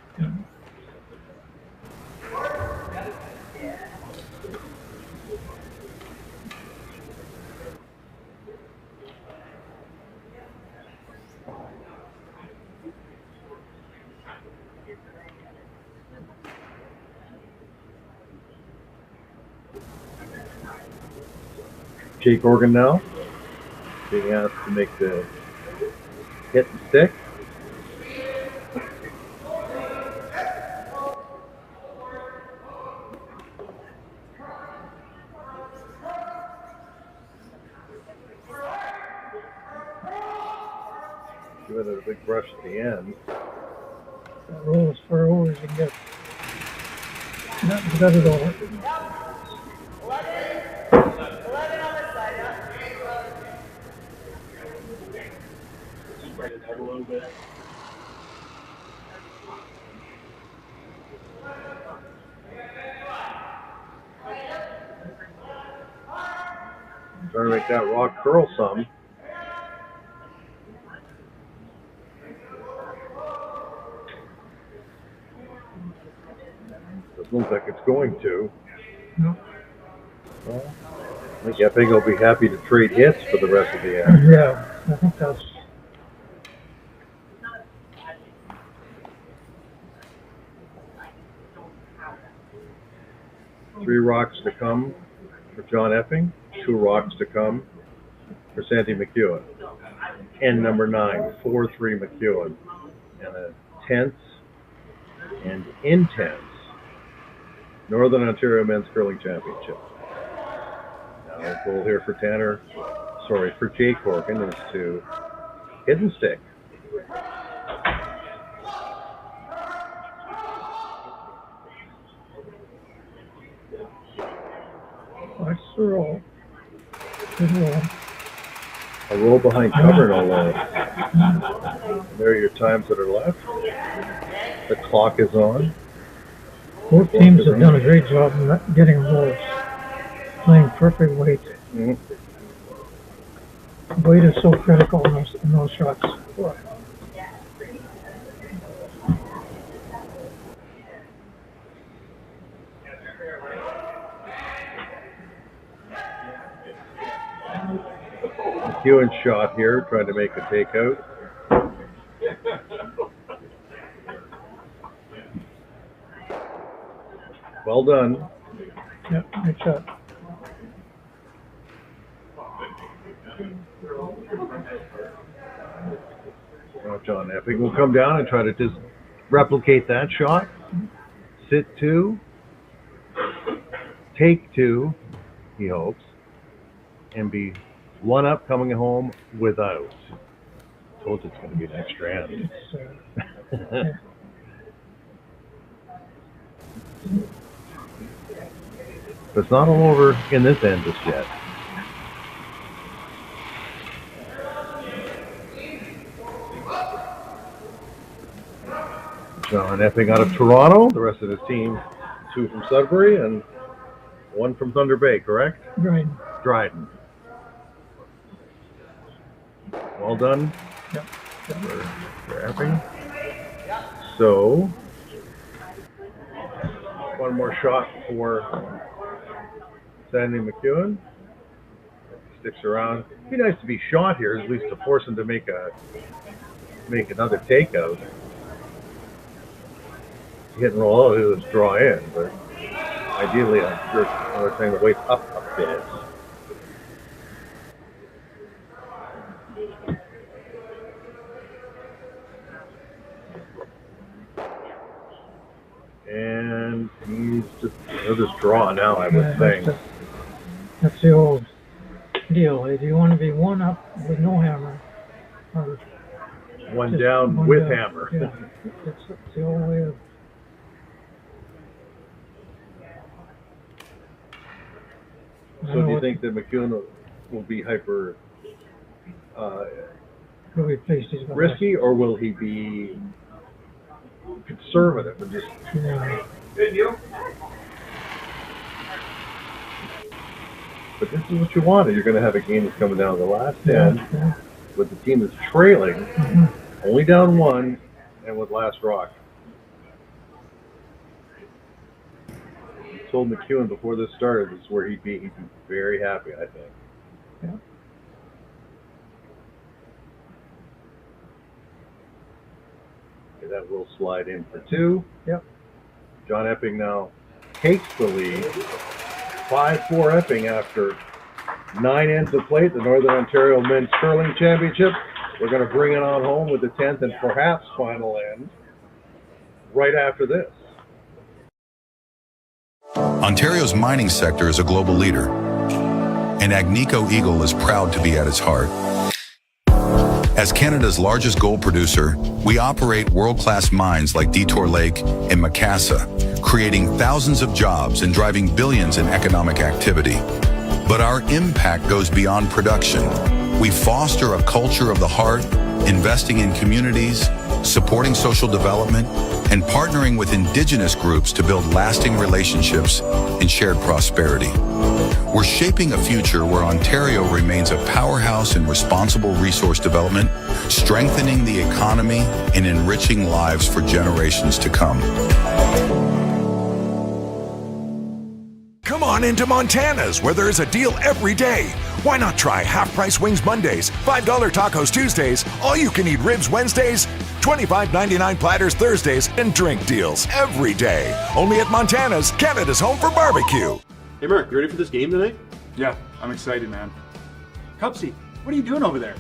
Jake Organ now being asked to make the hit and stick. Give it a big brush at the end. Roll as far over as you can get. Got it over. Spread it out a little bit. Trying to make that rock curl some. Doesn't look like it's going to. No. Well, I think Epping will be happy to trade hits for the rest of the end. Yeah, I think that's. Three rocks to come for John Epping, 2 rocks to come for Sandy MacEwan. And number 9, 4-3 MacEwan. And a tense and intense Northern Ontario Men's Curling Championship. Now the goal here for for Jake Organ is to hit and stick. Watch the roll. Good roll. A roll behind cover, no low. There are your times that are left. The clock is on. Both teams have done a great job in getting rolls. Playing perfect weight. Weight is so critical in those shots. MacEwan shot here, trying to make a takeout. Well done. Yep, good shot. Now John Epping will come down and try to just replicate that shot. Sit 2. Take 2, he hopes. And be 1 up coming home without. Told you it's going to be an extra end. But it's not all over in this end just yet. John Epping out of Toronto. The rest of his team, 2 from Sudbury and 1 from Thunder Bay, correct? Dryden. Well done. Yep. For Epping. So, one more shot for Sandy MacEwan. Sticks around. It'd be nice to be shot here, at least to force him to make another takeout. Hit and roll out, he'll just draw in, but ideally, another thing, the weight up a bit. And he'll just draw now, I would think. That's the old deal. Do you want to be 1 up with no hammer? Or 1 down with hammer. Yeah, it's the old way of. So do you think that MacEwan will be hyper Will be pleased he's got risky, or will he be conservative and just? Yeah. Good deal. But this is what you wanted. You're going to have a game that's coming down to the last 10 with the team that's trailing, only down 1, and with last rock. I told MacEwan before this started, this is where he'd be very happy, I think. Yeah. Okay, that will slide in for 2. Yep. John Epping now takes the lead. 5-4 Epping after 9 ends of play at the Northern Ontario Men's Curling Championship. We're going to bring it on home with the 10th and perhaps final end right after this. Ontario's mining sector is a global leader, and Agnico Eagle is proud to be at its heart. As Canada's largest gold producer, we operate world-class mines like Detour Lake and Macassa, creating thousands of jobs and driving billions in economic activity. But our impact goes beyond production. We foster a culture of the heart, investing in communities, supporting social development, and partnering with Indigenous groups to build lasting relationships and shared prosperity. We're shaping a future where Ontario remains a powerhouse in responsible resource development, strengthening the economy and enriching lives for generations to come. Come on into Montana's, where there's a deal every day. Why not try half-price wings Mondays, $5 tacos Tuesdays, all-you-can-eat ribs Wednesdays, $25.99 platters Thursdays, and drink deals every day. Only at Montana's, Canada's home for barbecue. Hey Mark, you ready for this game tonight? Yeah, I'm excited, man. Cupsy, what are you doing over there?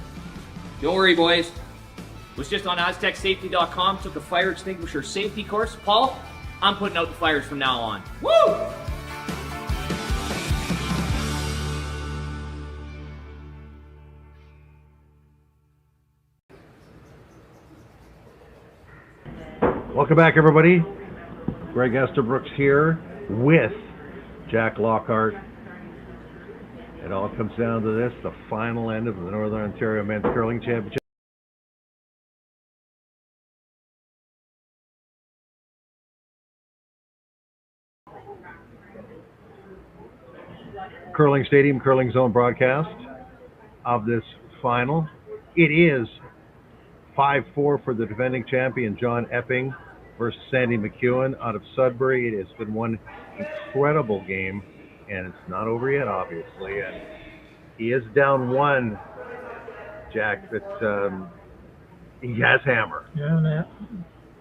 Don't worry, boys. Was just on AztecSafety.com, took a fire extinguisher safety course. Paul, I'm putting out the fires from now on. Woo! Welcome back, everybody. Greg Esterbrooks here with Jack Lockhart. It all comes down to this, the final end of the Northern Ontario Men's Curling Championship. Curling Stadium, Curling Zone broadcast of this final. It is 5-4 for the defending champion, John Epping, versus Sandy MacEwan out of Sudbury. It has been one incredible game, and it's not over yet, obviously. And he is down 1, Jack, but he has hammer. Yeah, and that's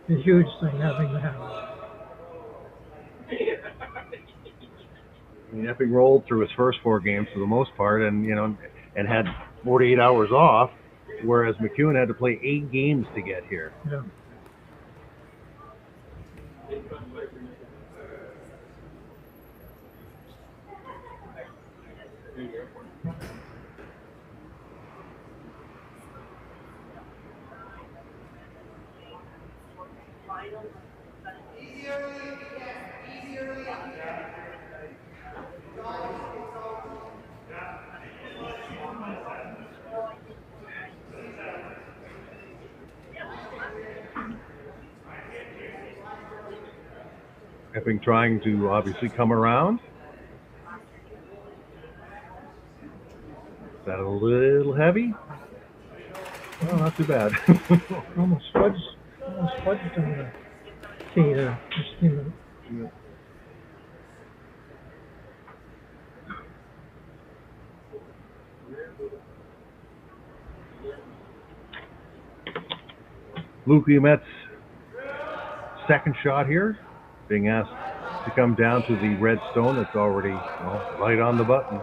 a huge thing, having the hammer. I mean, Epping rolled through his first 4 games for the most part, and and had 48 hours off, whereas MacEwan had to play 8 games to get here. Yeah. Epping trying to obviously come around. Is that a little heavy? Well, not too bad. Almost fudged on the tee there. Yeah. Luke Ouimet's second shot here, being asked to come down to the red stone that's already right on the button.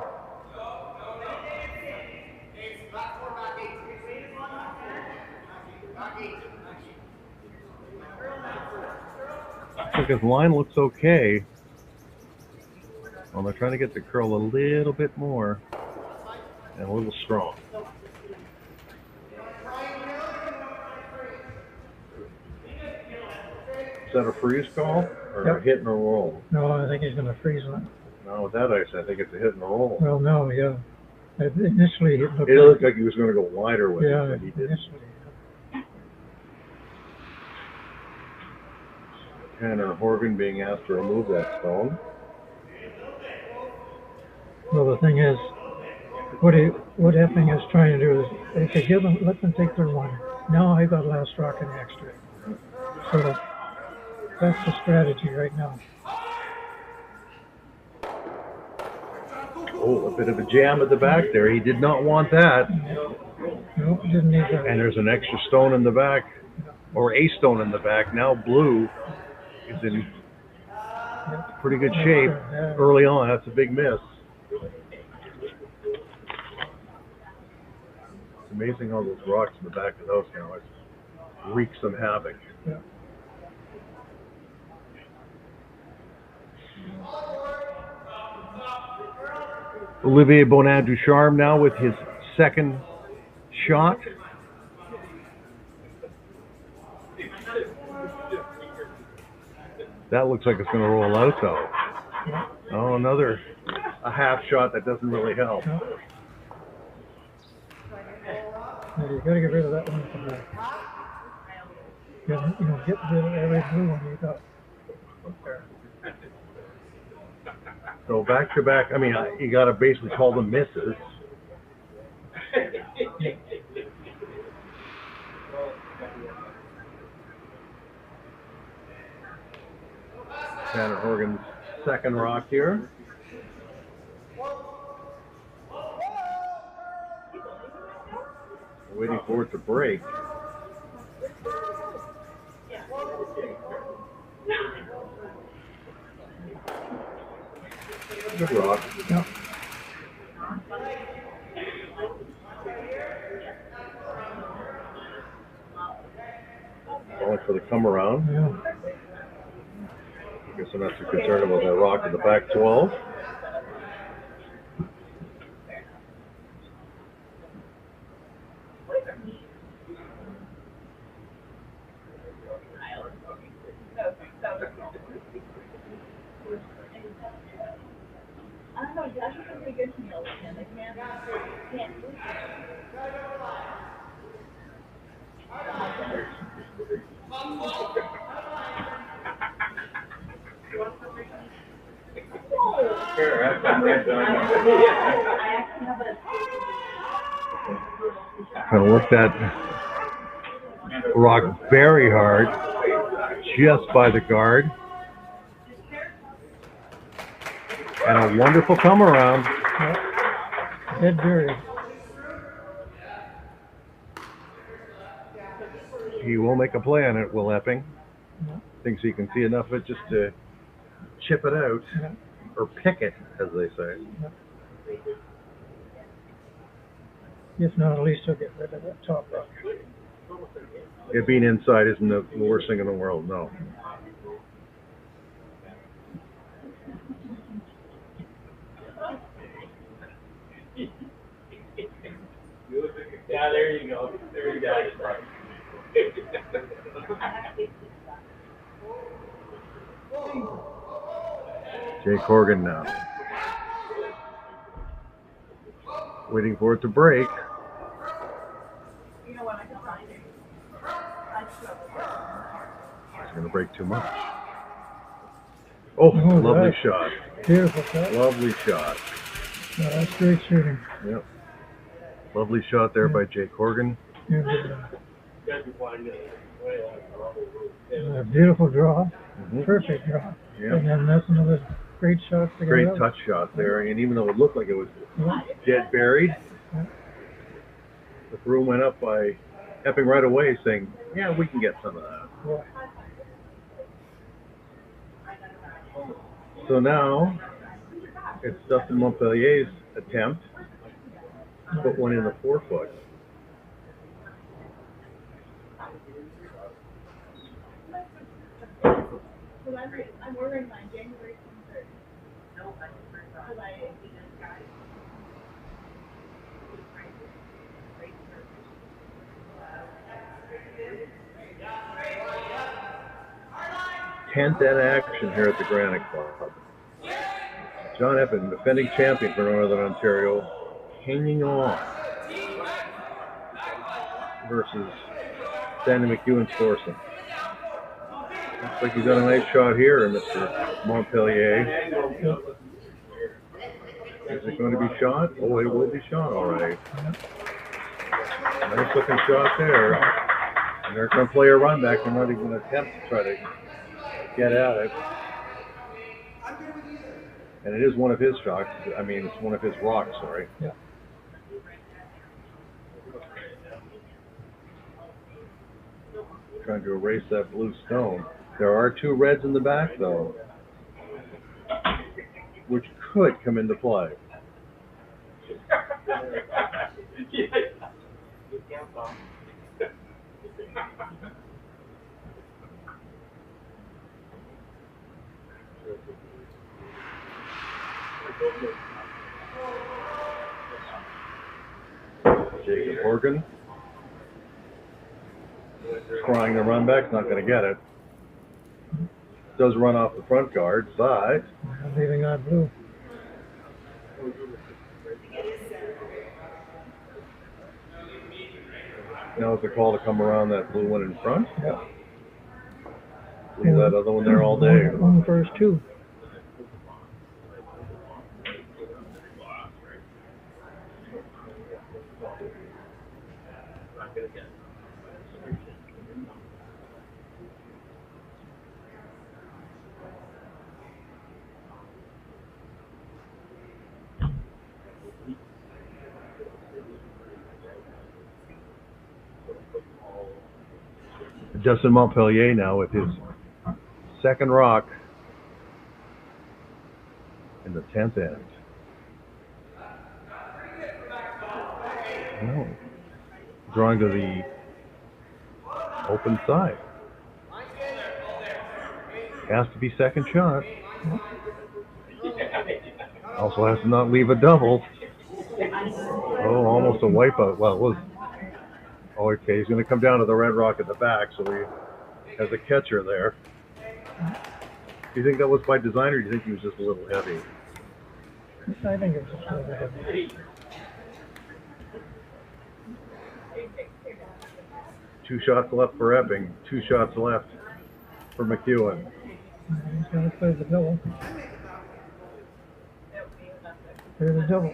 I think his line looks okay. Well, they're trying to get the curl a little bit more and a little strong. Is that a freeze call or a hit and a roll? No, I think he's going to freeze one. No, with that ice, I think it's a hit and a roll. Well, no, yeah. Initially, It looked like he was going to go wider with yeah, it, but he didn't. initially. Tanner Horgan being asked to remove that stone. Well, the thing is, what Epping is trying to do is, okay, let them take their one. Now I got last rock in the extra. So that's the strategy right now. Oh, a bit of a jam at the back there. He did not want that. No, didn't need that. And there's an extra stone in the back, or a stone in the back. Now blue is in pretty good shape early on. That's a big miss. It's amazing how those rocks in the back of the house now wreak some havoc. Yeah. Olivier Bonin-Ducharme now with his second shot. That looks like it's going to roll out though. Oh, another half shot that doesn't really help. Yeah, you got to get rid of that one from there. Get rid of every blue one you got. So back to back, I mean, you got to basically call them misses. Tanner Horgan's second rock here. Waiting for it to break. Good rock. Yep. Going for the come around. Yeah. I guess I'm not too concerned about that rock in the back 12. Trying to work that rock very hard, just by the guard. And a wonderful come around. Dead buried. He will make a play on it, Will Epping. Yeah. Thinks he can see enough of it just to chip it out, or pick it, as they say. Yeah. If not, at least he'll get rid of that top rock. It being inside isn't the worst thing in the world, no. Yeah, there you go. There you go. Jake Horgan now. Waiting for it to break. It's going to break too much. Oh, lovely right. shot. Beautiful shot. Lovely shot. Yeah, that's great shooting. Yep. Lovely shot there by Jake Horgan. Beautiful draw. Mm-hmm. Perfect draw. Yep. And then that's another great shot. To Great get out. touch shot there. And even though it looked like it was Yeah. dead buried, Yeah. the throw went up by Epping right away saying, yeah, we can get some of that. Yeah. So now it's Dustin Montpellier's attempt to put one in the 4-foot. I'm ordering mine January 23rd. No, Tenth in action here at the Granite Club. John Epping, defending champion for Northern Ontario, hanging on versus Sandy McEwan Scorson. Looks like he's got a nice shot here, Mr. Montpellier. Is it going to be shot? Oh, it will be shot, all right. Nice looking shot there. And they're going to play a run back. They're not even going to attempt to try to get at it. And it is one of his shots. I mean, it's one of his rocks, sorry. Yeah. Trying to erase that blue stone. There are two reds in the back, though, which could come into play. Jacob Horgan trying to run back, not going to get it. Does run off the front guard, but leaving on blue. Now it's a call to come around that blue one in front. Yeah. Leave that other one there all day. One first two. Justin Montpellier now with his second rock in the 10th end. Oh. Drawing to the open side. Has to be second shot. Also has to not leave a double. Oh, almost a wipeout. Well, it was. Oh, okay, he's going to come down to the red rock at the back, so he has a catcher there. Do you think that was by design, or do you think he was just a little heavy? I think it was just a little heavy. Two shots left for Epping, 2 shots left for MacEwan. He's going to play the double. There's a double.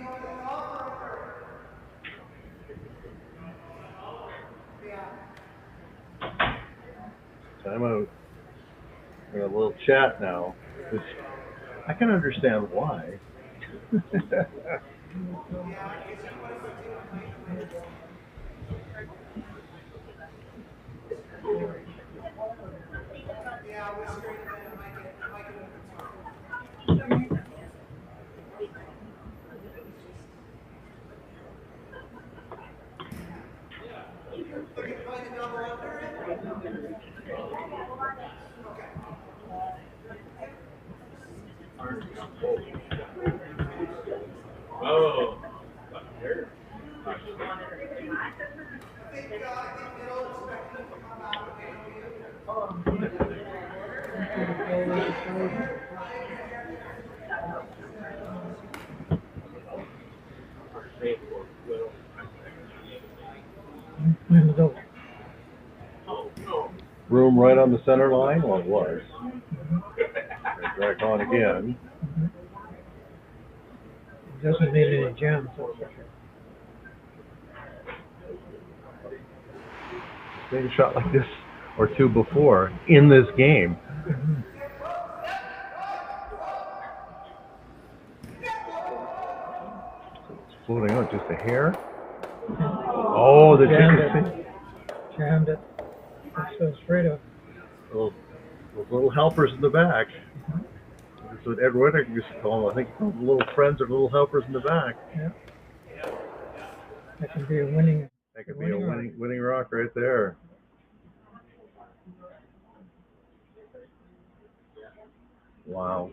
Timeout. We have a little chat now. I can understand why. Oh. Room right on the center line? Well, it was. Back on again. Doesn't need any jams. Made a shot like this or two before in this game. It's floating out just a hair. Oh, the chicken. Jammed it. That's so straight up. Those little helpers in the back. That's what Ed Winter used to call them. I think he called them little friends or little helpers in the back. Yeah. That can be a winning. That could be a winning rock right there. Wow.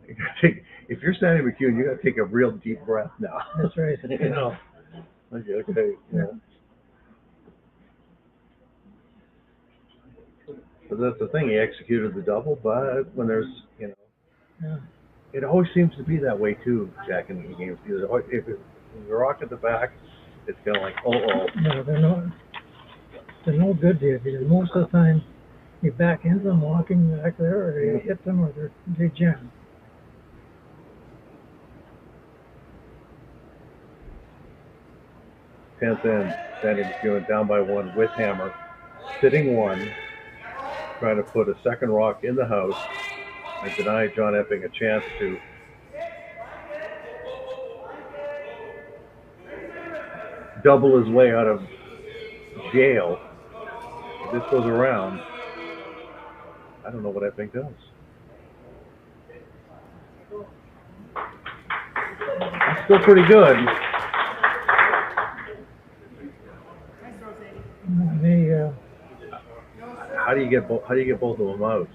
You gotta take, if you're Sandy McEwan, you got to take a real deep breath now. That's right. You know. Okay. Yeah. But that's the thing. He executed the double, but when there's, you know, Yeah. it always seems to be that way too, Jack, in the games. the rock at the back, it's kind of like, oh. No, they're no good to you because most of the time you back into them walking back there, or you hit them, or they jam. Tenth end, Sandy MacEwan down by one with hammer, sitting one, trying to put a second rock in the house and deny John Epping a chance to double his way out of jail. If this goes around, I don't know what Epping does. It's still pretty good. How do you get both of them out?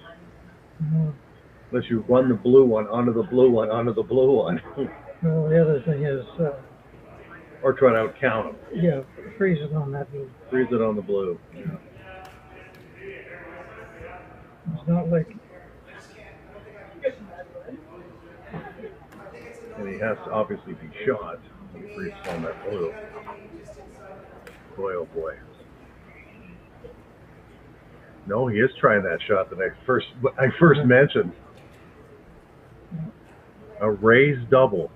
Unless you run the blue one onto the blue one onto the blue one. Well, the other thing is, or try to out count them. Yeah, freeze it on that blue. Freeze it on the blue. Yeah. It's not like. And he has to obviously be shot when he freezes on that blue. Boy, oh boy. No, he is trying that shot that I first mentioned. A raised double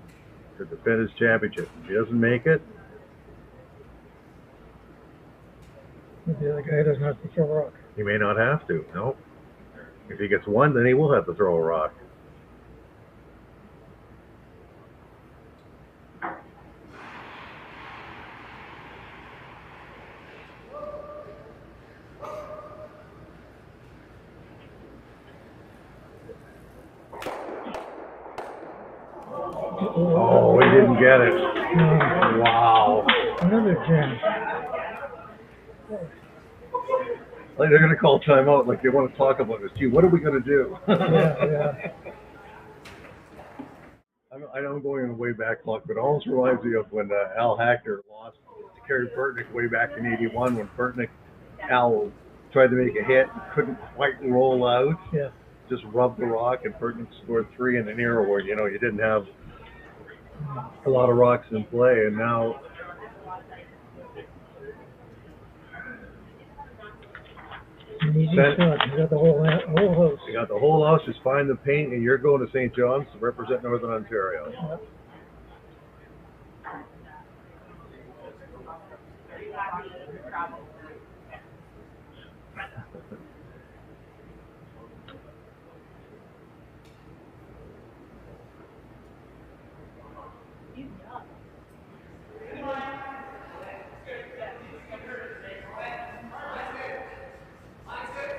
to defend his championship. If he doesn't make it, The other guy doesn't have to throw a rock. he may not have to. No. If he gets one, then he will have to throw a rock. Oh, he didn't get it. Wow. Another jam. Like they're going to call timeout like they want to talk about this. Gee, what are we going to do? Yeah. I know I'm going on the way back clock, but it almost reminds me of when Al Hackner lost to Kerry Burtnick way back in '81 when Al tried to make a hit and couldn't quite roll out. Yeah. Just rubbed the rock, and Burtnick scored 3 in an era where, you didn't have a lot of rocks in play, and now An easy shot. You got the whole house. you got the whole house. Just find the paint, and you're going to St. John's to represent Northern Ontario. Yep.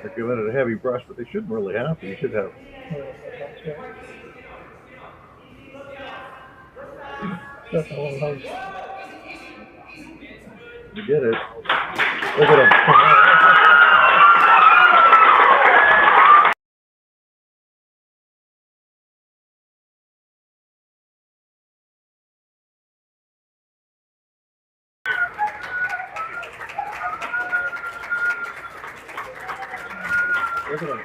They're giving it a heavy brush, but they shouldn't really have to. You should have. That's the whole house. You did it. Look at him. Look at him.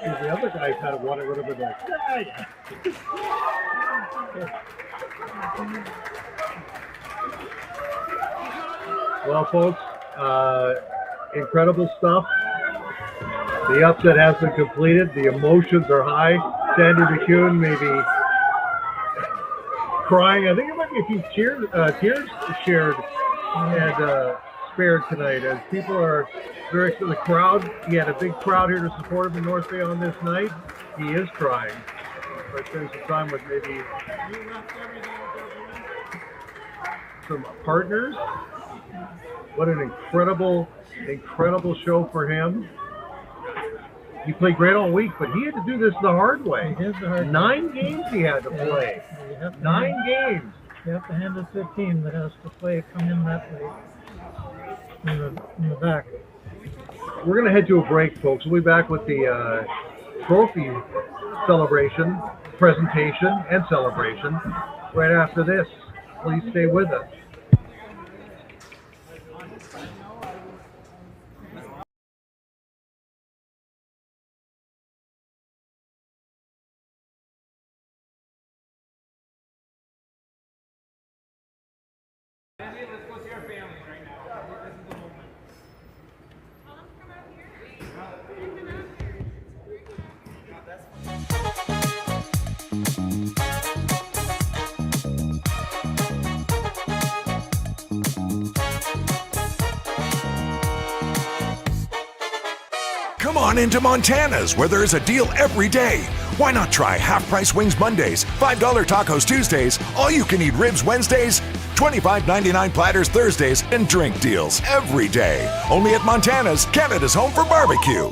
If the other guys had won, it would have been like, well, folks, incredible stuff. The upset has been completed. The emotions are high. Sandy MacEwan may be crying. I think it might be a few tears shared and spared tonight as people are very excited. The crowd, he had a big crowd here to support him in North Bay on this night. He is crying. But spending some time with maybe some partners. What an incredible show for him. He played great all week, but he had to do this the hard way. 9 games he had to play. 9 games. You have to hand it to a team that has to come in that way in the back. We're going to head to a break, folks. We'll be back with the trophy celebration, presentation, and celebration right after this. Please stay with us. Come on into Montana's, where there's a deal every day. Why not try half-price wings Mondays, $5 tacos Tuesdays, all-you-can-eat ribs Wednesdays, $25.99 platters Thursdays, and drink deals every day. Only at Montana's, Canada's home for barbecue.